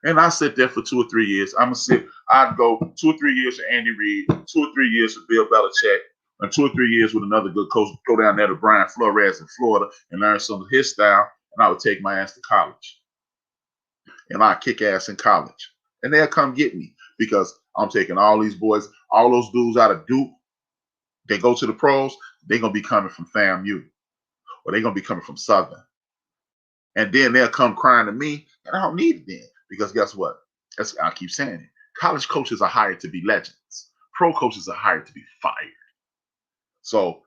And I sit there for 2 or 3 years. I'd go 2 or 3 years with Andy Reid, 2 or 3 years with Bill Belichick, and 2 or 3 years with another good coach. Go down there to Brian Flores in Florida and learn some of his style. and I would take my ass to college, and I'd kick ass in college, and they'll come get me because I'm taking all these boys, all those dudes out of Duke. They go to the pros, they're gonna be coming from FAMU, or they're gonna be coming from Southern, and then they'll come crying to me, and I don't need it then because guess what? I keep saying it. College coaches are hired to be legends. Pro coaches are hired to be fired. So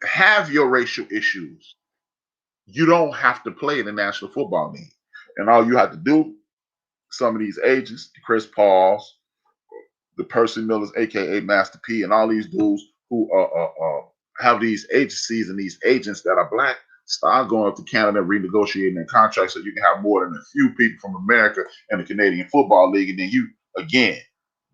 have your racial issues. You don't have to play in the National Football League. And all you have to do, some of these agents, the Chris Pauls, the Percy Millers, aka Master P, and all these dudes who have these agencies and these agents that are black, start going up to Canada and renegotiating their contracts so you can have more than a few people from America and the Canadian Football League, and then you again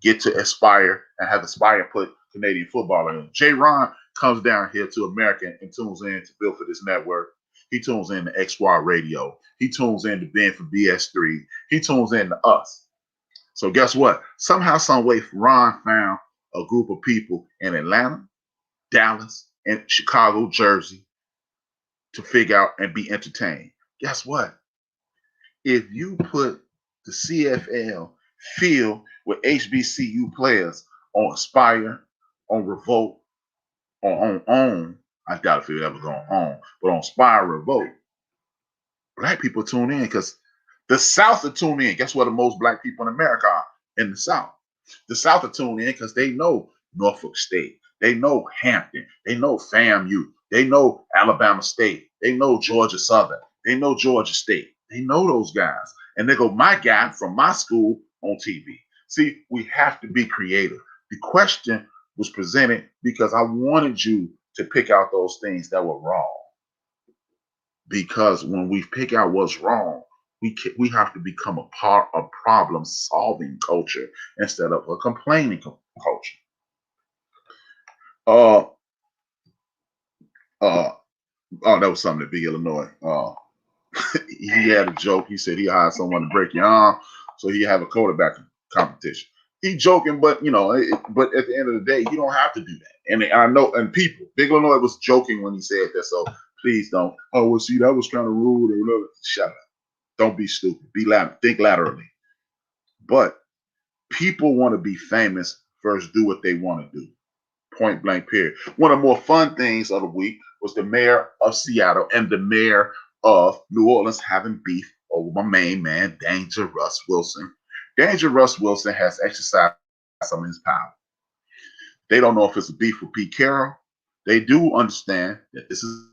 get to aspire and have Aspire put Canadian football in. Jay Ron comes down here to America and tunes in to build for this network. He tunes in to X Squad Radio. He tunes in to Ben for BS3. He tunes in to us. So guess what? Somehow, some way, Ron found a group of people in Atlanta, Dallas, and Chicago, Jersey to figure out and be entertained. Guess what? If you put the CFL field with HBCU players on Aspire, on Revolt, or on I doubt if it ever going on, but on Aspire, Revolt, black people tune in because the South will tune in. Guess what? The most black people in America are in the South. The South will tune in because they know Norfolk State. They know Hampton. They know FAMU. They know Alabama State. They know Georgia Southern. They know Georgia State. They know those guys. And they go, my guy from my school on TV. See, we have to be creative. The question was presented because I wanted you to pick out those things that were wrong. Because when we pick out what's wrong, we have to become a part of problem-solving culture instead of a complaining culture. That was something at Big Illinois. He had a joke. He said he hired someone to break your arm, so he have a quarterback competition. He joking, but but at the end of the day, you don't have to do that. And I know, and people, Big Illinois was joking when he said that. So please don't. Oh, well, see, that was kind of rude or whatever. Shut up. Don't be stupid. Think laterally. But people want to be famous. First, do what they want to do. Point blank, period. One of the more fun things of the week was the mayor of Seattle and the mayor of New Orleans having beef over my main man, Danger Russ Wilson. Danger Russ Wilson has exercised some of his power. They don't know if it's a beef with Pete Carroll. They do understand that this is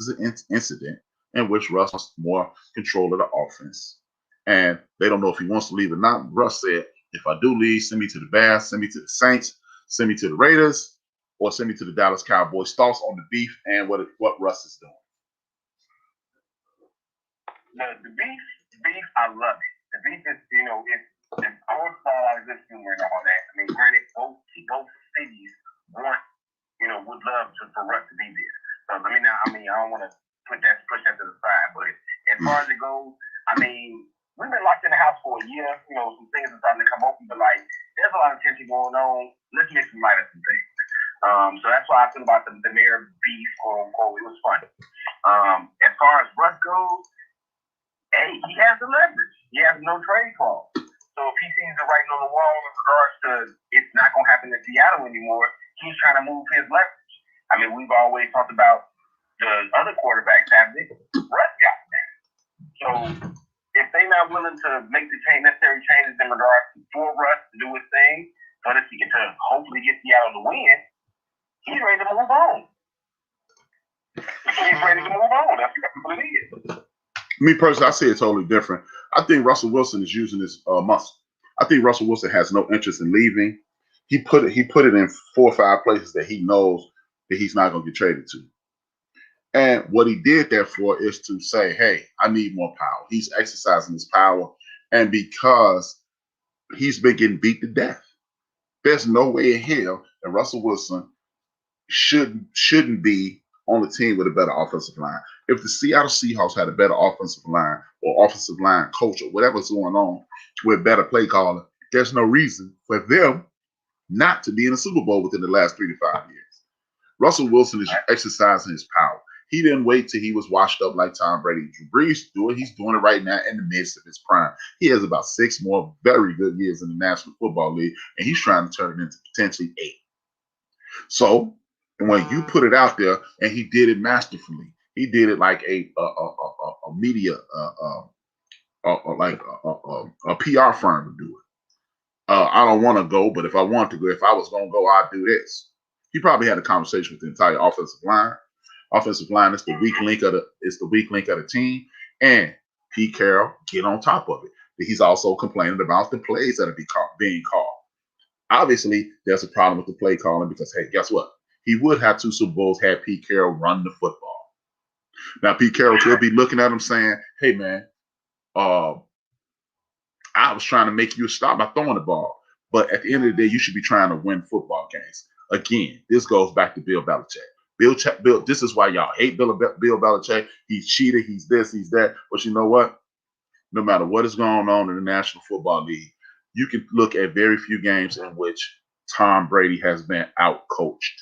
an incident in which Russ wants more control of the offense. And they don't know if he wants to leave or not. Russ said, if I do leave, send me to the Bears, send me to the Saints, send me to the Raiders, or send me to the Dallas Cowboys. Thoughts on the beef and what Russ is doing? The beef, I love it. The beef is, it's all stars, this humor and all that. I mean, granted, both cities would love for Russ to be there. So I don't want to push that to the side, but as far as it goes, I mean, we've been locked in the house for a year. Some things are starting to come open, but there's a lot of tension going on. Let's make some light of some things. So that's why I feel about the mayor beef, quote unquote. It was funny. As far as Russ goes, hey, he has the leverage. He has no trade clause. So if he sees the writing on the wall in regards to it's not going to happen in Seattle anymore, he's trying to move his leverage. I mean, we've always talked about the other quarterbacks having it. Russ got that. So if they're not willing to make the necessary changes in regards for Russ to do his thing, for us to hopefully get Seattle to win, he's ready to move on. He's ready to move on. That's what it is. Me personally, I see it totally different. I think Russell Wilson is using his muscle. I think Russell Wilson has no interest in leaving. He put it in 4 or 5 places that he knows that he's not going to get traded to. And what he did therefore is to say, hey, I need more power. He's exercising his power. And because he's been getting beat to death, there's no way in hell that Russell Wilson shouldn't be on the team with a better offensive line. If the Seattle Seahawks had a better offensive line or offensive line coach or whatever's going on with better play calling, there's no reason for them not to be in the Super Bowl within the last 3 to 5 years. Russell Wilson is exercising his power. He didn't wait till he was washed up like Tom Brady. Drew Brees do it. He's doing it right now in the midst of his prime. He has about 6 more very good years in the National Football League, and he's trying to turn it into potentially 8. So when you put it out there, and he did it masterfully, he did it like a media, like a PR firm would do it. I don't want to go, but if I want to go, if I was going to go, I'd do this. He probably had a conversation with the entire offensive line. Offensive line is the weak link of the team, and Pete Carroll get on top of it. He's also complaining about the plays that are being called. Obviously, there's a problem with the play calling because, hey, guess what? He would have 2 Super Bowls had Pete Carroll run the football. Now, Pete Carroll could be looking at him saying, hey, man, I was trying to make you stop by throwing the ball. But at the end of the day, you should be trying to win football games. Again, this goes back to Bill Belichick. Bill, this is why y'all hate Bill Belichick. He's cheated. He's this, he's that. But you know what? No matter what is going on in the National Football League, you can look at very few games in which Tom Brady has been outcoached.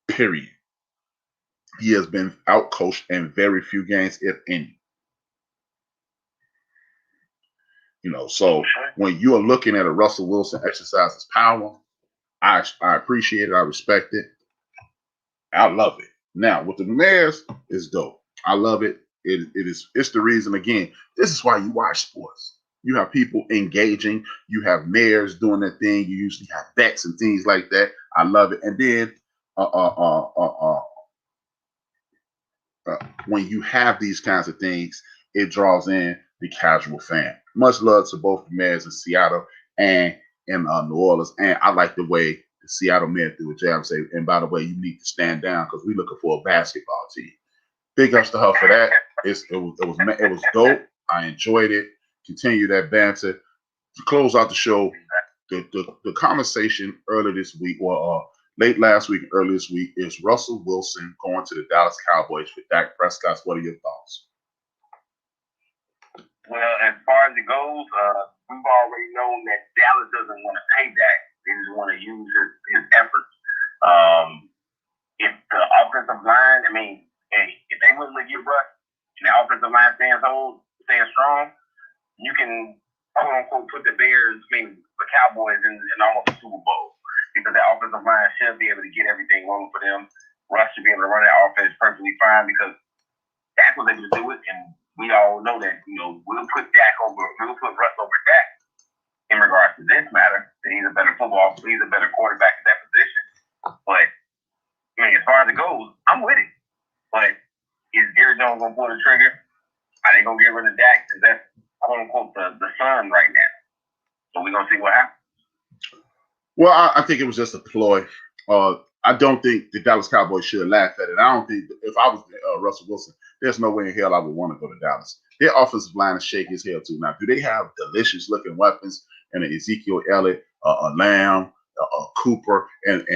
Period. He has been outcoached in very few games, if any. You know, so when you are looking at a Russell Wilson exercise his power, I appreciate it. I respect it. I love it. Now, with the mayors, it's dope. I love it. It's the reason, again, this is why you watch sports. You have people engaging. You have mayors doing their thing. You usually have bets and things like that. I love it. And then when you have these kinds of things, it draws in the casual fan. Much love to both the mayors in Seattle and in New Orleans. And I like the way the Seattle mayor threw a jab and say, and by the way, you need to stand down because we're looking for a basketball team. Big ups to her for that. It was dope. I enjoyed it. Continue that banter. To close out the show, the conversation earlier this week, or late last week, early this week, is Russell Wilson going to the Dallas Cowboys for Dak Prescott. What are your thoughts? Well, as far as it goes, we've already known that Dallas doesn't want to pay Dak. They just want to use his efforts. If the offensive line, I mean, hey, if they willing to get Russ and the offensive line staying strong, you can, quote unquote, put the Cowboys in almost a Super Bowl because the offensive line should be able to get everything rolling for them. Russ should be able to run that offense perfectly fine because Dak was able to do it, and we all know that, we'll put Russ over Dak in regards to this matter. That he's a better quarterback at that position. But I mean, as far as it goes, I'm with it. But is Jerry Jones gonna pull the trigger? Are they gonna get rid of Dak? Because that's, quote unquote, the sun right now. So we're gonna see what happens. Well, I think it was just a ploy. I don't think the Dallas Cowboys should laugh at it. I don't think if I was Russell Wilson, there's no way in hell I would want to go to Dallas. Their offensive line is shaky as hell too. Now, do they have delicious looking weapons and an Ezekiel Elliott, a Lamb, a Cooper, and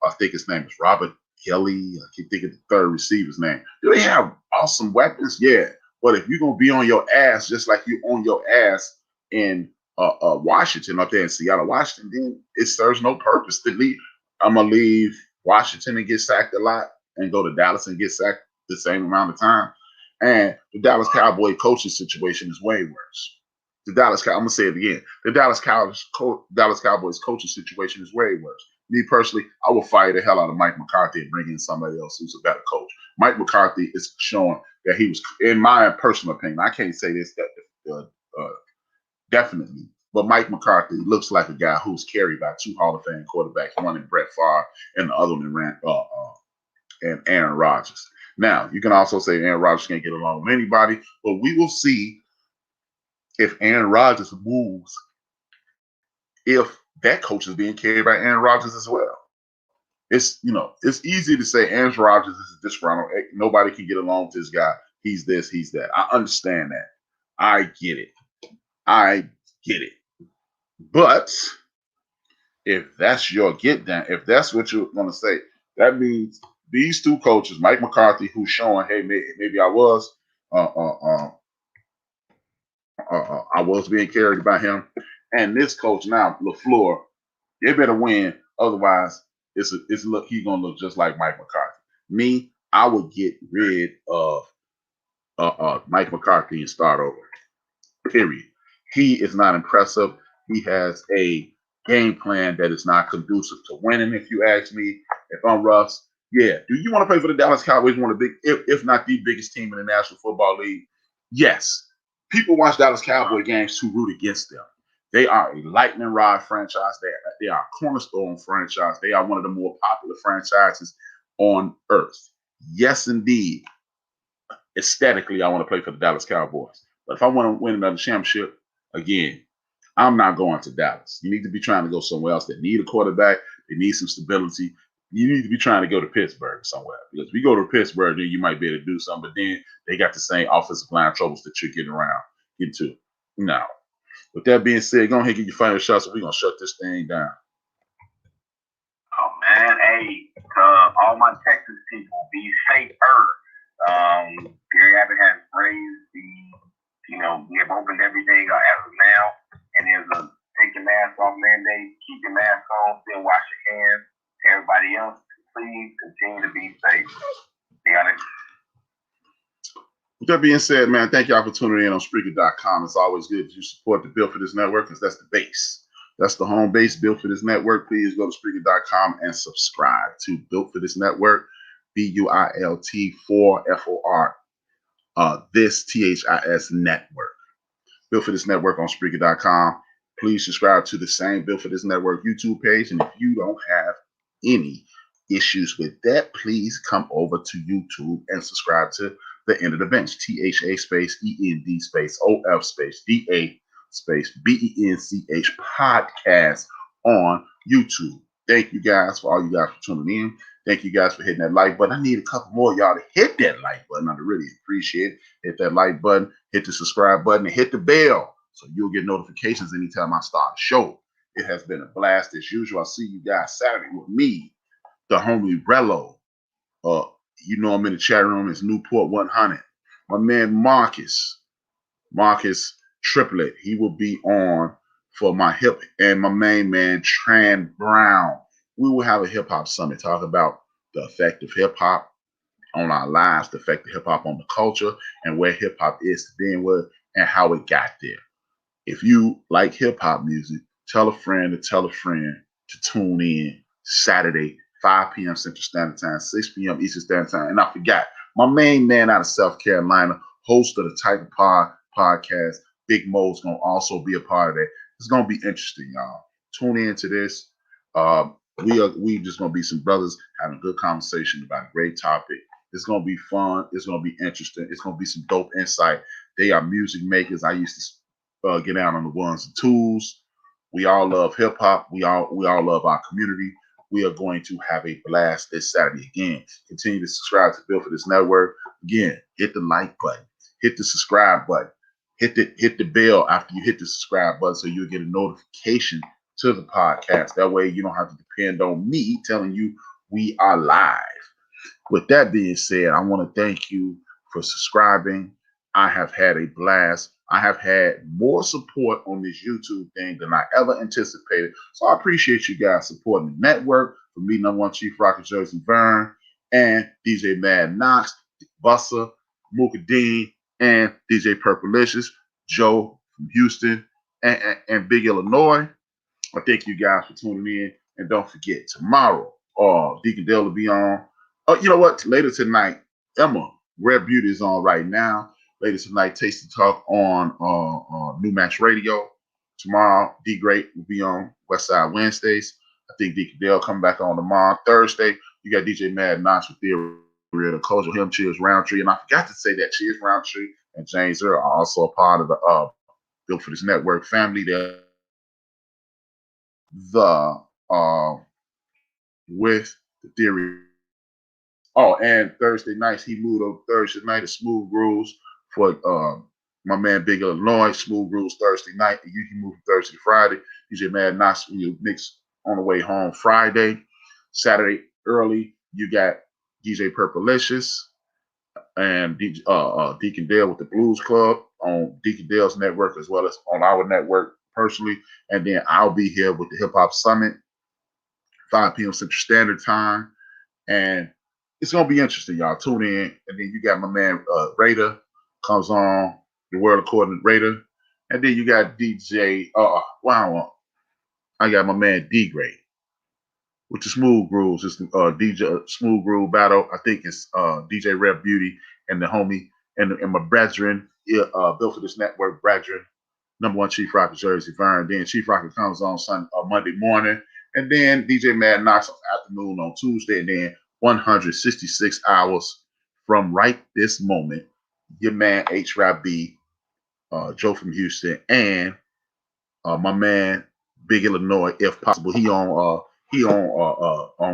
I think his name is Robert Kelly. I keep thinking the third receiver's name. Do they have awesome weapons? Yeah. But if you're gonna be on your ass just like you on your ass in Washington up there in Seattle, Washington, then it serves no purpose to leave. I'm gonna leave Washington and get sacked a lot, and go to Dallas and get sacked the same amount of time. And the Dallas Cowboy coaching situation is way worse. I'm gonna say it again. The Dallas Cowboys coaching situation is way worse. Me personally, I will fire the hell out of Mike McCarthy and bring in somebody else who's a better coach. Mike McCarthy is showing that he was, in my personal opinion, I can't say this definitely, but Mike McCarthy looks like a guy who's carried by 2 Hall of Fame quarterbacks, one in Brett Favre and the other one and Aaron Rodgers. Now, you can also say Aaron Rodgers can't get along with anybody, but we will see if Aaron Rodgers moves, if that coach is being carried by Aaron Rodgers as well. It's easy to say Aaron Rodgers is disgruntled. Nobody can get along with this guy. He's this, he's that. I understand that. I get it. But if that's your get down, if that's what you're going to say, that means these 2 coaches, Mike McCarthy, who's showing, hey, maybe I was being carried by him, and this coach now, LaFleur, they better win. Otherwise, he's gonna look just like Mike McCarthy. Me, I would get rid of Mike McCarthy and start over. Period. He is not impressive. He has a game plan that is not conducive to winning. If you ask me, if I'm Russ, yeah. Do you want to play for the Dallas Cowboys, one of the big, if not the biggest team in the National Football League? Yes. People watch Dallas Cowboy games to root against them. They are a lightning rod franchise. They are a cornerstone franchise. They are one of the more popular franchises on earth. Yes, indeed. Aesthetically, I want to play for the Dallas Cowboys. But if I want to win another championship, again, I'm not going to Dallas. You need to be trying to go somewhere else that need a quarterback. They need some stability. You need to be trying to go to Pittsburgh somewhere. Because if we go to Pittsburgh, then you might be able to do something. But then they got the same offensive line troubles that you're getting into. No. With that being said, go ahead and get your final shots. We're going to shut this thing down. Oh, man. Hey, to all my Texas people, be safer. Gary Abbott has raised we have opened everything as of now, and there's a take your mask off mandate, keep your mask on, still wash your hands. Everybody else, please continue to be safe. Be honest. With that being said, man, thank y'all for tuning in on Spreaker.com. It's always good that you support the Built for This Network because that's the base. That's the home base, Built for This Network. Please go to Spreaker.com and subscribe to Built for This Network, BUILT4FOR. This THIS network. Built for This Network on Spreaker.com. Please subscribe to the same Built for This Network YouTube page. And if you don't have any issues with that, please come over to YouTube and subscribe to The End of the Bench. THA space END space OF space DA space BENCH podcast on YouTube. Thank you guys for all you guys for tuning in. Thank you guys for hitting that like button. I need a couple more of y'all to hit that like button. I'd really appreciate it. Hit that like button, hit the subscribe button, and hit the bell so you'll get notifications anytime I start a show. It has been a blast as usual. I'll see you guys Saturday with me, the homie Rello. I'm in the chat room. It's Newport 100. My man Marcus Triplet. He will be on for my hip, and my main man Tran Brown. We will have a hip hop summit, talk about the effect of hip hop on our lives, the effect of hip hop on the culture, and where hip hop is to begin with, and how it got there. If you like hip hop music, tell a friend to tune in Saturday, 5 p.m. Central Standard Time, 6 p.m. Eastern Standard Time. And I forgot, my main man out of South Carolina, host of the Type of podcast, Big Mo's going to also be a part of that. It's going to be interesting, y'all. Tune in to this. We just going to be some brothers having a good conversation about a great topic. It's going to be fun. It's going to be interesting. It's going to be some dope insight. They are music makers. I used to get out on the ones and twos. We all love hip hop. We all love our community. We are going to have a blast this Saturday again. Continue to subscribe to Built for This Network. Again, hit the like button, hit the subscribe button, hit the bell after you hit the subscribe button so you'll get a notification to the podcast. That way you don't have to depend on me telling you we are live. With that being said, I want to thank you for subscribing. I have had a blast. I have had more support on this YouTube thing than I ever anticipated. So I appreciate you guys supporting the network. For me, #1 Chief Rocker Jersey Vern and DJ Mad Knox, Bussa, Mooka Dean, and DJ Purplicious, Joe from Houston, and Big Illinois. I thank you guys for tuning in. And don't forget, tomorrow, Deacon Dale will be on. Oh, you know what? Later tonight, Emma, Rare Beauty is on right now. Later tonight, Tasty Talk on New Max Radio. Tomorrow, D Great will be on Westside Wednesdays. I think Deacon Dale come back on tomorrow. Thursday, you got DJ Mad Knox with Theory of the Culture. Him, Cheers Roundtree. And I forgot to say that Cheers Roundtree and James Earl are also a part of the Built for This Network family. They're with the Theory. Oh, and Thursday nights, he moved over Thursday night to Smooth Grooves for my man Big Illinois. Smooth Grooves Thursday night. He moved from Thursday to Friday. DJ Mad Knox, you mix on the way home Friday. Saturday early, you got DJ Purplicious and Deacon Dale with the Blues Club on Deacon Dale's network as well as on our network personally. And then I'll be here with the Hip Hop Summit, 5 p.m. Central Standard Time. And it's gonna be interesting, y'all. Tune in, and then you got my man Raider comes on the World According to Raider, and then you got DJ. Wow, I got my man D Grade with the Smooth Grooves. It's the DJ Smooth Groove battle. I think it's DJ Red Beauty and the homie and my brethren built for this network, brethren. #1 Chief Rocker Jersey Vern. Then Chief Rocker comes on Monday morning, and then DJ Mad Knox on afternoon on Tuesday, and then 166 hours from right this moment, your man H. Rap B, Joe from Houston, and my man Big Illinois, if possible. He on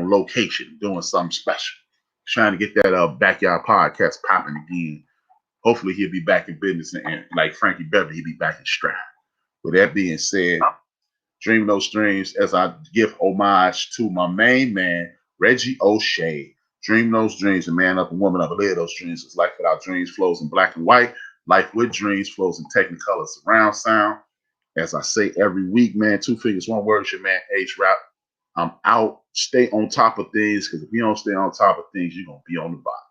location doing something special, trying to get that backyard podcast popping again. Hopefully he'll be back in business, and like Frankie Beverly, he'll be back in stride. With that being said, dream those dreams as I give homage to my main man, Reggie O'Shea. Dream those dreams and man up and woman up and live those dreams. It's life without dreams flows in black and white. Life with dreams flows in technicolor surround sound. As I say every week, man, 2 figures, 1 word, your man H-Rap. I'm out. Stay on top of things, because if you don't stay on top of things, you're going to be on the bottom.